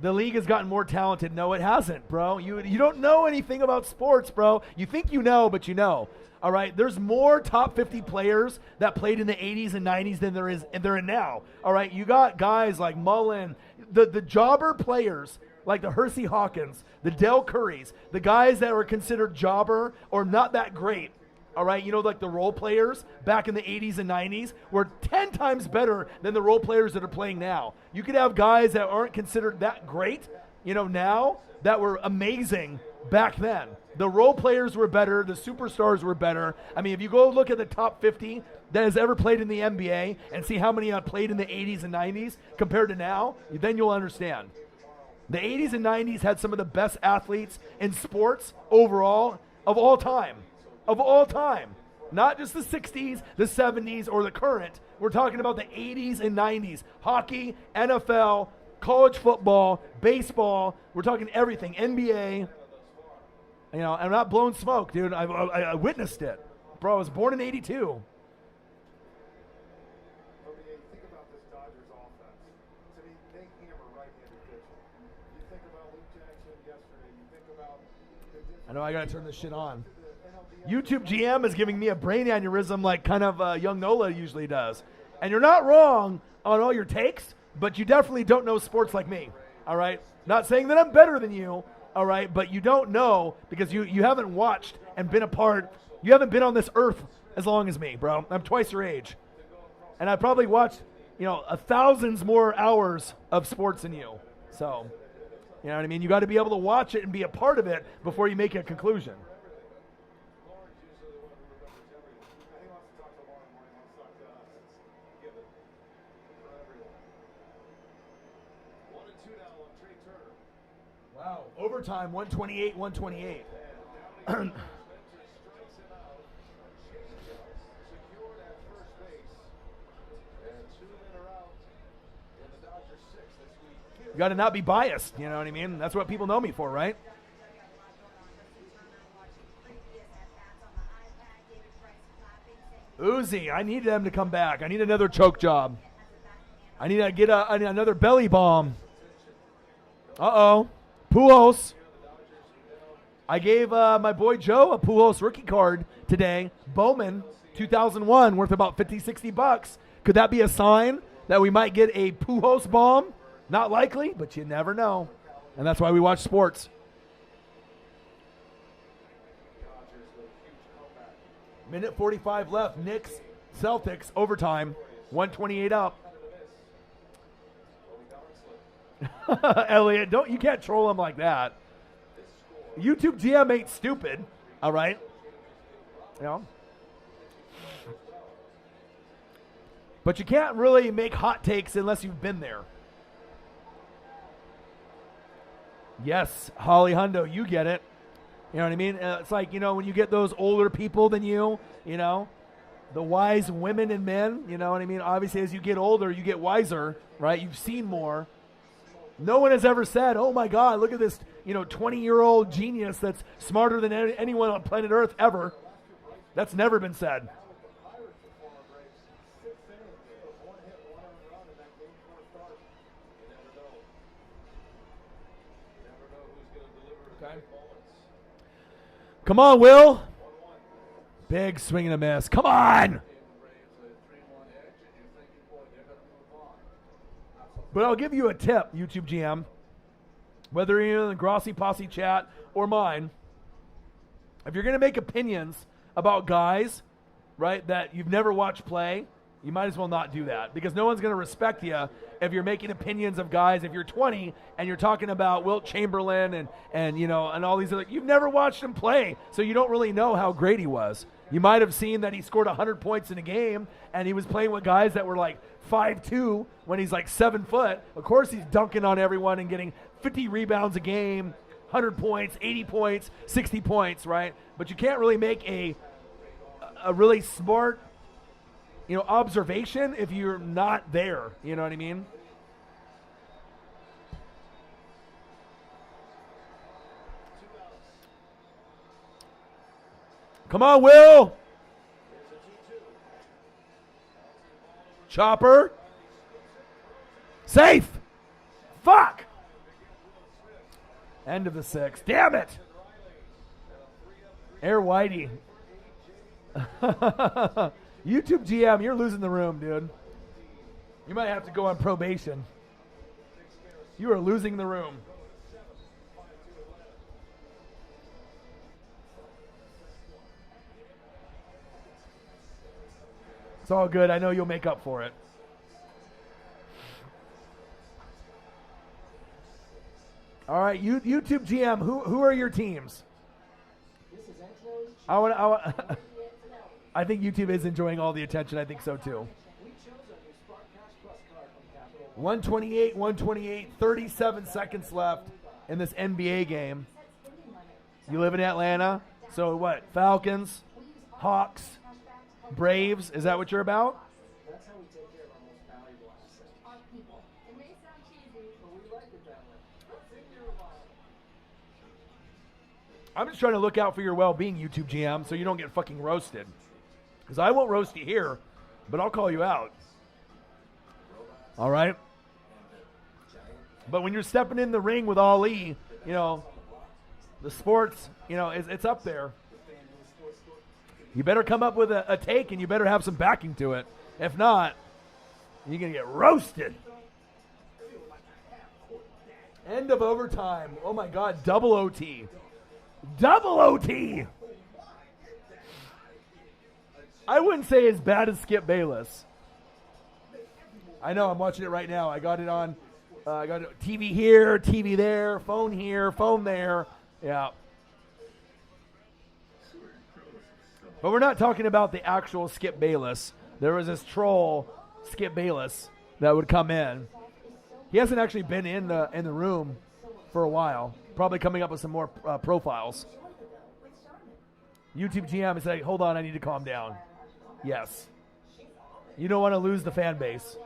The league has gotten more talented. No, it hasn't, bro. You don't know anything about sports, bro. You think you know, but you know. All right, there's more top 50 players that played in the 80s and 90s than there in now. All right, you got guys like Mullen, the jobber players like the Hersey Hawkins, the Del Currys, the guys that were considered jobber or not that great. All right, like the role players back in the 80s and 90s were 10 times better than the role players that are playing now. You could have guys that aren't considered that great, now that were amazing back then. The role players were better. The superstars were better. I mean, if you go look at the top 50 that has ever played in the NBA and see how many played in the 80s and 90s compared to now, then you'll understand. The 80s and 90s had some of the best athletes in sports overall of all time. Of all time. Not just the 60s, the 70s, or the current. We're talking about the 80s and 90s. Hockey, NFL, college football, baseball. We're talking everything. NBA. You know, I'm not blowing smoke, dude. I witnessed it. Bro, I was born in 82. Think about this Dodgers offense. To me, they hammer right-handed pitching. You think about Luke Jackson yesterday. You think about I know I got to turn this shit on. YouTube GM is giving me a brain aneurysm like kind of young Nola usually does. And you're not wrong on all your takes, but you definitely don't know sports like me, all right? Not saying that I'm better than you, all right, but you don't know because you haven't watched and been a part. You haven't been on this earth as long as me, bro. I'm twice your age. And I probably watched, thousands more hours of sports than you. So, you know what I mean? You got to be able to watch it and be a part of it before you make a conclusion. Wow, overtime, 128. You got to not be biased, you know what I mean? That's what people know me for, right? Uzi, I need them to come back. I need another choke job. I need to get another belly bomb. Uh-oh. Pujols. I gave my boy Joe a Pujols rookie card today. Bowman, 2001, worth about $50-$60. Could that be a sign that we might get a Pujols bomb? Not likely, but you never know. And that's why we watch sports. Minute 45 left. Knicks, Celtics, overtime. 128 up. Elliot, you can't troll him like that. YouTube GM ain't stupid, all right? You know? But you can't really make hot takes unless you've been there. Yes, Holly Hundo, you get it. You know what I mean? It's like, when you get those older people than you, the wise women and men, you know what I mean? Obviously, as you get older, you get wiser, right? You've seen more. No one has ever said, oh, my God, look at this, 20-year-old genius that's smarter than anyone on planet Earth ever. That's never been said. Okay. Come on, Will. Big swing and a miss. Come on. But I'll give you a tip, YouTube GM. Whether you're in the Grossi Posse chat or mine, if you're going to make opinions about guys, right, that you've never watched play, you might as well not do that because no one's going to respect you if you're making opinions of guys. If you're 20 and you're talking about Wilt Chamberlain and all these other, you've never watched him play, so you don't really know how great he was. You might have seen that he scored 100 points in a game and he was playing with guys that were like 5'2" when he's like 7 foot. Of course he's dunking on everyone and getting 50 rebounds a game, 100 points, 80 points, 60 points, right? But you can't really make a really smart observation if you're not there. You know what I mean? Come on, Will. Chopper. Safe. Fuck. End of the sixth. Damn it. Air Whitey. YouTube GM, you're losing the room, dude. You might have to go on probation. You are losing the room. It's all good. I know you'll make up for it. All right, YouTube GM, who are your teams? I think YouTube is enjoying all the attention. I think so too. 128, 37 seconds left in this NBA game. You live in Atlanta, so what? Falcons, Hawks, Braves. Is that what you're about? That's how we take care of our most valuable asset. Our people. It may sound cheesy, But we like it that way. I'm just trying to look out for your well-being, YouTube GM, so you don't get fucking roasted. Because I won't roast you here, but I'll call you out. All right? But when you're stepping in the ring with Ali, you know, the sports, you know, it's up there. You better come up with a take, and you better have some backing to it. If not, you're going to get roasted. End of overtime. Oh, my God. Double OT. Double OT. I wouldn't say as bad as Skip Bayless. I know. I'm watching it right now. I got it on. I got TV here, TV there, phone here, phone there. Yeah. But we're not talking about the actual Skip Bayless. There was this troll, Skip Bayless, that would come in. He hasn't actually been in the room for a while. Probably coming up with some more profiles. YouTube GM is like, hold on, I need to calm down. Yes. You don't want to lose the fan base.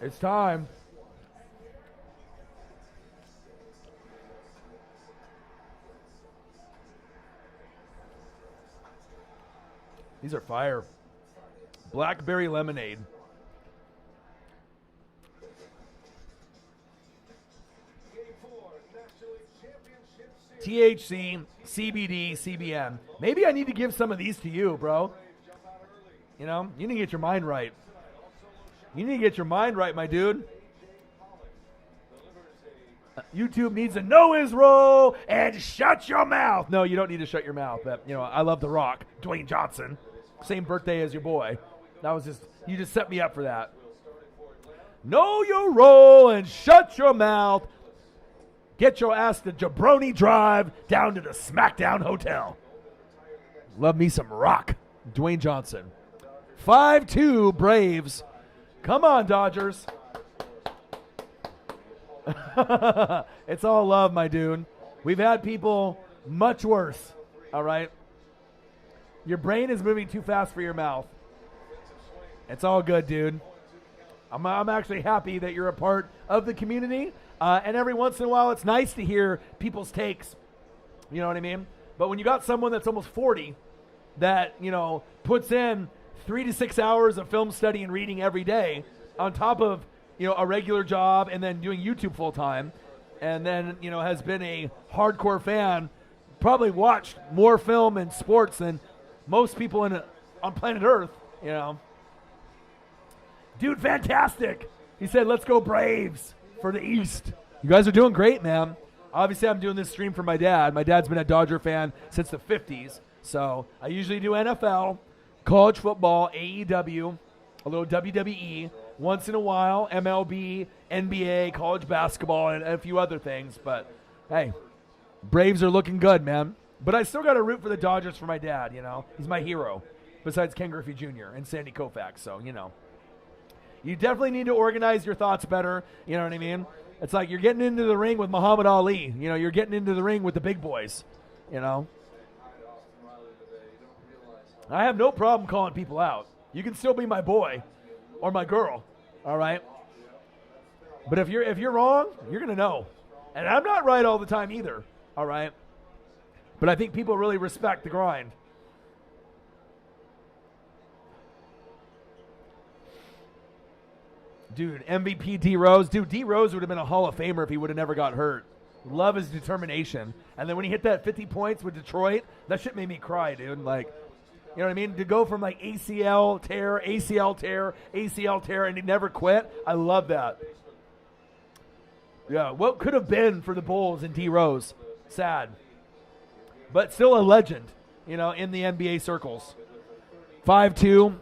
It's time. These are fire. Blackberry lemonade. THC, CBD, CBN. Maybe I need to give some of these to you, bro. You know, you need to get your mind right. You need to get your mind right, my dude. YouTube needs to know his role and shut your mouth. No, you don't need to shut your mouth. But, you know, I love The Rock, Dwayne Johnson. Same birthday as your boy. That was just, you just set me up for that. Know your role and shut your mouth. Get your ass to Jabroni Drive down to the SmackDown Hotel. Love me some Rock, Dwayne Johnson. 5-2 Braves. Come on, Dodgers. It's all love, my dude. We've had people much worse, all right? Your brain is moving too fast for your mouth. It's all good, dude. I'm actually happy that you're a part of the community, and every once in a while it's nice to hear people's takes. You know what I mean? But when you got someone that's almost 40 that, you know, puts in 3 to 6 hours of film study and reading every day on top of, you know, a regular job and then doing YouTube full time, and then, you know, has been a hardcore fan, probably watched more film and sports than most people on planet Earth, you know. Dude, fantastic. He said, let's go Braves for the East. You guys are doing great, man. Obviously, I'm doing this stream for my dad. My dad's been a Dodger fan since the 50s, so I usually do NFL, college football, AEW, a little WWE, once in a while, MLB, NBA, college basketball, and a few other things. But, hey, Braves are looking good, man. But I still got to root for the Dodgers for my dad, you know. He's my hero, besides Ken Griffey Jr. and Sandy Koufax, so, you know. You definitely need to organize your thoughts better, you know what I mean? It's like you're getting into the ring with Muhammad Ali. You know, you're getting into the ring with the big boys, you know. I have no problem calling people out. You can still be my boy or my girl, all right? But if you're wrong, you're going to know. And I'm not right all the time either, all right? But I think people really respect the grind. Dude, MVP D Rose. Dude, D Rose would have been a Hall of Famer if he would have never got hurt. Love his determination. And then when he hit that 50 points with Detroit, that shit made me cry, dude. Like, you know what I mean? To go from like ACL tear, ACL tear, ACL tear, and he never quit. I love that. Yeah, what could have been for the Bulls and D Rose? Sad. But still a legend, you know, in the NBA circles. 5-2,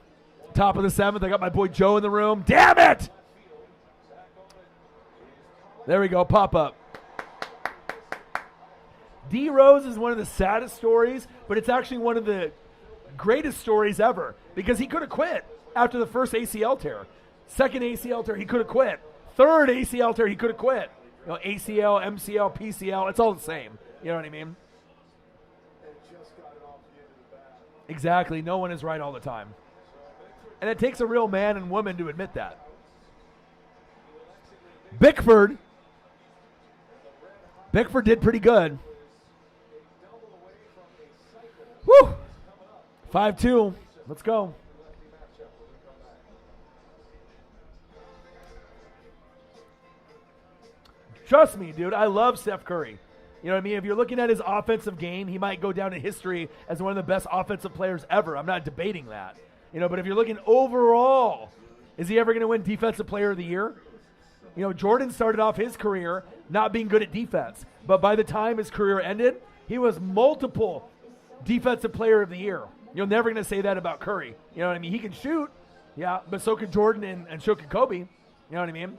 top of the 7th. I got my boy Joe in the room. Damn it! There we go, pop up. D Rose is one of the saddest stories, but it's actually one of the greatest stories ever because he could have quit. after the first ACL tear. Second ACL tear, he could have quit. Third ACL tear, he could have quit. You know, ACL, MCL, PCL, it's all the same. You know what I mean? And just got it off the end of the bat. Exactly. No one is right all the time. And it takes a real man and woman to admit that. Bickford did pretty good. Woo! 5-2. Let's go. Trust me, dude. I love Steph Curry. You know what I mean? If you're looking at his offensive game, he might go down in history as one of the best offensive players ever. I'm not debating that. You know, but if you're looking overall, is he ever going to win Defensive Player of the Year? You know, Jordan started off his career not being good at defense, but by the time his career ended, he was multiple Defensive Player of the Year. You're never going to say that about Curry. You know what I mean? He can shoot, yeah, but so could Jordan and so could Kobe. You know what I mean?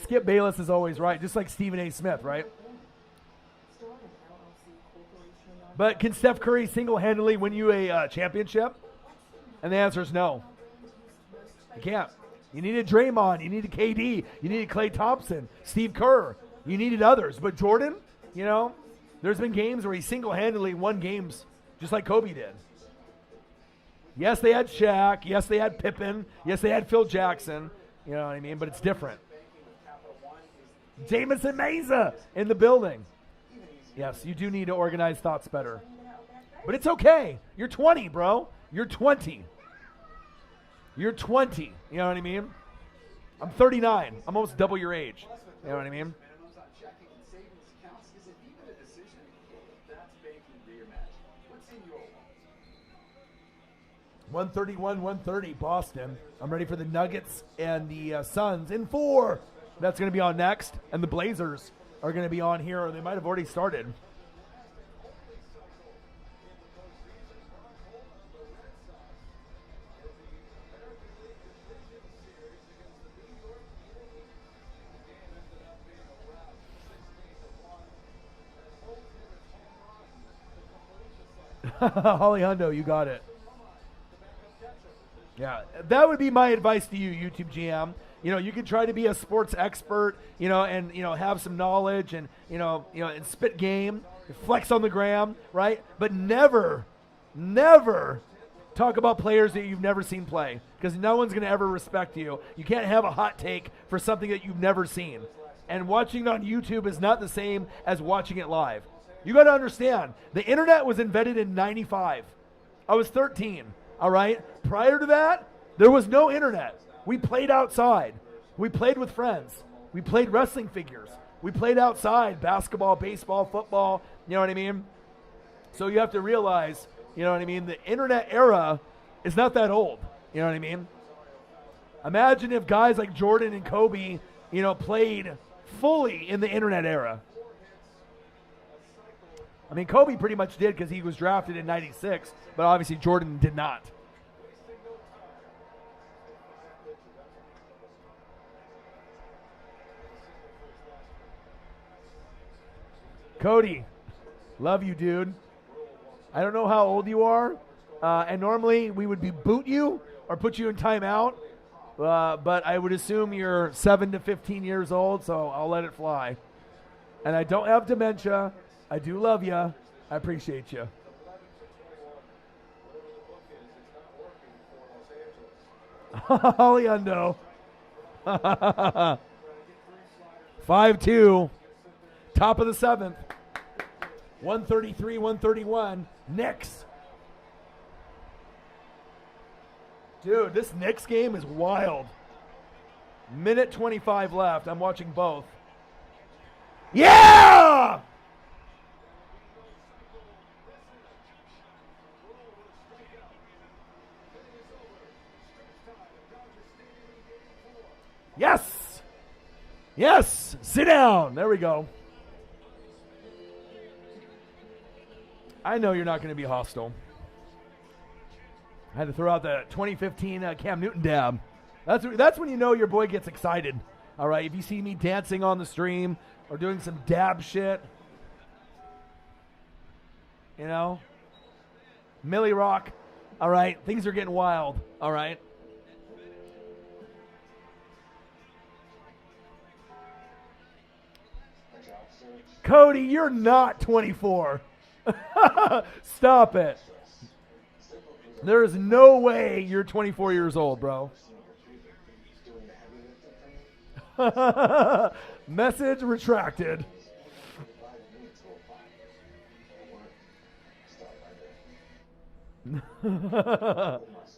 Skip Bayless is always right, just like Stephen A. Smith, right? But can Steph Curry single-handedly win you a championship? And the answer is no. You can't. You needed Draymond. You needed KD. You needed Klay Thompson, Steve Kerr. You needed others. But Jordan, you know, there's been games where he single-handedly won games just like Kobe did. Yes, they had Shaq. Yes, they had Pippen. Yes, they had Phil Jackson. You know what I mean? But it's different. Jamison Meza in the building. Yes, you do need to organize thoughts better. But it's okay. You're 20, bro. You're 20. You're 20. You know what I mean? I'm 39. I'm almost double your age. You know what I mean? 131-130, Boston. I'm ready for the Nuggets and the Suns in 4. That's going to be on next. And the Blazers are going to be on here, or they might have already started. Holly Hundo, you got it. Yeah, that would be my advice to you, YouTube GM. You know, you can try to be a sports expert, you know, and, you know, have some knowledge and, you know, and spit game, flex on the gram, right? But never talk about players that you've never seen play, because no one's going to ever respect you. You can't have a hot take for something that you've never seen. And watching it on YouTube is not the same as watching it live. You got to understand, the internet was invented in 95. I was 13, all right? Prior to that, there was no internet. We played outside. We played with friends. We played wrestling figures. We played outside, basketball, baseball, football, you know what I mean? So you have to realize, you know what I mean, the internet era is not that old, you know what I mean? Imagine if guys like Jordan and Kobe, you know, played fully in the internet era. I mean, Kobe pretty much did because he was drafted in 96, but obviously Jordan did not. Cody, love you, dude. I don't know how old you are, and normally we would boot you or put you in timeout, but I would assume you're 7 to 15 years old, so I'll let it fly. And I don't have dementia. I do love you. I appreciate you. Holly Hundo. 5-2. Top of the 7th. 133-131. Knicks. Dude, this Knicks game is wild. Minute 25 left. I'm watching both. Yeah! Yes! Yes! Sit down. There we go. I know you're not going to be hostile. I had to throw out the 2015 Cam Newton dab. That's when you know your boy gets excited. All right, if you see me dancing on the stream or doing some dab shit. You know? Millie Rock. All right. Things are getting wild. All right. Cody, you're not 24. Stop it. There is no way you're 24 years old, bro. Message retracted.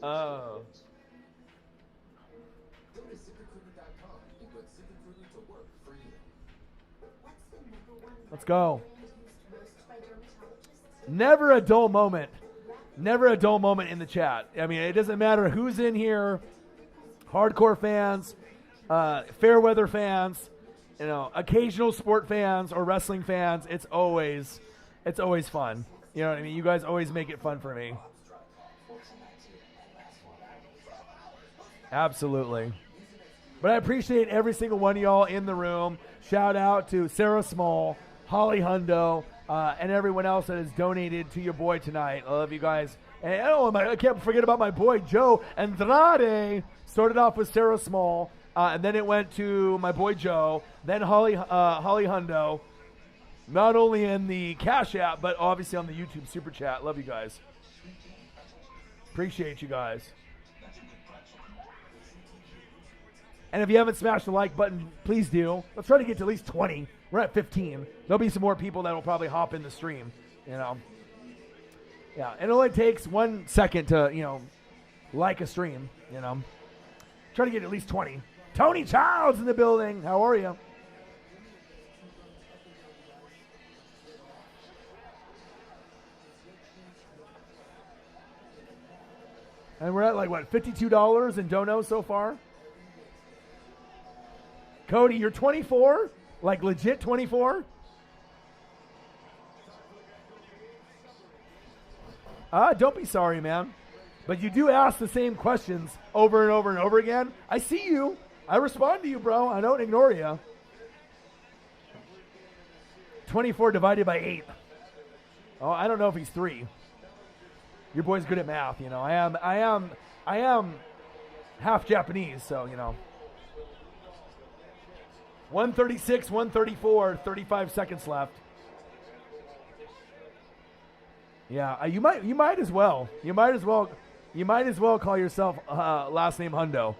Oh. Let's go. Never a dull moment. Never a dull moment in the chat. I mean, it doesn't matter who's in here. Hardcore fans, fair weather fans, you know, occasional sport fans or wrestling fans. It's always fun. You know what I mean? You guys always make it fun for me. Absolutely. But I appreciate every single one of y'all in the room. Shout out to Sarah Small, Holly Hundo, and everyone else that has donated to your boy tonight. I love you guys. And I can't forget about my boy Joe Andrade. Started off with Sarah Small, and then it went to my boy Joe, then Holly Hundo. Not only in the Cash App, but obviously on the YouTube Super Chat. Love you guys. Appreciate you guys. And if you haven't smashed the like button, please do. Let's try to get to at least 20. We're at 15. There'll be some more people that will probably hop in the stream, you know. Yeah, it only takes 1 second to, you know, like a stream, you know. Try to get at least 20. Tony Childs in the building. How are you? And we're at like, what, $52 in dono so far? Cody, you're 24? Like legit 24? Don't be sorry, man. But you do ask the same questions over and over and over again. I see you. I respond to you, bro. I don't ignore you. 24 divided by 8. Oh, I don't know if he's 3. Your boy's good at math, you know. I am half Japanese, so, you know. 136, 134, 35 seconds left. Yeah, you might as well. You might as well call yourself last name Hundo.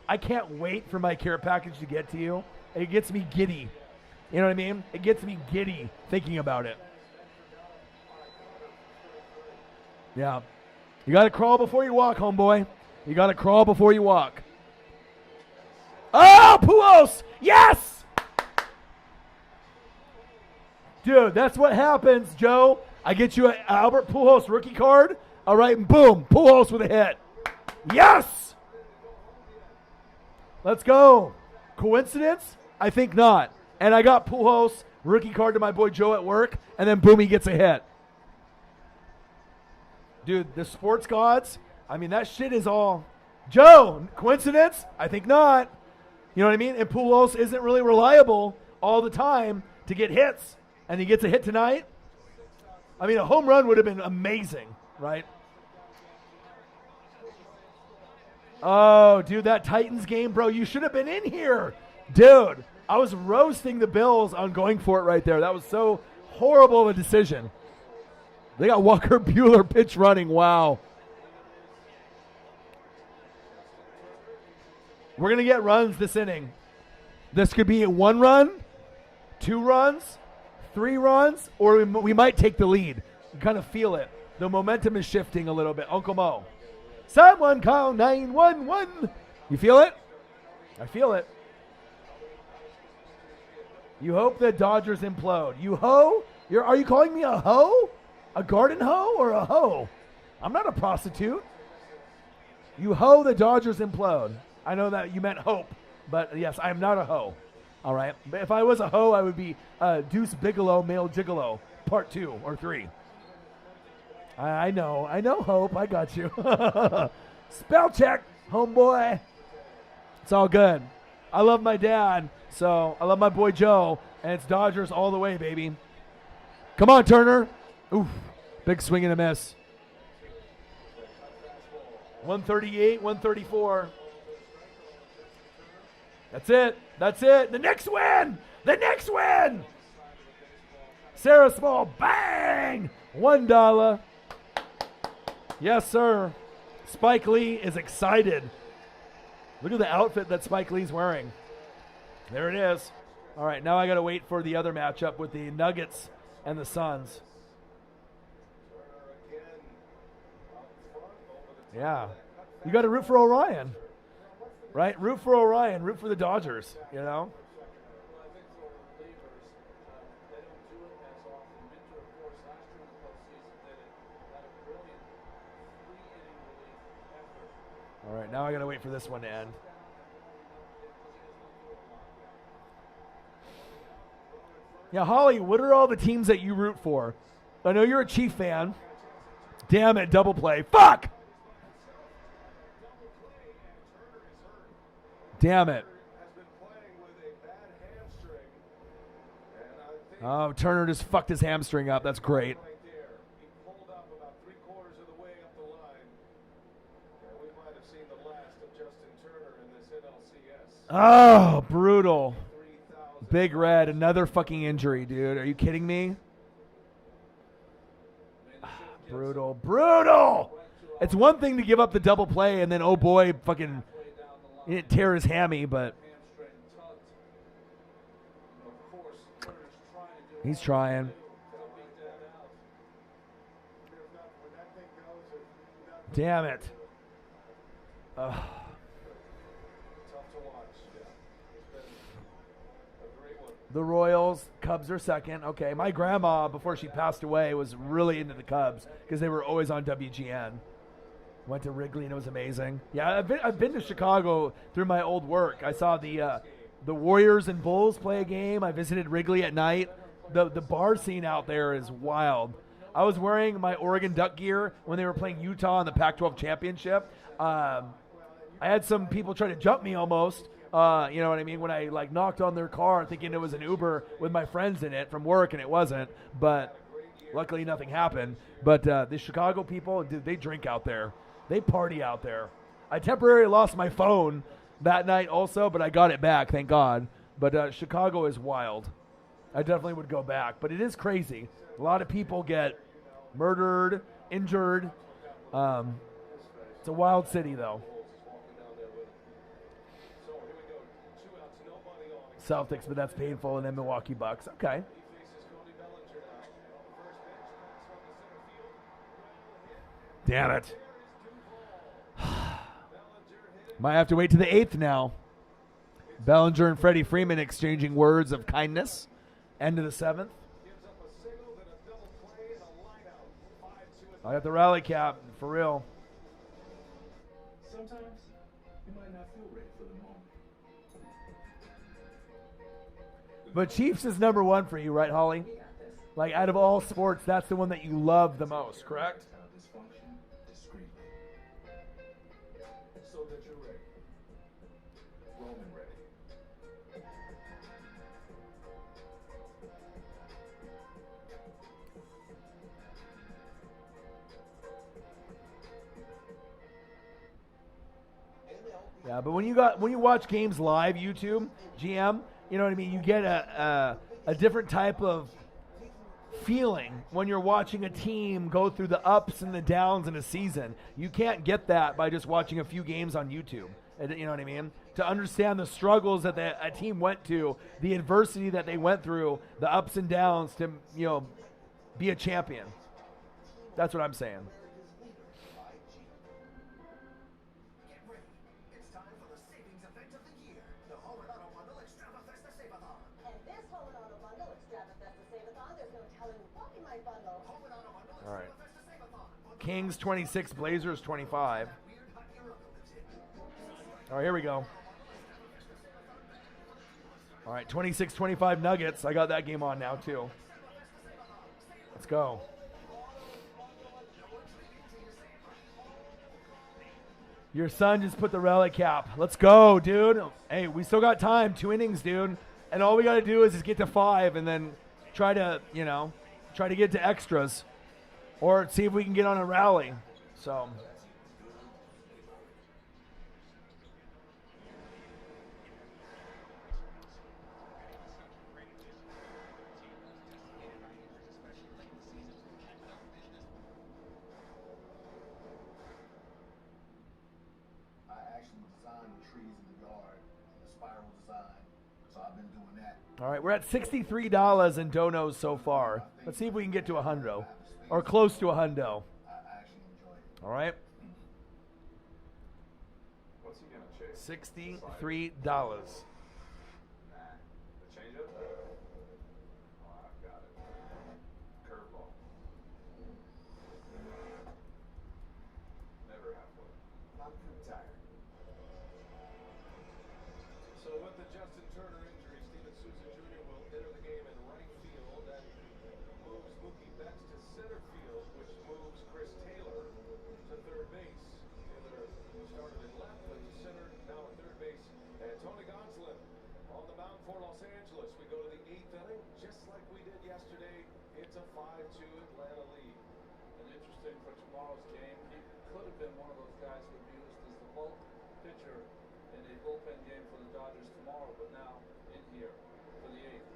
I can't wait for my care package to get to you. It gets me giddy. You know what I mean? It gets me giddy thinking about it. Yeah. You got to crawl before you walk, homeboy. You got to crawl before you walk. Oh, Puos! Yes! Dude, that's what happens, Joe. I get you an Albert Pujols rookie card. All right, and boom, Pujols with a hit. Yes! Let's go. Coincidence? I think not. And I got Pujols rookie card to my boy Joe at work, and then boom, he gets a hit. Dude, the sports gods, I mean, that shit is all. Joe, coincidence? I think not. You know what I mean? And Pujols isn't really reliable all the time to get hits, and he gets a hit tonight. I mean, a home run would have been amazing, right? Oh, dude, that Titans game, bro, you should have been in here. Dude, I was roasting the Bills on going for it right there. That was so horrible of a decision. They got Walker Buehler pitch running. Wow. We're going to get runs this inning. This could be a 1 run, 2 runs, 3 runs, or we might take the lead. You kind of feel it. The momentum is shifting a little bit. Uncle Mo. Someone call 911. You feel it? I feel it. You hope the Dodgers implode. You hoe? Are you calling me a hoe? A garden hoe or a hoe? I'm not a prostitute. You hoe the Dodgers implode. I know that you meant hope, but yes, I am not a hoe. All right? But if I was a hoe, I would be Deuce Bigelow, Male Gigolo, part 2 or 3. I know, Hope. I got you. Spell check, homeboy. It's all good. I love my dad, so I love my boy Joe, and it's Dodgers all the way, baby. Come on, Turner. Oof. Big swing and a miss. 138, 134. That's it. That's it. The Knicks win. The Knicks win. Sarah Small, bang! $1. Yes, sir. Spike Lee is excited. Look at the outfit that Spike Lee's wearing. There it is. All right, now I got to wait for the other matchup with the Nuggets and the Suns. Yeah. You got to root for Orion, right? Root for Orion. Root for the Dodgers, you know? All right, now I got to wait for this one to end. Yeah, Holly, what are all the teams that you root for? I know you're a Chief fan. Damn it, double play. Fuck! Damn it. Oh, Turner just fucked his hamstring up. That's great. Oh, brutal. Big Red, another fucking injury, dude. Are you kidding me? Brutal. Brutal! It's one thing to give up the double play and then, oh boy, fucking he didn't tear his hammy, but he's trying. Damn it. The Royals, Cubs are second. Okay, my grandma, before she passed away, was really into the Cubs because they were always on WGN. Went to Wrigley and it was amazing. Yeah, I've been to Chicago through my old work. I saw the Warriors and Bulls play a game. I visited Wrigley at night. The bar scene out there is wild. I was wearing my Oregon Duck gear when they were playing Utah in the Pac-12 championship. I had some people try to jump me almost. You know what I mean? When I like knocked on their car thinking it was an Uber with my friends in it from work, and it wasn't. But luckily nothing happened. But the Chicago people, dude, they drink out there. They party out there. I temporarily lost my phone that night also, but I got it back, thank God. But Chicago is wild. I definitely would go back. But it is crazy. A lot of people get murdered, injured. It's a wild city, though. Celtics, but that's painful, and then Milwaukee Bucks. Okay. Damn it. Might have to wait to the 8th now. Bellinger and Freddie Freeman exchanging words of kindness. End of the 7th. I got the rally cap, for real. Sometimes you might not feel ready for the moment. But Chiefs is number one for you, right, Holly? Like, out of all sports, that's the one that you love the most, correct? So that you're ready. Roman ready. Yeah, but when you watch games live, YouTube, GM, you know what I mean? You get a different type of feeling when you're watching a team go through the ups and the downs in a season. You can't get that by just watching a few games on YouTube. You know what I mean? To understand the struggles that a team went to, the adversity that they went through, the ups and downs to, be a champion. That's what I'm saying. All right. Kings 26, Blazers 25. All right, here we go. All right, 26-25 Nuggets. I got that game on now, too. Let's go. Your son just put the relic cap. Let's go, dude. Hey, we still got time. 2 innings, dude. And all we got to do is just get to 5 and then try to get to extras. or see if we can get on a rally. So. I actually designed the trees in the yard, the spiral design. So I've been doing that. All right, we're at $63 in donos so far. Let's see if we can get to a hundo, or close to a hundo. I actually enjoy it. All right, What's he gonna chase? $63. The changeup? Oh, I've got it. Curveball. Never halfway. I'm too tired. So with the Justin Turner injury, Steven Souza Jr. will enter the game in right field. That moves Mookie Betts to center field, which moves Chris Taylor to third base. Taylor started in left, went to center, now at third base. And Tony Gonsolin on the mound for Los Angeles. We go to the 8th inning, just like we did yesterday. It's a 5-2 Atlanta lead. And interesting for tomorrow's game, he could have been one of those guys who would be used as the bulk pitcher in a bullpen game for the Dodgers tomorrow, but now in here for the 8th.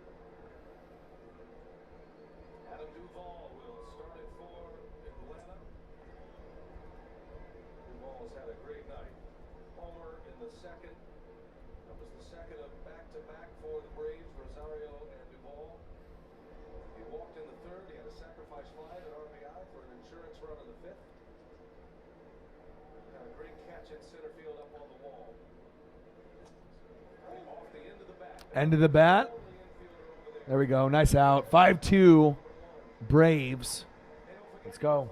Adam Duvall will start it for Atlanta. Duvall's had a great night. Homer in the second. That was the second of back-to-back for the Braves, Rosario and Duvall. He walked in the third. He had a sacrifice fly at RBI for an insurance run in the fifth. Had a great catch in center field up on the wall. Off the end of the bat. End of the bat. There we go. Nice out. 5-2 Braves. Let's go.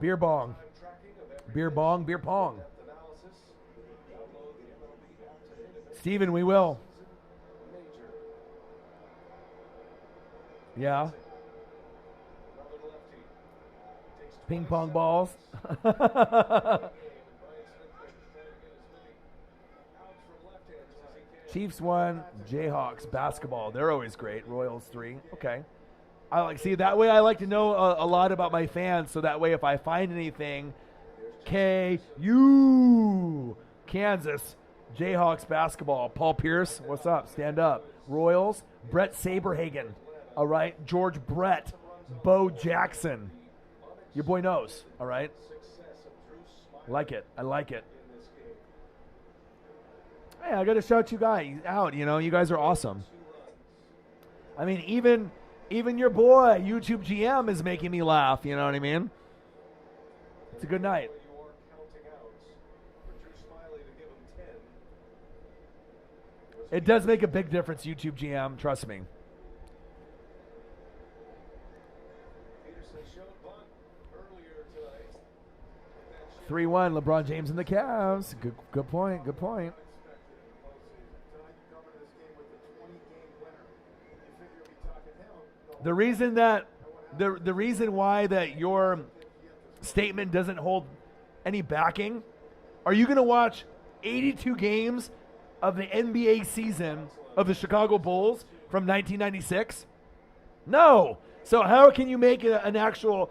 Beer bong. Beer bong, beer pong. Steven, we will. Yeah. Ping pong balls. Chiefs 1, Jayhawks basketball. They're always great. Royals 3. Okay. I like see that way. I like to know a lot about my fans, so that way if I find anything, KU, Kansas, Jayhawks basketball. Paul Pierce, what's up? Stand up. Royals, Brett Saberhagen. All right. George Brett, Bo Jackson. Your boy knows. All right. Like it. I like it. Hey, I got to shout you guys out. You know, you guys are awesome. I mean, even your boy, YouTube GM, is making me laugh. You know what I mean? It's a good night. It does make a big difference, YouTube GM. Trust me. 3-1, LeBron James and the Cavs. Good point. Good point. The reason that the reason why that your statement doesn't hold any backing, are you going to watch 82 games of the NBA season of the Chicago Bulls from 1996? No. So how can you make an actual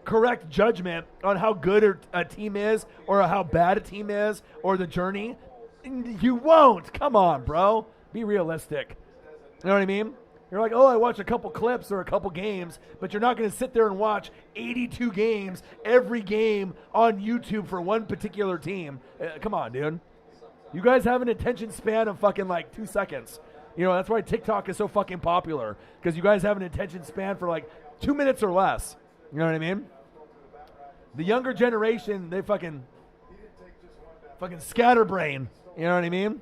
correct judgment on how good a team is or how bad a team is or the journey? You won't. Come on, bro. Be realistic. You know what I mean? You're like, oh, I watched a couple clips or a couple games, but you're not going to sit there and watch 82 games, every game on YouTube for one particular team. Come on, dude. You guys have an attention span of fucking like 2 seconds. You know, that's why TikTok is so fucking popular, because you guys have an attention span for like 2 minutes or less. You know what I mean? The younger generation, they fucking scatterbrain. You know what I mean?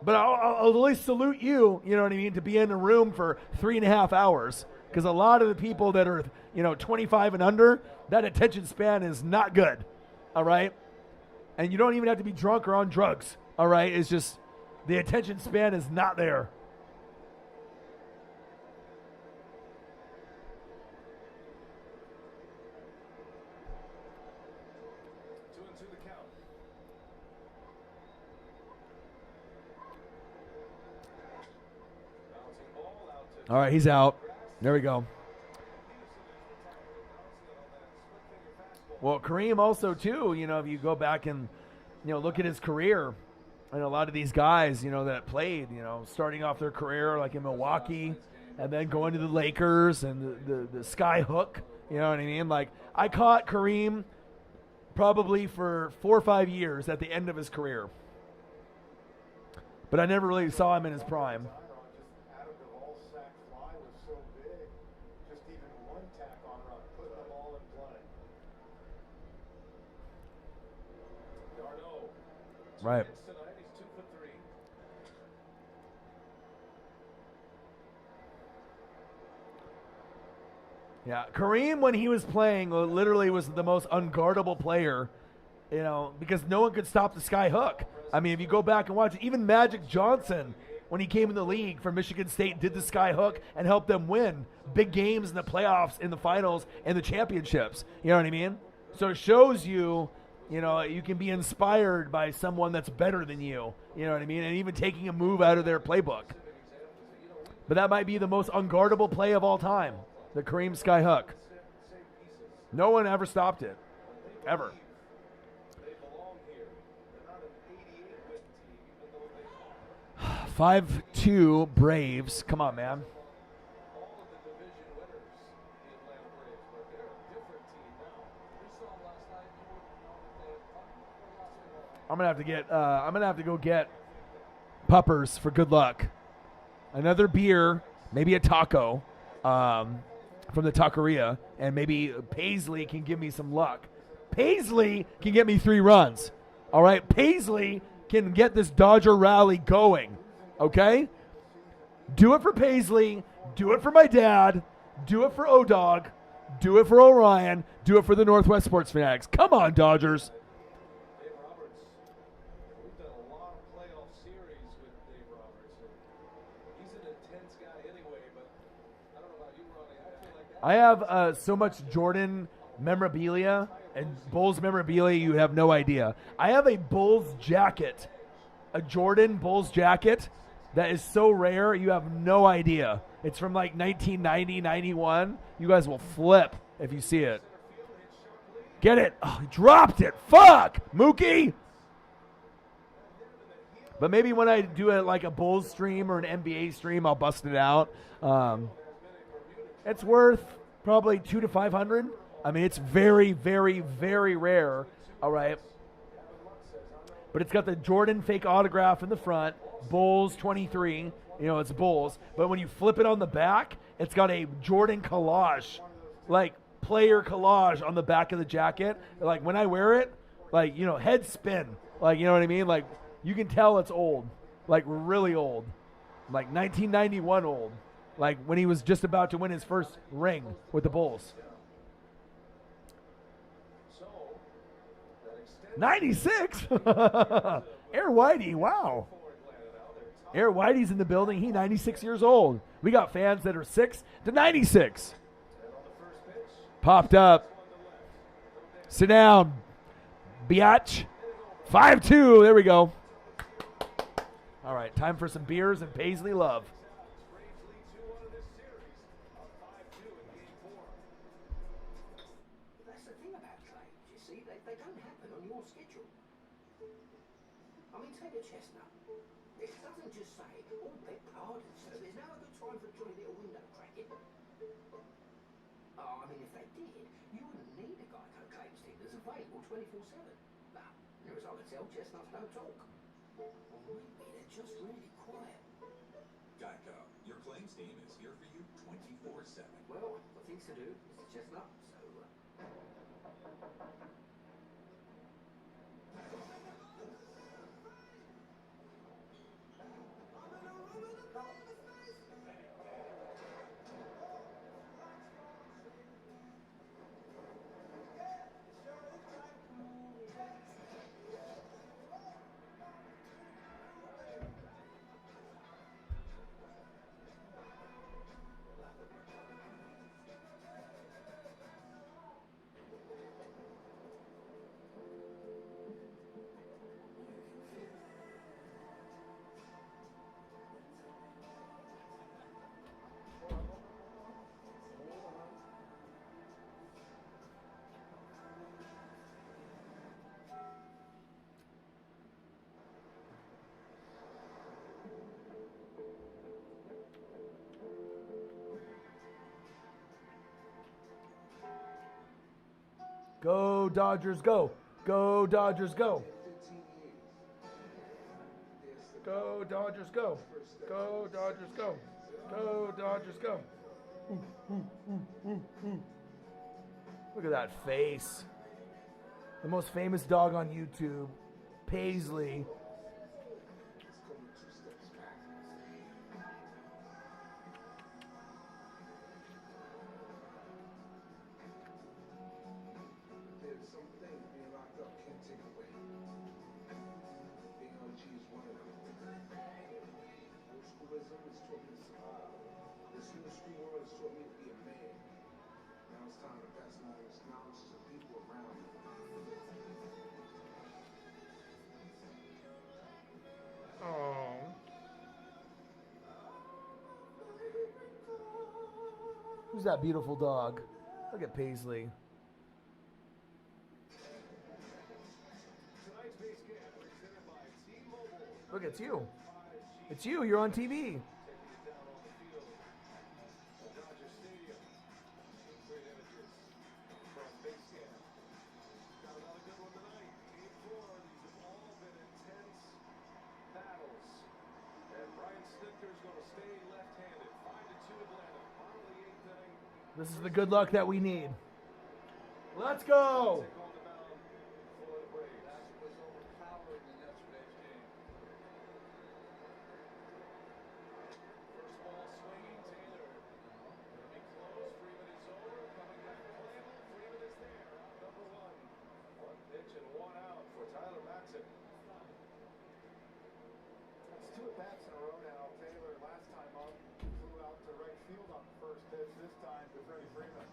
But I'll at least salute you, you know what I mean, to be in a room for 3.5 hours. Because a lot of the people that are, 25 and under, that attention span is not good. All right? And you don't even have to be drunk or on drugs. All right? It's just the attention span is not there. All right, he's out. There we go. Well, Kareem also, too, you know, if you go back and, you know, look at his career, and a lot of these guys, you know, that played, you know, starting off their career like in Milwaukee and then going to the Lakers and the sky hook, you know what I mean? Like, I caught Kareem probably for 4 or 5 years at the end of his career. But I never really saw him in his prime. Just Adam Duvall's sack fly was so big, just even one tack on run, putting them all in play. Darno. Right. Tonight, he's 2 for 3. Yeah, Kareem, when he was playing, literally was the most unguardable player, you know, because no one could stop the sky hook. I mean, if you go back and watch it, even Magic Johnson, when he came in the league for Michigan State, did the sky hook and helped them win big games in the playoffs, in the finals, and the championships. You know what I mean? So it shows you, you know, you can be inspired by someone that's better than you. You know what I mean? And even taking a move out of their playbook. But that might be the most unguardable play of all time, the Kareem sky hook. No one ever stopped it, ever. They belong here. They're not an 88 win team, even though they 5-2 Braves. Come on, man. all of the division winners, the Atlanta Braves, but they're a different team now. We saw them last night. You wouldn't know that they had fun. I'm gonna have to go get puppers for good luck. Another beer, maybe a taco, from the taqueria, and maybe Paisley can give me some luck. Paisley can get me 3 runs. All right, Paisley can get this Dodger rally going. Okay, do it for Paisley. Do it for my dad. Do it for O-Dog. Do it for Orion. Do it for the Northwest Sports Fanatics. Come on, Dodgers. Dave Roberts. We've done a lot of playoff series with Dave Roberts. And he's an intense guy anyway, but I don't know about you, Ronnie. I feel like that. I have so much Jordan memorabilia and Bulls memorabilia, you have no idea. I have a Bulls jacket, a Jordan Bulls jacket that is so rare, you have no idea. It's from like 1990, 91. You guys will flip if you see it. Get it. Oh, he dropped it. Fuck, Mookie. But maybe when I do it like a Bulls stream or an NBA stream, I'll bust it out. It's worth probably $200 to $500. I mean, it's very, very, very rare. All right. But it's got the Jordan fake autograph in the front, Bulls 23. You know, it's Bulls. But when you flip it on the back, it's got a Jordan collage, like player collage on the back of the jacket. Like when I wear it, like, you know, head spin. Like, you know what I mean? Like you can tell it's old, like really old, like 1991 old, like when he was just about to win his first ring with the Bulls. 96? Air Whitey, wow. Air Whitey's in the building. He's 96 years old. We got fans that are 6 to 96. Popped up. Sit down, biatch. 5-2. There we go. All right, time for some beers and Paisley love. That's the thing about trades, you see, they don't happen on your schedule. I mean, take a chestnut. It doesn't just say, oh, beg pardon, sir, there's now a good time for a jolly little window cracking. Oh, I mean, if they did, you wouldn't need a Geico claims team that's available 24/7. Now, near as I can tell, chestnuts don't talk. Or maybe they're just really quiet. Geico, your claims team is here for you 24/7. Well, got things to do, Mr. Chestnut, so... Go Dodgers, go. Go Dodgers, go. Go Dodgers, go. Go Dodgers, go. Go Dodgers, go. Look at that face. The most famous dog on YouTube, Paisley. There's some things being locked up can't take away. Being OG is one of them. Old schoolism has taught me to survive. This new school world has taught me to be a man. Now it's time to pass along this knowledge to the people around me. Oh. Who's that beautiful dog? Look at Paisley. Tonight's base camp presented by T-Mobile. Look, it's you. It's you. You're on TV. Taking it down on the field at Dodger Stadium. Great images from base camp. Got another good one tonight. Game 4. These have all been intense battles. And Brian Snitker's going to stay left-handed. 5-2 Atlanta. Bottom of the 8th inning. This is the good luck that we need. Let's go. Take on the mound for the Braves. That was overpowering in yesterday's game. First ball swinging, Taylor. Gonna be close. Freeman is over. Coming back to Claypool. Freeman is there. Out number 1. One pitch and 1 out for Tyler Matson. It's 2 at-bats in a row now. Taylor, last time up, flew out to right field on the first pitch. This time to Freddie Freeman.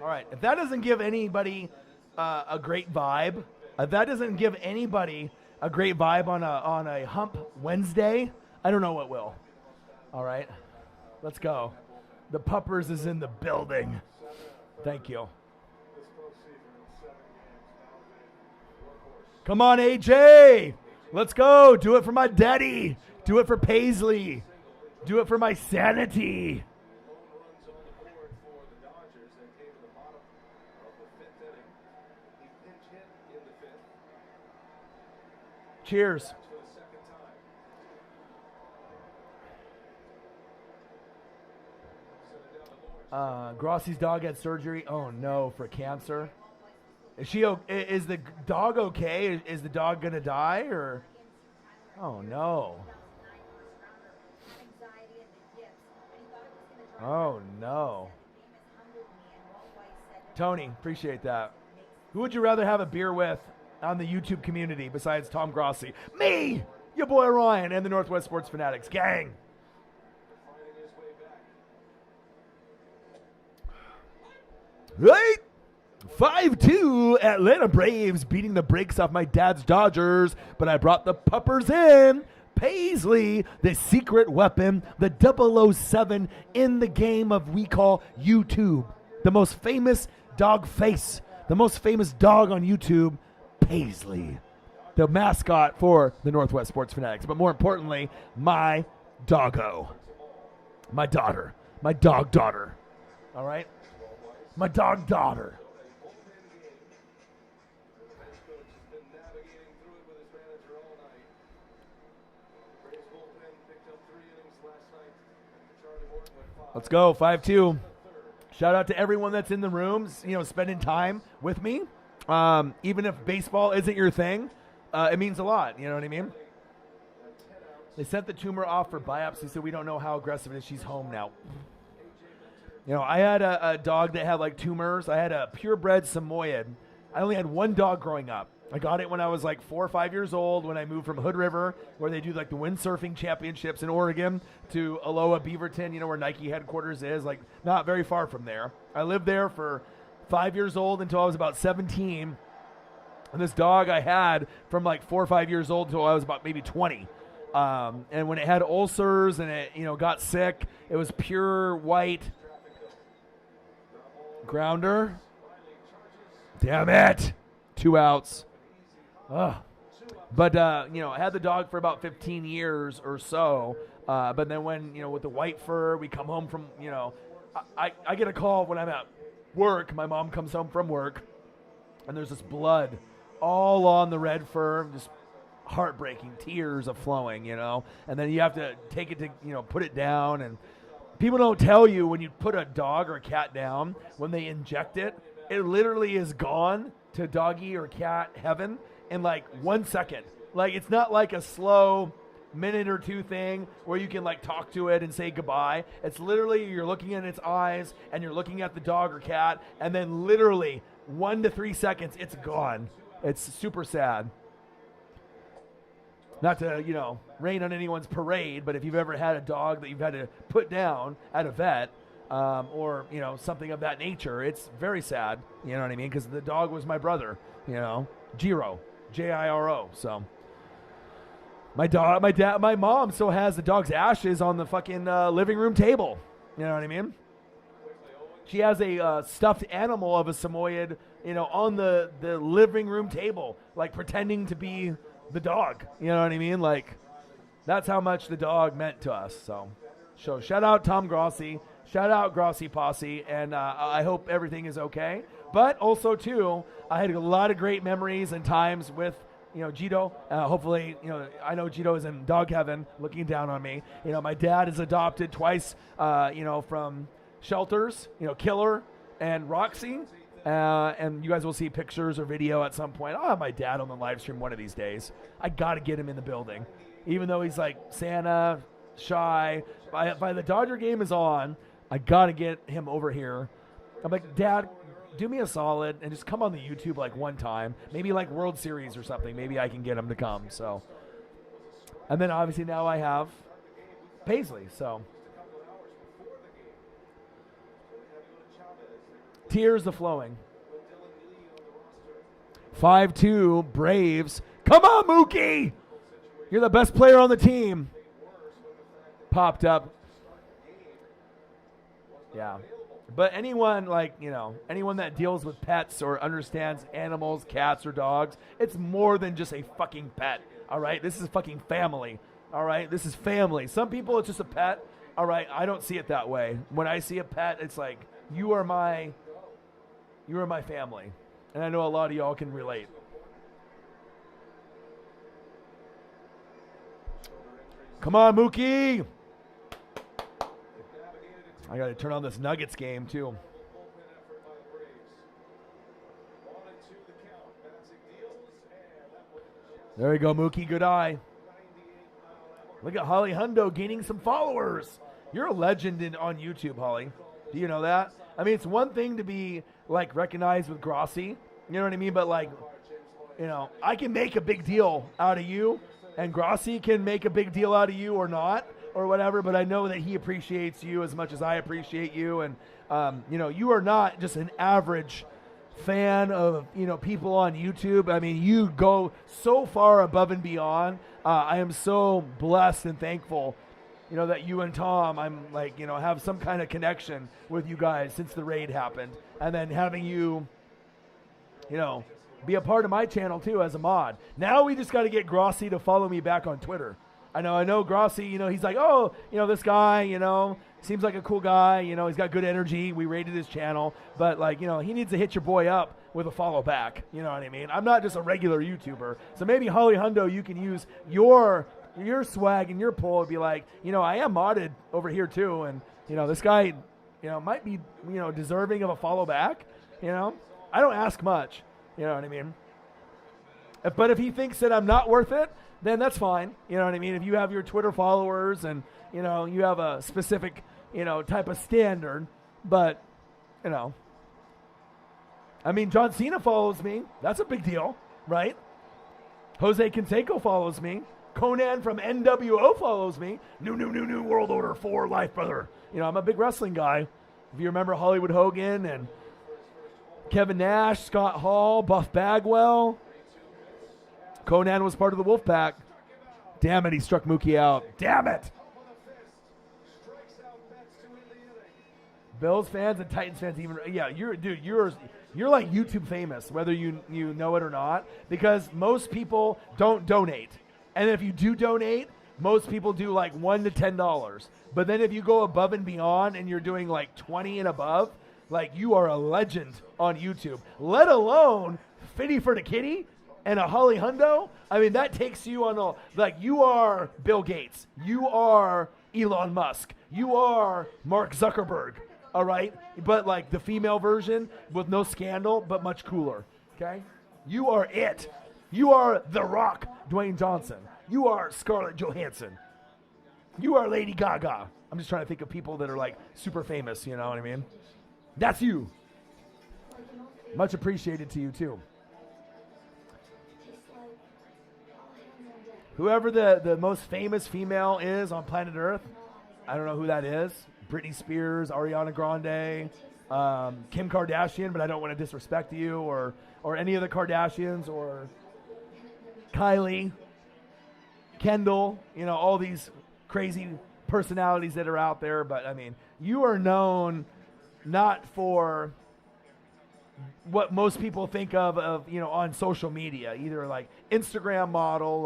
All right. If that doesn't give anybody a great vibe, if that doesn't give anybody a great vibe on a Hump Wednesday, I don't know what will. All right. Let's go. The Puppers is in the building. Thank you. This postseason, 7 games. Now workhorse. Come on, AJ. Let's go. Do it for my daddy. Do it for Paisley. Do it for my sanity. Lone runs on the board for the Dodgers. They came to the bottom of the 5th inning. He pinch hit in the 5th. Cheers. That's for the second time. Send it down to Lawrence. Grossi's dog had surgery. Oh no, for cancer. Is the dog okay? Is the dog gonna die or? Oh no. Oh no. Tony, appreciate that. Who would you rather have a beer with on the YouTube community besides Tom Grossi? Me, your boy Ryan, and the Northwest Sports Fanatics gang. Finding his way back. Right? 5-2 Atlanta Braves beating the brakes off my dad's Dodgers, but I brought the Puppers in. Paisley, the secret weapon, the 007 in the game of we call YouTube. The most famous dog face, the most famous dog on YouTube, Paisley. The mascot for the Northwest Sports Fanatics, but more importantly, my doggo. My daughter. My dog daughter. All right? My dog daughter. Bench coach has been navigating through it with his manager all night. Braves bullpen picked up 3 innings last night. Charlie Morton went 5. Let's go, 5-2. Shout out to everyone that's in the rooms, spending time with me. Even if baseball isn't your thing, it means a lot. You know what I mean? They sent the tumor off for biopsy, so we don't know how aggressive it is. She's home now. I had a dog that had like tumors. I had a purebred Samoyed. I only had one dog growing up. I got it when I was like 4 or 5 years old when I moved from Hood River, where they do like the windsurfing championships in Oregon, to Aloha Beaverton, where Nike headquarters is, like not very far from there. I lived there for 5 years old until I was about 17. And this dog I had from like 4 or 5 years old until I was about maybe 20. And when it had ulcers and it, got sick, it was pure white. Grounder. Damn it. 2 outs. Ugh. But, I had the dog for about 15 years or so. But then when, with the white fur, we come home from, I get a call when I'm at work. My mom comes home from work, and there's this blood all on the red fur, just heartbreaking, tears are flowing, and then you have to take it to, put it down. And people don't tell you when you put a dog or a cat down, when they inject it, it literally is gone to doggy or cat heaven in like 1 second. Like, it's not like a slow minute or two thing where you can like talk to it and say goodbye. It's literally you're looking in its eyes and you're looking at the dog or cat, and then literally 1 to 3 seconds, it's gone. It's super sad. Not to, rain on anyone's parade, but if you've ever had a dog that you've had to put down at a vet, or, something of that nature, it's very sad, you know what I mean? Because the dog was my brother, Jiro, Jiro. So my mom still has the dog's ashes on the fucking living room table. You know what I mean? She has a stuffed animal of a Samoyed, on the living room table, like pretending to be the dog. You know what I mean? Like, that's how much the dog meant to us. So shout out Tom Grossi. Shout out Grossi Posse. And I hope everything is okay. But also, too, I had a lot of great memories and times with Jito. Hopefully, I know Jito is in dog heaven looking down on me. My dad is adopted twice, from shelters, Killer and Roxy. And you guys will see pictures or video at some point. I'll have my dad on the live stream one of these days. I got to get him in the building. Even though he's like Santa, shy. By the Dodger game is on, I got to get him over here. I'm like, Dad, do me a solid and just come on the YouTube like one time. Maybe like World Series or something. Maybe I can get him to come. So, and then obviously now I have Paisley. So tears are flowing. 5-2 Braves. Come on, Mookie! You're the best player on the team. Popped up. Yeah. But anyone anyone that deals with pets or understands animals, cats or dogs, it's more than just a fucking pet. All right? This is fucking family. All right? This is family. Some people, it's just a pet. All right? I don't see it that way. When I see a pet, it's like, you are my family. And I know a lot of y'all can relate. Come on, Mookie! I got to turn on this Nuggets game, too. There we go, Mookie. Good eye. Look at Holly Hundo gaining some followers. You're a legend on YouTube, Holly. Do you know that? I mean, it's one thing to be, like, recognized with Grossi. You know what I mean? But, like, I can make a big deal out of you, and Grossi can make a big deal out of you or not, or whatever, but I know that he appreciates you as much as I appreciate you. And, you are not just an average fan of, people on YouTube. I mean, you go so far above and beyond. I am so blessed and thankful, that you and Tom, I'm like, have some kind of connection with you guys since the raid happened. And then having you, be a part of my channel too as a mod. Now we just got to get Grossi to follow me back on Twitter. I know Grossi, he's like, oh, this guy, seems like a cool guy, he's got good energy. We rated his channel, but like, he needs to hit your boy up with a follow back. You know what I mean? I'm not just a regular YouTuber. So maybe Holly Hundo, you can use your swag and your pull and be like, I am modded over here too. And, this guy, might be, deserving of a follow back. I don't ask much. You know what I mean? But if he thinks that I'm not worth it, then that's fine. You know what I mean? If you have your Twitter followers and, you have a specific, type of standard, but, I mean, John Cena follows me. That's a big deal, right? Jose Canseco follows me. Conan from NWO follows me. New World Order 4 life, brother. I'm a big wrestling guy. If you remember Hollywood Hogan and Kevin Nash, Scott Hall, Buff Bagwell. Conan was part of the Wolfpack. Damn it, he struck Mookie out. Damn it. Bills fans and Titans fans you're like YouTube famous, whether you know it or not, because most people don't donate. And if you do donate, most people do like $1 to $10. But then if you go above and beyond and you're doing like 20 and above, Like, you are a legend on YouTube, let alone Fitty for the Kitty and a Holly Hundo. I mean, that takes you on a, like, you are Bill Gates. You are Elon Musk. You are Mark Zuckerberg, all right? But, like, the female version with no scandal, but much cooler, okay? You are it. You are The Rock, Dwayne Johnson. You are Scarlett Johansson. You are Lady Gaga. I'm just trying to think of people that are, like, super famous, you know what I mean? That's you. Much appreciated to you, too. Whoever the most famous female is on planet Earth, I don't know who that is. Britney Spears, Ariana Grande, Kim Kardashian, but I don't want to disrespect you, or any of the Kardashians, or Kylie, Kendall, you know, all these crazy personalities that are out there. But, I mean, you are known not for what most people think of you know, on social media, either like Instagram model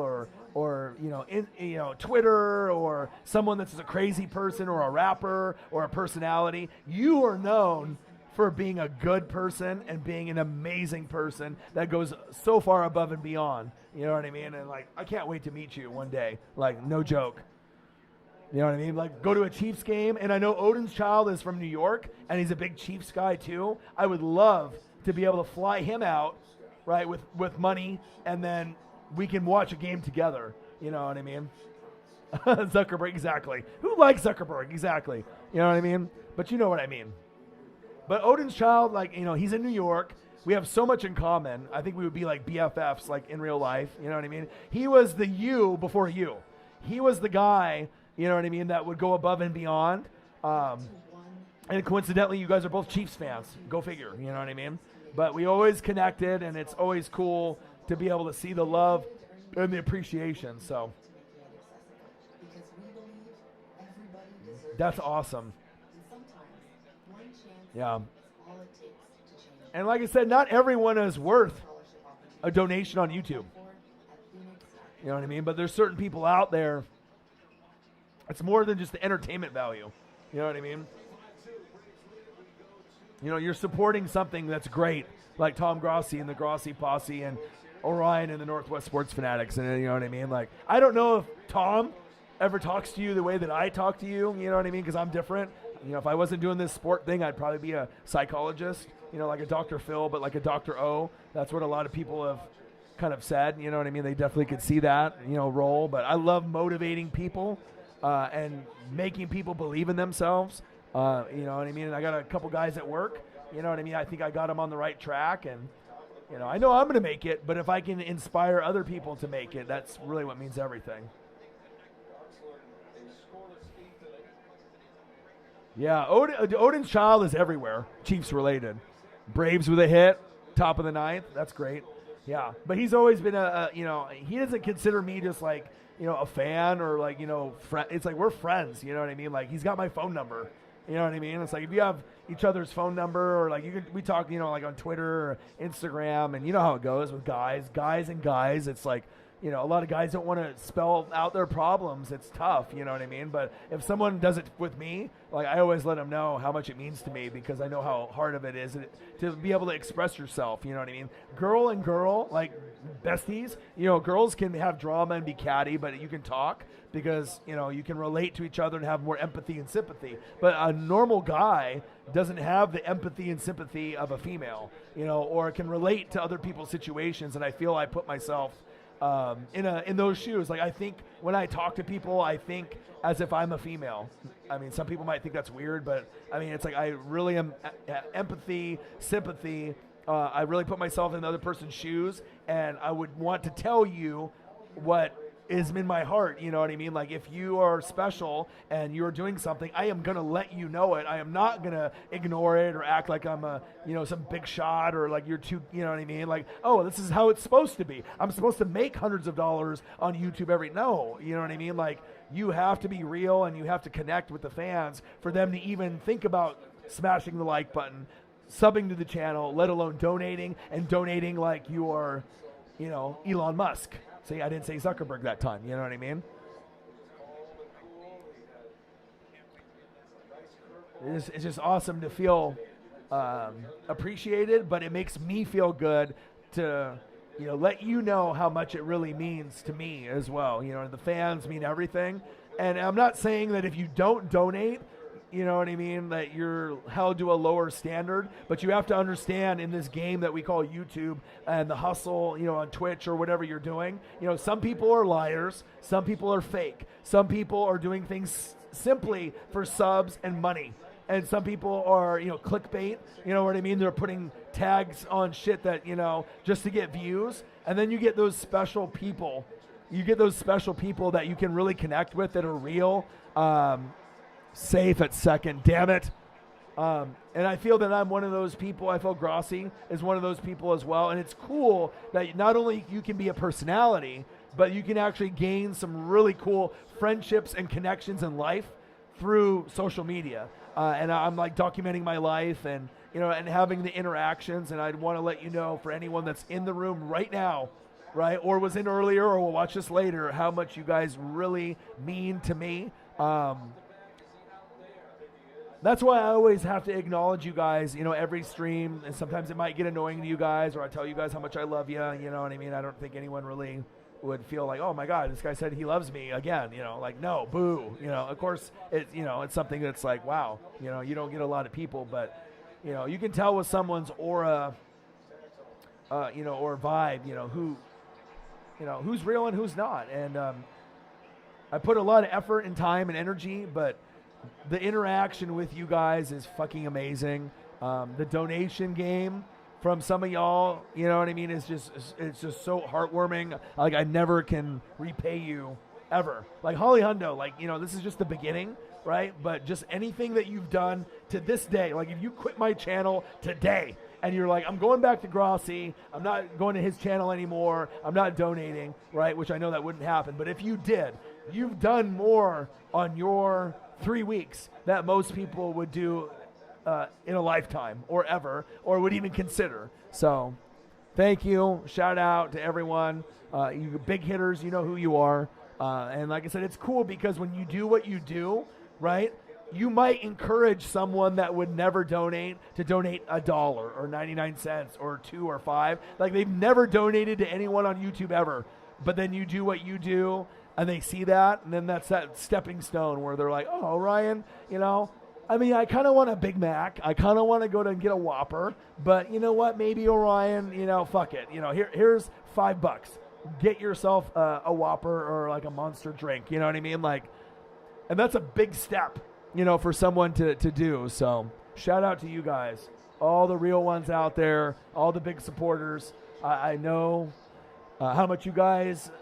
or you know, Twitter, or someone that's a crazy person, or a rapper, or a personality. You are known for being a good person and being an amazing person that goes so far above and beyond. You know what I mean? And, like, I can't wait to meet you one day. Like, no joke. You know what I mean? Like, go to a Chiefs game, and I know Odin's Child is from New York, and he's a big Chiefs guy too. I would love to be able to fly him out, right, with money, and then we can watch a game together. You know what I mean? Zuckerberg, exactly. Who likes Zuckerberg? Exactly. You know what I mean? But you know what I mean. But Odin's Child, like, you know, he's in New York. We have so much in common. I think we would be like BFFs, like, in real life. You know what I mean? He was the you before you. He was the guy, you know what I mean, that would go above and beyond. And coincidentally, you guys are both Chiefs fans. Go figure, you know what I mean? But we always connected, and it's always cool to be able to see the love and the appreciation. So that's awesome. Yeah. And like I said, not everyone is worth a donation on YouTube. You know what I mean? But there's certain people out there. It's more than just the entertainment value. You know what I mean? You know, you're supporting something that's great, like Tom Grossi and the Grossi Posse, and Orion and the Northwest Sports Fanatics, and you know what I mean? Like, I don't know if Tom ever talks to you the way that I talk to you, you know what I mean? Because I'm different. You know, if I wasn't doing this sport thing, I'd probably be a psychologist, you know, like a Dr. Phil, but like a Dr. O. That's what a lot of people have kind of said, you know what I mean? They definitely could see that, you know, role. But I love motivating people and making people believe in themselves, you know what I mean? And I got a couple guys at work, you know what I mean? I think I got them on the right track, and, you know, I know I'm going to make it, but if I can inspire other people to make it, that's really what means everything. Yeah, Odin's Child is everywhere, Chiefs related. Braves with a hit, top of the ninth, that's great. Yeah, but he's always been you know, he doesn't consider me just like, you know, a fan or like, you know, it's like we're friends, you know what I mean? Like, he's got my phone number, you know what I mean? It's like if you have each other's phone number, or like we talk, you know, like on Twitter or Instagram, and you know how it goes with guys and guys. It's like, you know, a lot of guys don't want to spell out their problems. It's tough, you know what I mean? But if someone does it with me, like, I always let them know how much it means to me, because I know how hard of it is to be able to express yourself, you know what I mean? Girl and girl, like besties, you know, girls can have drama and be catty, but you can talk because, you know, you can relate to each other and have more empathy and sympathy. But a normal guy doesn't have the empathy and sympathy of a female, you know, or can relate to other people's situations. And I feel I put myself in those shoes. Like, I think when I talk to people, I think as if I'm a female. I mean, some people might think that's weird, but I mean, it's like I really am empathy, sympathy. I really put myself in the other person's shoes, and I would want to tell you what is in my heart, you know what I mean? Like, if you are special and you're doing something, I am going to let you know it. I am not going to ignore it or act like I'm a, you know, some big shot, or like you're too, you know what I mean? Like, oh, this is how it's supposed to be. I'm supposed to make hundreds of dollars on YouTube no, you know what I mean? Like, you have to be real, and you have to connect with the fans for them to even think about smashing the like button, subbing to the channel, let alone donating, and donating like you are, you know, Elon Musk. See, I didn't say Zuckerberg that time, you know what I mean? It's just awesome to feel appreciated, but it makes me feel good to, let you know how much it really means to me as well. The fans mean everything. And I'm not saying that if you don't donate, you know what I mean, that you're held to a lower standard, but you have to understand in this game that we call YouTube and the hustle, on Twitch or whatever you're doing, some people are liars, some people are fake, some people are doing things simply for subs and money, and some people are, clickbait, you know what I mean, they're putting tags on shit that, just to get views, and then you get those special people, that you can really connect with that are real, safe at second, damn it. And I feel that I'm one of those people. I feel Grossi is one of those people as well. And it's cool that not only you can be a personality, but you can actually gain some really cool friendships and connections in life through social media. And I'm like documenting my life and, and having the interactions. And I'd want to let you know, for anyone that's in the room right now, right, or was in earlier or will watch this later, how much you guys really mean to me. That's why I always have to acknowledge you guys, every stream, and sometimes it might get annoying to you guys, or I tell you guys how much I love you, you know what I mean? I don't think anyone really would feel like, oh my God, this guy said he loves me again, like, no, boo, of course, it's something that's like, wow, you don't get a lot of people, but, you can tell with someone's aura, or vibe, who's real and who's not, and I put a lot of effort and time and energy, but the interaction with you guys is fucking amazing. The donation game from some of y'all, you know what I mean, it's just so heartwarming. Like, I never can repay you ever. Like Holly Hundo, like, this is just the beginning, right? But just anything that you've done to this day, like if you quit my channel today and you're like, I'm going back to Grossi, I'm not going to his channel anymore, I'm not donating, right? Which I know that wouldn't happen. But if you did, you've done more on your 3 weeks that most people would do in a lifetime or ever, or would even consider. So thank you. Shout out to everyone. You big hitters, you know who you are. And like I said, it's cool because when you do what you do, right, you might encourage someone that would never donate to donate $1 or 99 cents or 2 or 5. Like, they've never donated to anyone on YouTube ever. But then you do what you do, and they see that, and then that's that stepping stone where they're like, oh, Ryan, I kind of want a Big Mac. I kind of want to go to and get a Whopper. But you know what? Maybe Orion, fuck it. Here's $5. Get yourself a Whopper or like a Monster drink. You know what I mean? Like, and that's a big step, for someone to do. So shout out to you guys, all the real ones out there, all the big supporters. I know how much you guys,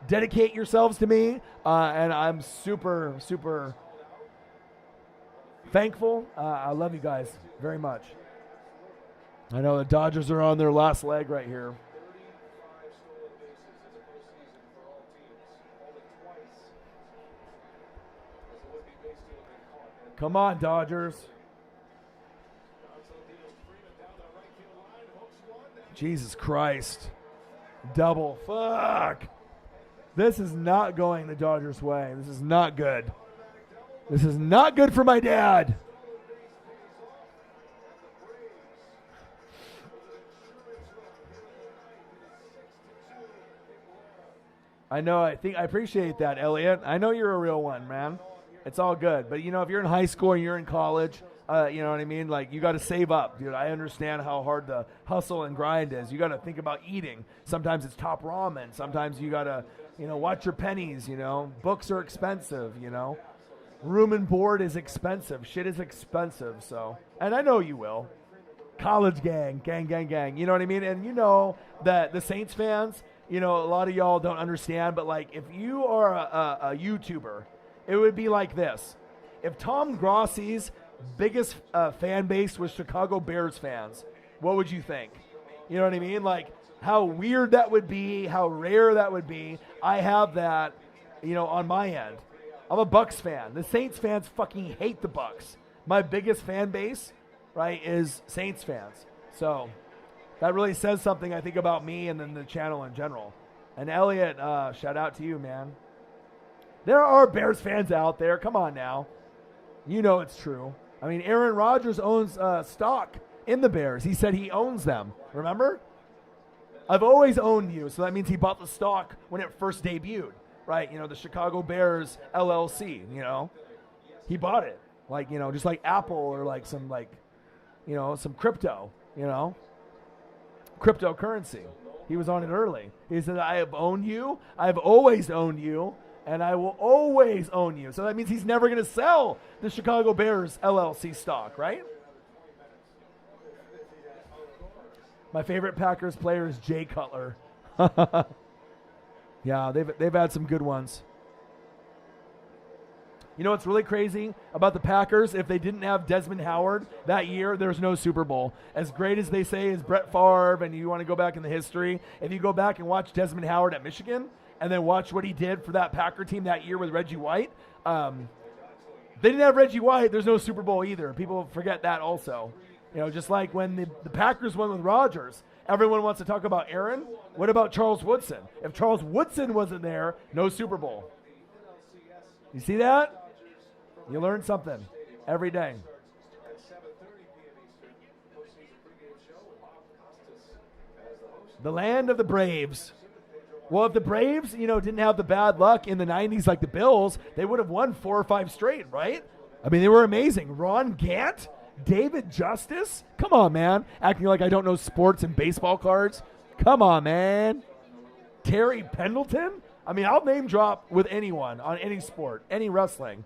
dedicate yourselves to me, and I'm super, super thankful. I love you guys very much. I know the Dodgers are on their last leg right here. 35 stolen bases in the postseason for all teams. Only twice has a would-be base stealer been caught. And Come on, Dodgers. Gonzo deals Freeman down the right field line, hooks one, and Jesus Christ. Double. Fuck. This is not going the Dodgers' way. This is not good. This is not good for my dad. I know. I appreciate that, Elliot. I know you're a real one, man. It's all good. But, if you're in high school and you're in college, you know what I mean? Like, you got to save up, dude. I understand how hard the hustle and grind is. You got to think about eating. Sometimes it's top ramen. Sometimes you got to, watch your pennies, Books are expensive, Room and board is expensive. Shit is expensive, so. And I know you will. College gang. You know what I mean? And you know that the Saints fans, a lot of y'all don't understand, but, like, if you are a YouTuber, it would be like this. If Tom Grossi's biggest fan base was Chicago Bears fans, what would you think? You know what I mean? Like, how weird that would be, how rare that would be. I have that, on my end. I'm a Bucks fan. The Saints fans fucking hate the Bucks. My biggest fan base, right, is Saints fans. So that really says something, I think, about me and then the channel in general. And Elliot, shout out to you, man. There are Bears fans out there. Come on now. You know it's true. I mean, Aaron Rodgers owns stock in the Bears. He said he owns them. Remember? I've always owned you. So that means he bought the stock when it first debuted, right? The Chicago Bears LLC, He bought it. Like, just like Apple or like some some crypto, cryptocurrency. He was on it early. He said, I have owned you. I've always owned you. And I will always own you. So that means he's never going to sell the Chicago Bears LLC stock, right? My favorite Packers player is Jay Cutler. Yeah, they've had some good ones. You know what's really crazy about the Packers? If they didn't have Desmond Howard that year, there's no Super Bowl. As great as they say is Brett Favre, and you want to go back in the history, if you go back and watch Desmond Howard at Michigan, and then watch what he did for that Packer team that year with Reggie White. They didn't have Reggie White, there's no Super Bowl either. People forget that also. Just like when the Packers won with Rodgers, everyone wants to talk about Aaron. What about Charles Woodson? If Charles Woodson wasn't there, no Super Bowl. You see that? You learn something every day. The land of the Braves. Well, if the Braves, didn't have the bad luck in the 90s like the Bills, they would have won 4 or 5 straight, right? I mean, they were amazing. Ron Gant, David Justice. Come on, man. Acting like I don't know sports and baseball cards. Come on, man. Terry Pendleton. I mean, I'll name drop with anyone on any sport, any wrestling.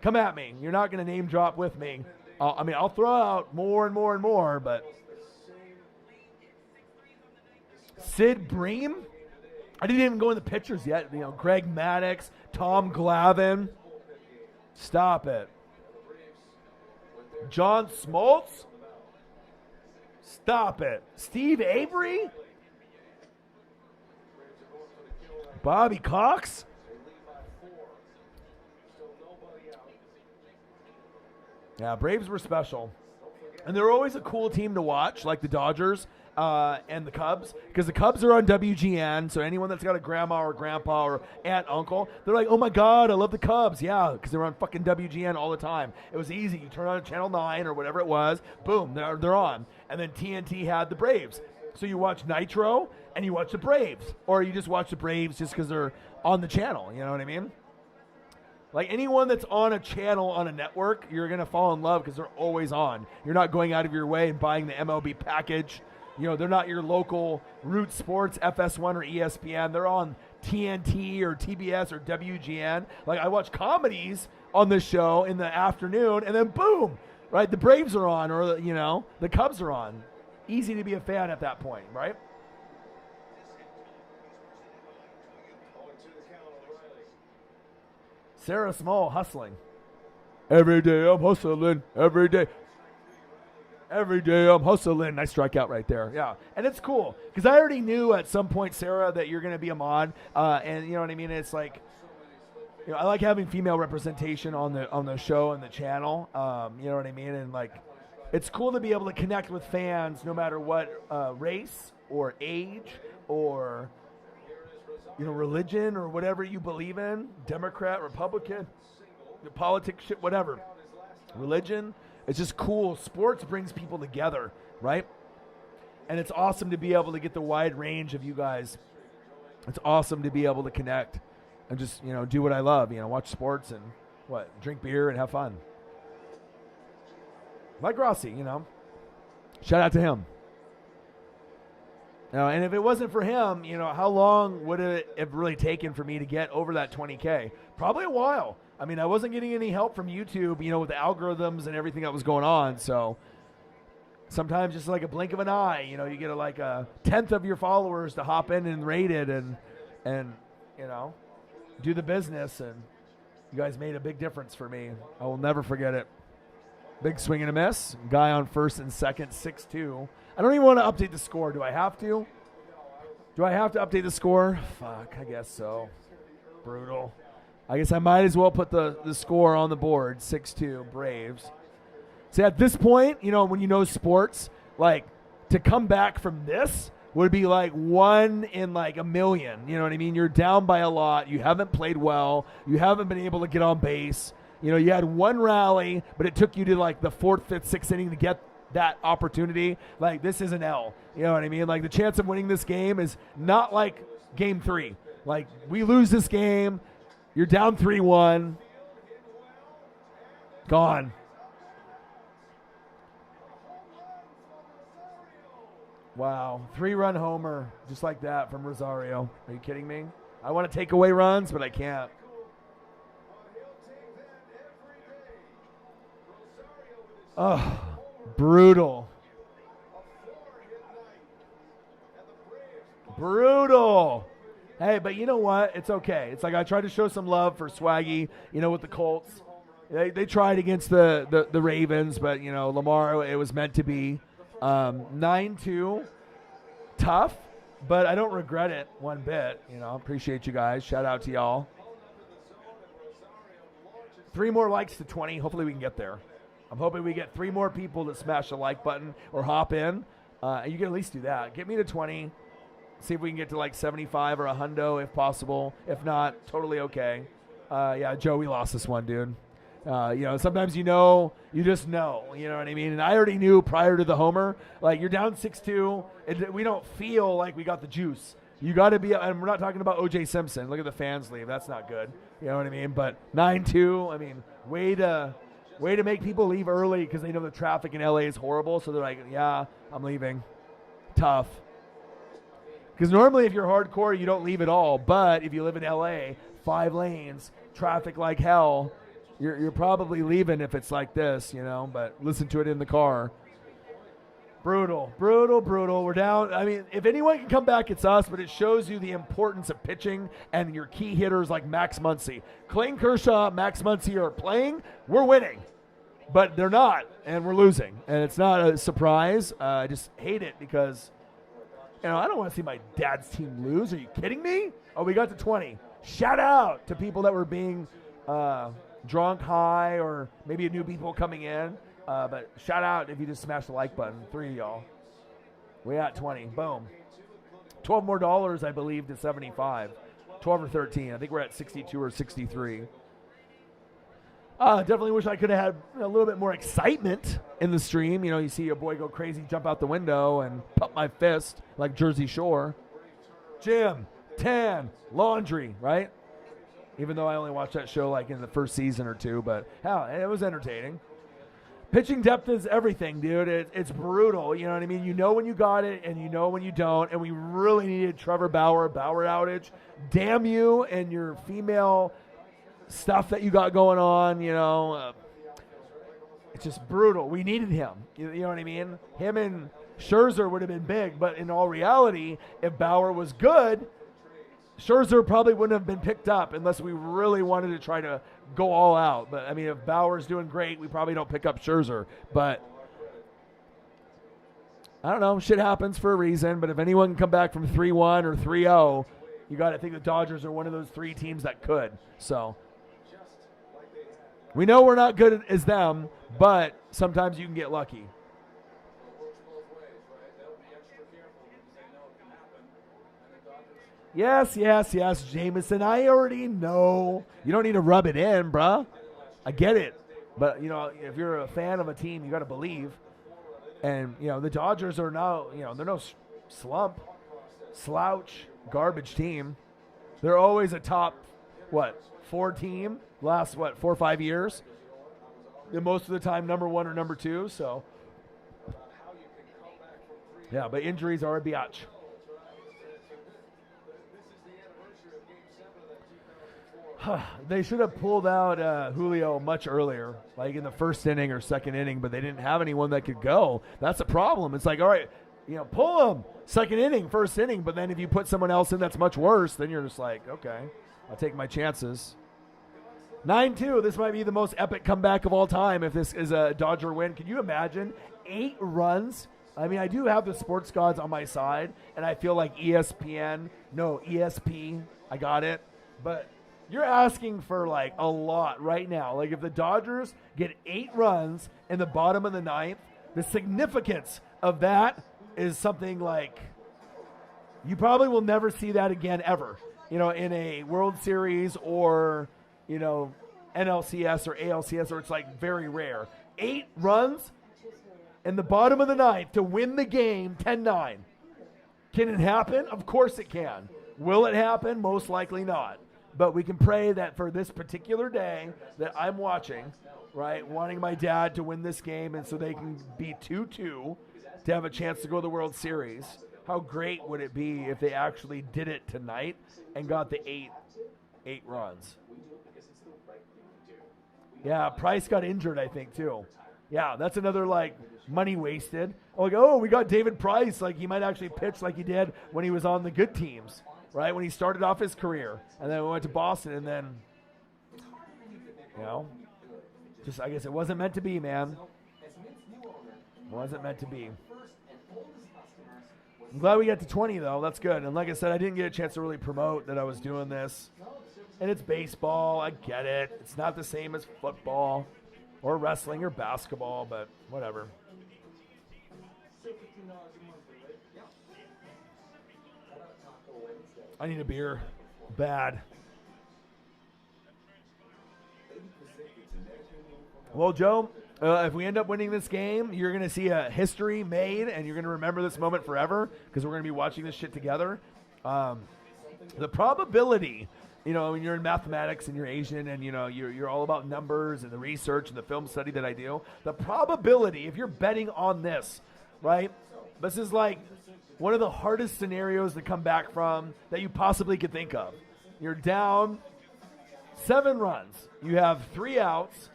Come at me. You're not going to name drop with me. I'll throw out more and more and more, but Sid Bream. I didn't even go in the pictures yet. Greg Maddox, Tom Glavine. Stop it. John Smoltz. Stop it. Steve Avery. Bobby Cox. Yeah, Braves were special. And they're always a cool team to watch, like the Dodgers. And the Cubs, because the Cubs are on WGN, so anyone that's got a grandma or grandpa or aunt, uncle, they're like, oh my God, I love the Cubs. Yeah, because they're on fucking WGN all the time. It was easy. You turn on Channel 9 or whatever it was, boom, they're on. And then TNT had the Braves. So you watch Nitro and you watch the Braves, or you just watch the Braves just because they're on the channel, you know what I mean? Like anyone that's on a channel on a network, you're going to fall in love because they're always on. You're not going out of your way and buying the MLB package. They're not your local Root Sports, FS1 or ESPN. They're on TNT or TBS or WGN. Like I watch comedies on this show in the afternoon, and then boom, right? The Braves are on, or the Cubs are on. Easy to be a fan at that point, right? Sarah Small hustling. Every day I'm hustling. Every day. Every day I'm hustling. Nice strikeout right there. Yeah. And it's cool because I already knew at some point, Sarah, that you're going to be a mod. And you know what I mean? It's like, I like having female representation on the show and the channel. You know what I mean? And like, it's cool to be able to connect with fans no matter what race or age or, religion or whatever you believe in. Democrat, Republican, politics, shit, whatever. Religion. It's just cool. Sports brings people together, right? And it's awesome to be able to get the wide range of you guys. It's awesome to be able to connect and just, do what I love, watch sports and drink beer and have fun. Like Rossi, shout out to him. And if it wasn't for him, how long would it have really taken for me to get over that 20K? Probably a while. I mean, I wasn't getting any help from YouTube, with the algorithms and everything that was going on. So sometimes just like a blink of an eye, you get like a 10th of your followers to hop in and rate it and do the business. And you guys made a big difference for me. I will never forget it. Big swing and a miss. Guy on first and second, 6-2. I don't even want to update the score. Do I have to? Do I have to update the score? Fuck, I guess so. Brutal. I guess I might as well put the score on the board, 6-2, Braves. See, at this point, when you know sports, like, to come back from this would be like 1 in like a million. You know what I mean? You're down by a lot. You haven't played well. You haven't been able to get on base. You know, you had one rally, but it took you to like the 4th, 5th, 6th inning to get that opportunity. Like, this is an L. You know what I mean? Like, the chance of winning this game is not like game 3. Like, we lose this game, you're down 3-1. Gone. Wow. 3-run homer, just like that from Rosario. Are you kidding me? I want to take away runs, but I can't. Oh, brutal. Brutal. Hey, but you know what? It's okay. It's like I tried to show some love for Swaggy, you know, with the Colts. They tried against the Ravens, but, you know, Lamar, it was meant to be. 9-2. Tough, but I don't regret it one bit. You know, appreciate you guys. Shout out to y'all. 3 more likes to 20. Hopefully we can get there. I'm hoping we get 3 more people to smash the like button or hop in. You can at least do that. Get me to 20. See if we can get to like 75 or a hundo if possible. If not, totally okay. Yeah, Joe, we lost this one, dude. You know, sometimes you just know. You know what I mean? And I already knew prior to the homer, like you're down 6-2. We don't feel like we got the juice. You got to be, and we're not talking about O.J. Simpson. Look at the fans leave. That's not good. You know what I mean? But 9-2, I mean, way to make people leave early because they know the traffic in LA is horrible. So they're like, yeah, I'm leaving. Tough. Because normally if you're hardcore, you don't leave at all. But if you live in LA, 5 lanes, traffic like hell, you're probably leaving if it's like this, you know. But listen to it in the car. Brutal, brutal, brutal. We're down. I mean, if anyone can come back, it's us. But it shows you the importance of pitching and your key hitters like Max Muncy. Clayton Kershaw, Max Muncy are playing. We're winning. But they're not, and we're losing. And it's not a surprise. I just hate it because, you know, I don't want to see my dad's team lose. Are you kidding me? Oh, we got to 20. Shout out to people that were being drunk, high, or maybe new people coming in. But shout out if you just smash the like button. 3 of y'all. We at 20. Boom. $12 more, I believe, to 75. 12 or 13. I think we're at 62 or 63. Definitely wish I could have had a little bit more excitement in the stream. You know, you see your boy go crazy, jump out the window, and pump my fist like Jersey Shore. Gym, tan, laundry, right? Even though I only watched that show like in the first season or 2, but hell, it was entertaining. Pitching depth is everything, dude. It's brutal. You know what I mean? You know when you got it, and you know when you don't. And we really needed Trevor Bauer outage. Damn you and your female stuff that you got going on, you know. It's just brutal. We needed him. You know what I mean? Him and Scherzer would have been big. But in all reality, if Bauer was good, Scherzer probably wouldn't have been picked up unless we really wanted to try to go all out. But, I mean, if Bauer's doing great, we probably don't pick up Scherzer. But, I don't know. Shit happens for a reason. But if anyone can come back from 3-1 or 3-0, you got to think the Dodgers are one of those 3 teams that could. So, we know we're not good as them, but sometimes you can get lucky. Yes, Jameson. I already know. You don't need to rub it in, bruh. I get it. But, you know, if you're a fan of a team, you got to believe. And, you know, the Dodgers are now, you know, they're no slouch, garbage team. They're always a top, 4 team last, 4 or 5 years. And most of the time, number 1 or number 2. So, yeah, but injuries are a biatch. They should have pulled out Julio much earlier, like in the first inning or second inning, but they didn't have anyone that could go. That's a problem. It's like, all right, you know, pull him second inning, first inning, but then if you put someone else in that's much worse, then you're just like, okay, I'll take my chances. 9-2, this might be the most epic comeback of all time if this is a Dodger win. Can you imagine 8 runs? I mean, I do have the sports gods on my side, and I feel like ESPN, I got it, but you're asking for, like, a lot right now. Like, if the Dodgers get 8 runs in the bottom of the 9th, the significance of that is something like you probably will never see that again ever, you know, in a World Series or, you know, NLCS or ALCS, or it's like very rare. 8 runs in the bottom of the ninth to win the game 10-9. Can it happen? Of course it can. Will it happen? Most likely not. But we can pray that for this particular day that I'm watching, right, wanting my dad to win this game and so they can be 2-2 to have a chance to go to the World Series. How great would it be if they actually did it tonight and got the eight runs? Yeah, Price got injured, I think, too. Yeah, that's another, like, money wasted. Like, oh, we got David Price. Like, he might actually pitch like he did when he was on the good teams, right, when he started off his career. And then we went to Boston, and then, you know, just, I guess it wasn't meant to be, man. It wasn't meant to be. I'm glad we got to 20, though. That's good. And like I said, I didn't get a chance to really promote that I was doing this. And it's baseball. I get it. It's not the same as football or wrestling or basketball, but whatever. I need a beer. Bad. Well, Joe, if we end up winning this game, you're going to see a history made, and you're going to remember this moment forever because we're going to be watching this shit together. The probability, you know, when you're in mathematics and you're Asian and, you know, you're all about numbers and the research and the film study that I do, the probability, if you're betting on this, right, this is like one of the hardest scenarios to come back from that you possibly could think of. You're down 7 runs. You have 3 outs.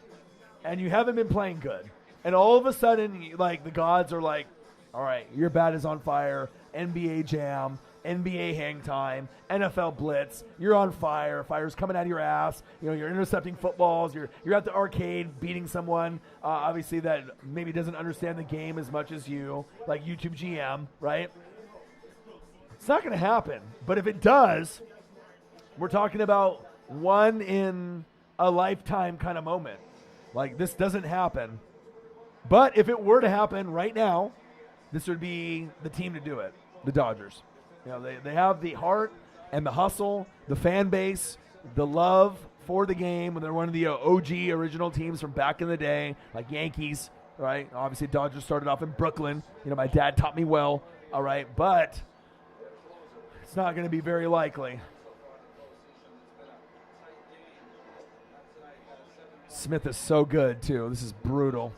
And you haven't been playing good. And all of a sudden, like, the gods are like, all right, your bat is on fire, NBA Jam, NBA Hang Time, NFL Blitz, you're on fire, fire's coming out of your ass, you know, you're intercepting footballs, you're at the arcade beating someone, obviously that maybe doesn't understand the game as much as you, like YouTube GM, right? It's not going to happen. But if it does, we're talking about one in a lifetime kind of moment. Like, this doesn't happen. But if it were to happen right now, this would be the team to do it, the Dodgers. You know, they have the heart and the hustle, the fan base, the love for the game. They're one of the OG original teams from back in the day, like Yankees, right? Obviously, Dodgers started off in Brooklyn. You know, my dad taught me well, all right? But it's not going to be very likely. Smith is so good, too. This is brutal.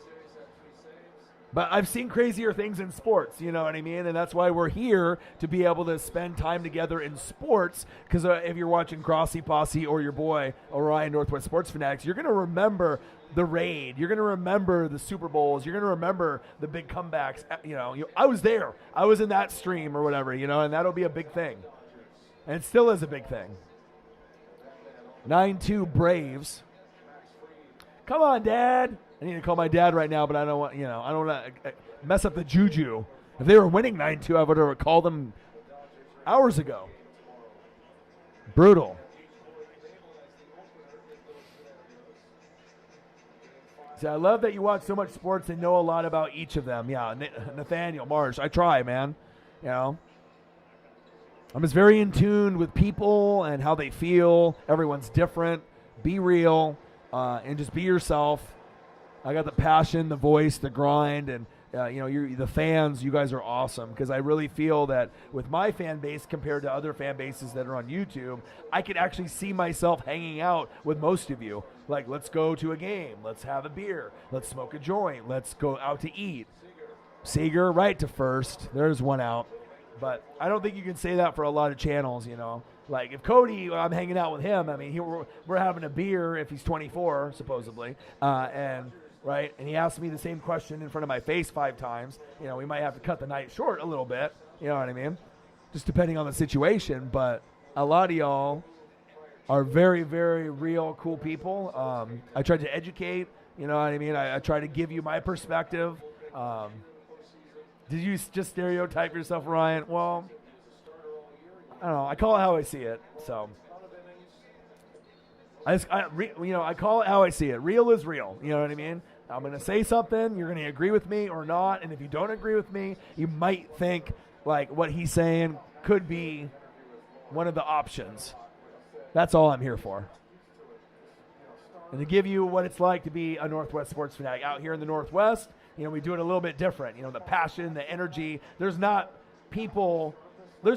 But I've seen crazier things in sports, you know what I mean? And that's why we're here, to be able to spend time together in sports. Because if you're watching Crossy Posse or your boy, OrionNWSF Sports Fanatics, you're going to remember the raid. You're going to remember the Super Bowls. You're going to remember the big comebacks. You know, I was there. I was in that stream or whatever, you know, and that'll be a big thing. And it still is a big thing. 9-2 Braves. Come on, Dad. I need to call my dad right now, but I don't want, you know, I don't want to mess up the juju. If they were winning 9-2, I would have called them hours ago. Brutal. See, I love that you watch so much sports and know a lot about each of them. Yeah, Nathaniel, Marsh, I try, man. You know, I'm just very in tune with people and how they feel. Everyone's different. Be real. And just be yourself. I got the passion, the voice, the grind, and you know, the fans. You guys are awesome, because I really feel that with my fan base compared to other fan bases that are on YouTube, I could actually see myself hanging out with most of you. Like, let's go to a game, let's have a beer, let's smoke a joint, let's go out to eat. Seager right to first. There's one out. But I don't think you can say that for a lot of channels, you know. Like, if Cody, I'm hanging out with him, I mean, we're having a beer if he's 24, supposedly, and he asked me the same question in front of my face 5 times. You know, we might have to cut the night short a little bit, you know what I mean? Just depending on the situation, but a lot of y'all are very, very real, cool people. I tried to educate, you know what I mean? I try to give you my perspective. Did you just stereotype yourself, Ryan? Well, I don't know. I call it how I see it. So, I call it how I see it. Real is real. You know what I mean? I'm going to say something. You're going to agree with me or not. And if you don't agree with me, you might think like what he's saying could be one of the options. That's all I'm here for. and to give you what it's like to be a Northwest sports fanatic. Out here in the Northwest, we do it a little bit different. The passion, the energy. There's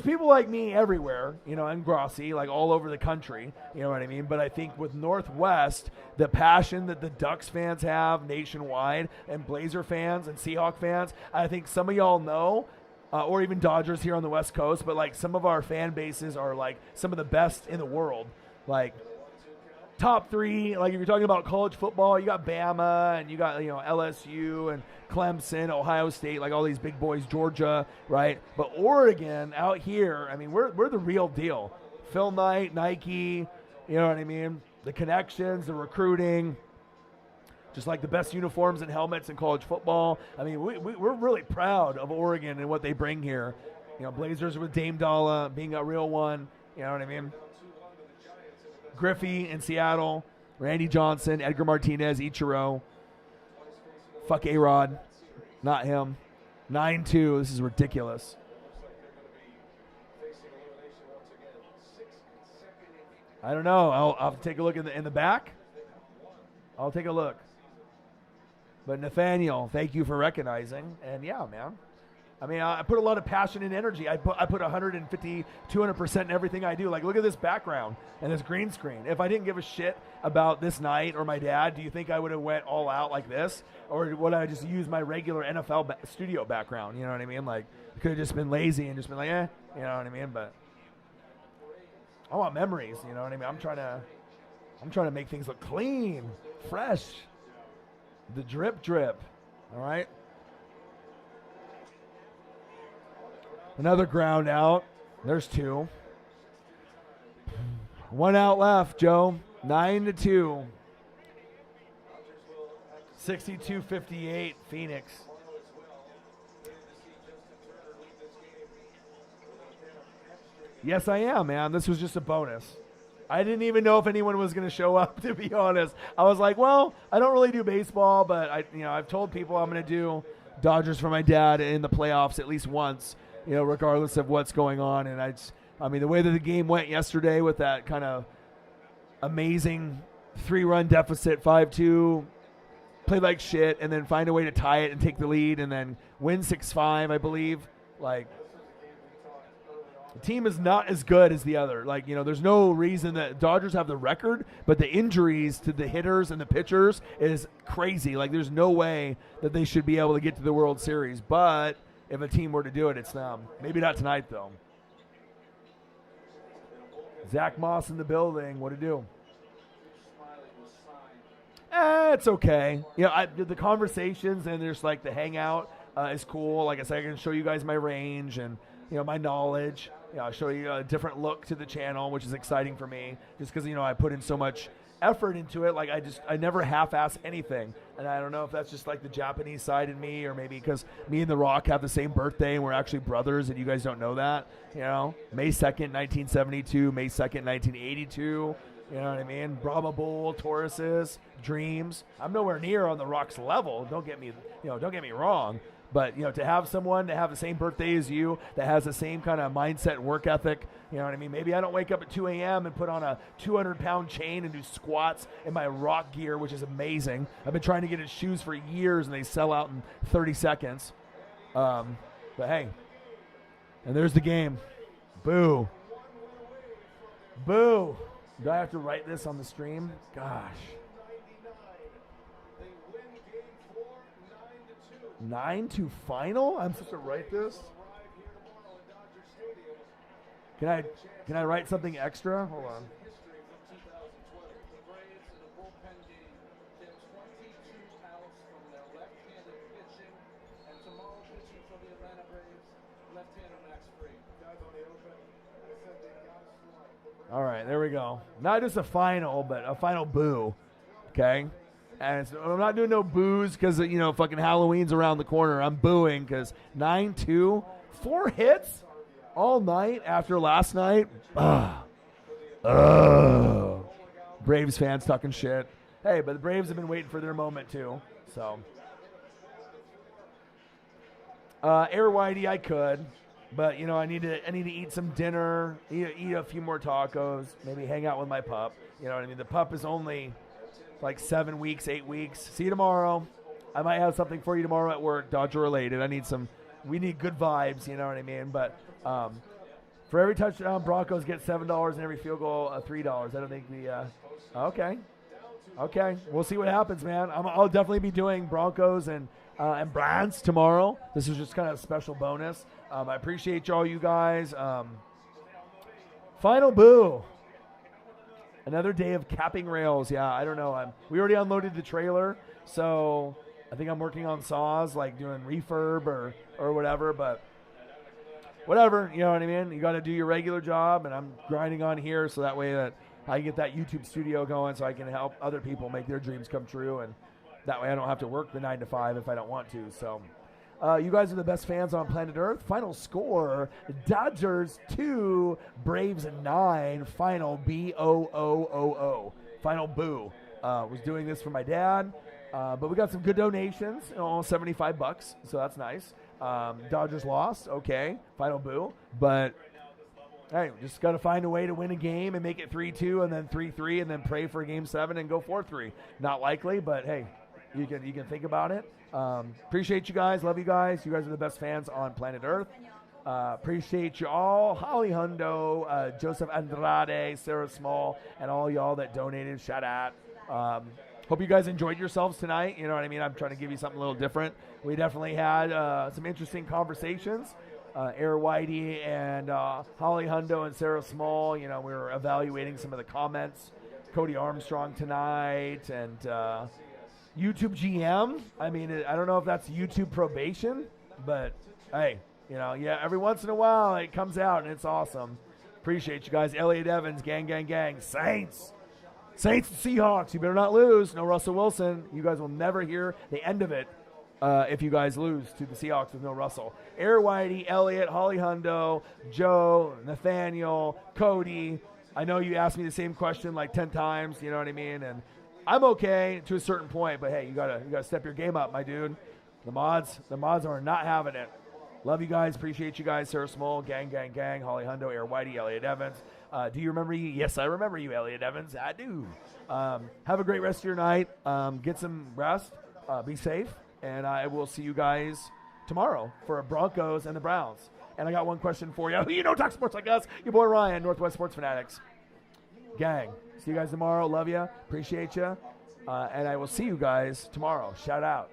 people like me everywhere, in Grossi, like all over the country, you know what I mean? But I think with Northwest, the passion that the Ducks fans have nationwide and Blazer fans and Seahawk fans, I think some of y'all know, or even Dodgers here on the West Coast, but like some of our fan bases are like some of the best in the world. Like top 3, like if you're talking about college football, you got Bama and you got, LSU and Clemson, Ohio State, like all these big boys, Georgia, right? But Oregon out here, I mean, we're the real deal. Phil Knight, Nike, you know what I mean? The connections, the recruiting, just like the best uniforms and helmets in college football. I mean, we're really proud of Oregon and what they bring here. Blazers with Dame Dalla being a real one, you know what I mean? Griffey in Seattle, Randy Johnson, Edgar Martinez, Ichiro. Fuck A-Rod. Not him. 9-2. This is ridiculous. I don't know. I'll have to take a look in the back. I'll take a look. But Nathaniel, thank you for recognizing. And yeah, man. I mean, I put a lot of passion and energy. I put 150, 200% in everything I do. Like, look at this background and this green screen. If I didn't give a shit about this night or my dad, do you think I would have went all out like this? Or would I just use my regular NFL studio background? You know what I mean? Like, I could have just been lazy and just been like, you know what I mean? But I want memories, you know what I mean? I'm trying to make things look clean, fresh. The drip, all right? Another ground out. There's 2. 1 out left, Joe. 9-2. 62-58, Phoenix. Yes, I am, man. This was just a bonus. I didn't even know if anyone was going to show up, to be honest. I was like, well, I don't really do baseball, but I've told people I'm going to do Dodgers for my dad in the playoffs at least once, regardless of what's going on. And I mean, the way that the game went yesterday with that kind of amazing 3-run deficit, 5-2, played like shit, and then find a way to tie it and take the lead and then win 6-5, I believe. Like, the team is not as good as the other. Like, there's no reason that Dodgers have the record, but the injuries to the hitters and the pitchers is crazy. Like, there's no way that they should be able to get to the World Series. But if a team were to do it, it's them. Maybe not tonight, though. Zach Moss in the building. What to do? It's okay. The conversations and there's like the hangout is cool. Like I said, I can show you guys my range and my knowledge. I'll show you a different look to the channel, which is exciting for me, just because I put in so much effort into it. Like I never half-ass anything, and I don't know if that's just like the Japanese side in me, or maybe because me and The Rock have the same birthday and we're actually brothers, and you guys don't know that. May 2nd, 1972, May 2nd, 1982. You know what I mean? Brahma Bull, Tauruses, Dreams. I'm nowhere near on The Rock's level. Don't get me wrong. But, to have someone to have the same birthday as you, that has the same kind of mindset and work ethic, you know what I mean? Maybe I don't wake up at 2 a.m. and put on a 200-pound chain and do squats in my Rock gear, which is amazing. I've been trying to get his shoes for years, and they sell out in 30 seconds. But, hey, and there's the game. Boo. Boo. Do I have to write this on the stream? Gosh. 9-2 final? I'm supposed to write this? Can I write something extra? Hold on. All right, there we go. Not just a final, but a final boo. Okay? And I'm not doing no boos because, fucking Halloween's around the corner. I'm booing because 9-2, 4 hits all night after last night. Braves fans talking shit. Hey, but the Braves have been waiting for their moment too. So, Air Whitey, I could, but I need to eat some dinner, eat a few more tacos, maybe hang out with my pup. You know what I mean? The pup is only like 7 weeks, 8 weeks. See you tomorrow. I might have something for you tomorrow at work, Dodger related. We need good vibes, you know what I mean? But for every touchdown, Broncos get $7 and every field goal, $3. I don't think we, okay. We'll see what happens, man. I'll definitely be doing Broncos and Browns tomorrow. This is just kind of a special bonus. I appreciate all you guys. Final boo. Another day of capping rails. Yeah, I don't know. We already unloaded the trailer, so I think I'm working on saws, like doing refurb or whatever, but whatever, you know what I mean? You got to do your regular job, and I'm grinding on here so that way that I get that YouTube studio going so I can help other people make their dreams come true, and that way I don't have to work the 9 to 5 if I don't want to. So you guys are the best fans on planet Earth. Final score, Dodgers 2, Braves 9. Final B-O-O-O-O. Final boo. Was doing this for my dad, but we got some good donations, almost $75, so that's nice. Dodgers lost, okay. Final boo. But hey, just got to find a way to win a game and make it 3-2 and then 3-3 and then pray for Game 7 and go 4-3. Not likely, but hey, you can think about it. Appreciate you guys. Love you guys. You guys are the best fans on planet Earth. Appreciate you all. Holly Hundo, Joseph Andrade, Sarah Small, and all y'all that donated. Shout out. Hope you guys enjoyed yourselves tonight. You know what I mean? I'm trying to give you something a little different. We definitely had some interesting conversations. Air Whitey and Holly Hundo and Sarah Small, you know, we were evaluating some of the comments. Cody Armstrong tonight and YouTube GM. I mean, I don't know if that's YouTube probation, but hey, you know, yeah, every once in a while it comes out and it's awesome. Appreciate you guys. Elliot Evans, gang, gang, gang. Saints and Seahawks. You better not lose. No Russell Wilson. You guys will never hear the end of it. If you guys lose to the Seahawks with no Russell. Air Whitey, Elliot, Holly Hundo, Joe, Nathaniel, Cody. I know you asked me the same question like 10 times, you know what I mean? And I'm okay to a certain point, but hey, you gotta step your game up, my dude. The mods are not having it. Love you guys, appreciate you guys. Sarah Small, gang, gang, gang, Holly Hundo, Air Whitey, Elliot Evans. Do you remember you? Yes, I remember you, Elliot Evans. I do. Have a great rest of your night. Get some rest. Be safe. And I will see you guys tomorrow for Broncos and the Browns. And I got one question for you. You know, talk sports like us. Your boy Ryan, Northwest Sports Fanatics. Gang. See you guys tomorrow. Love you. Appreciate you. And I will see you guys tomorrow. Shout out.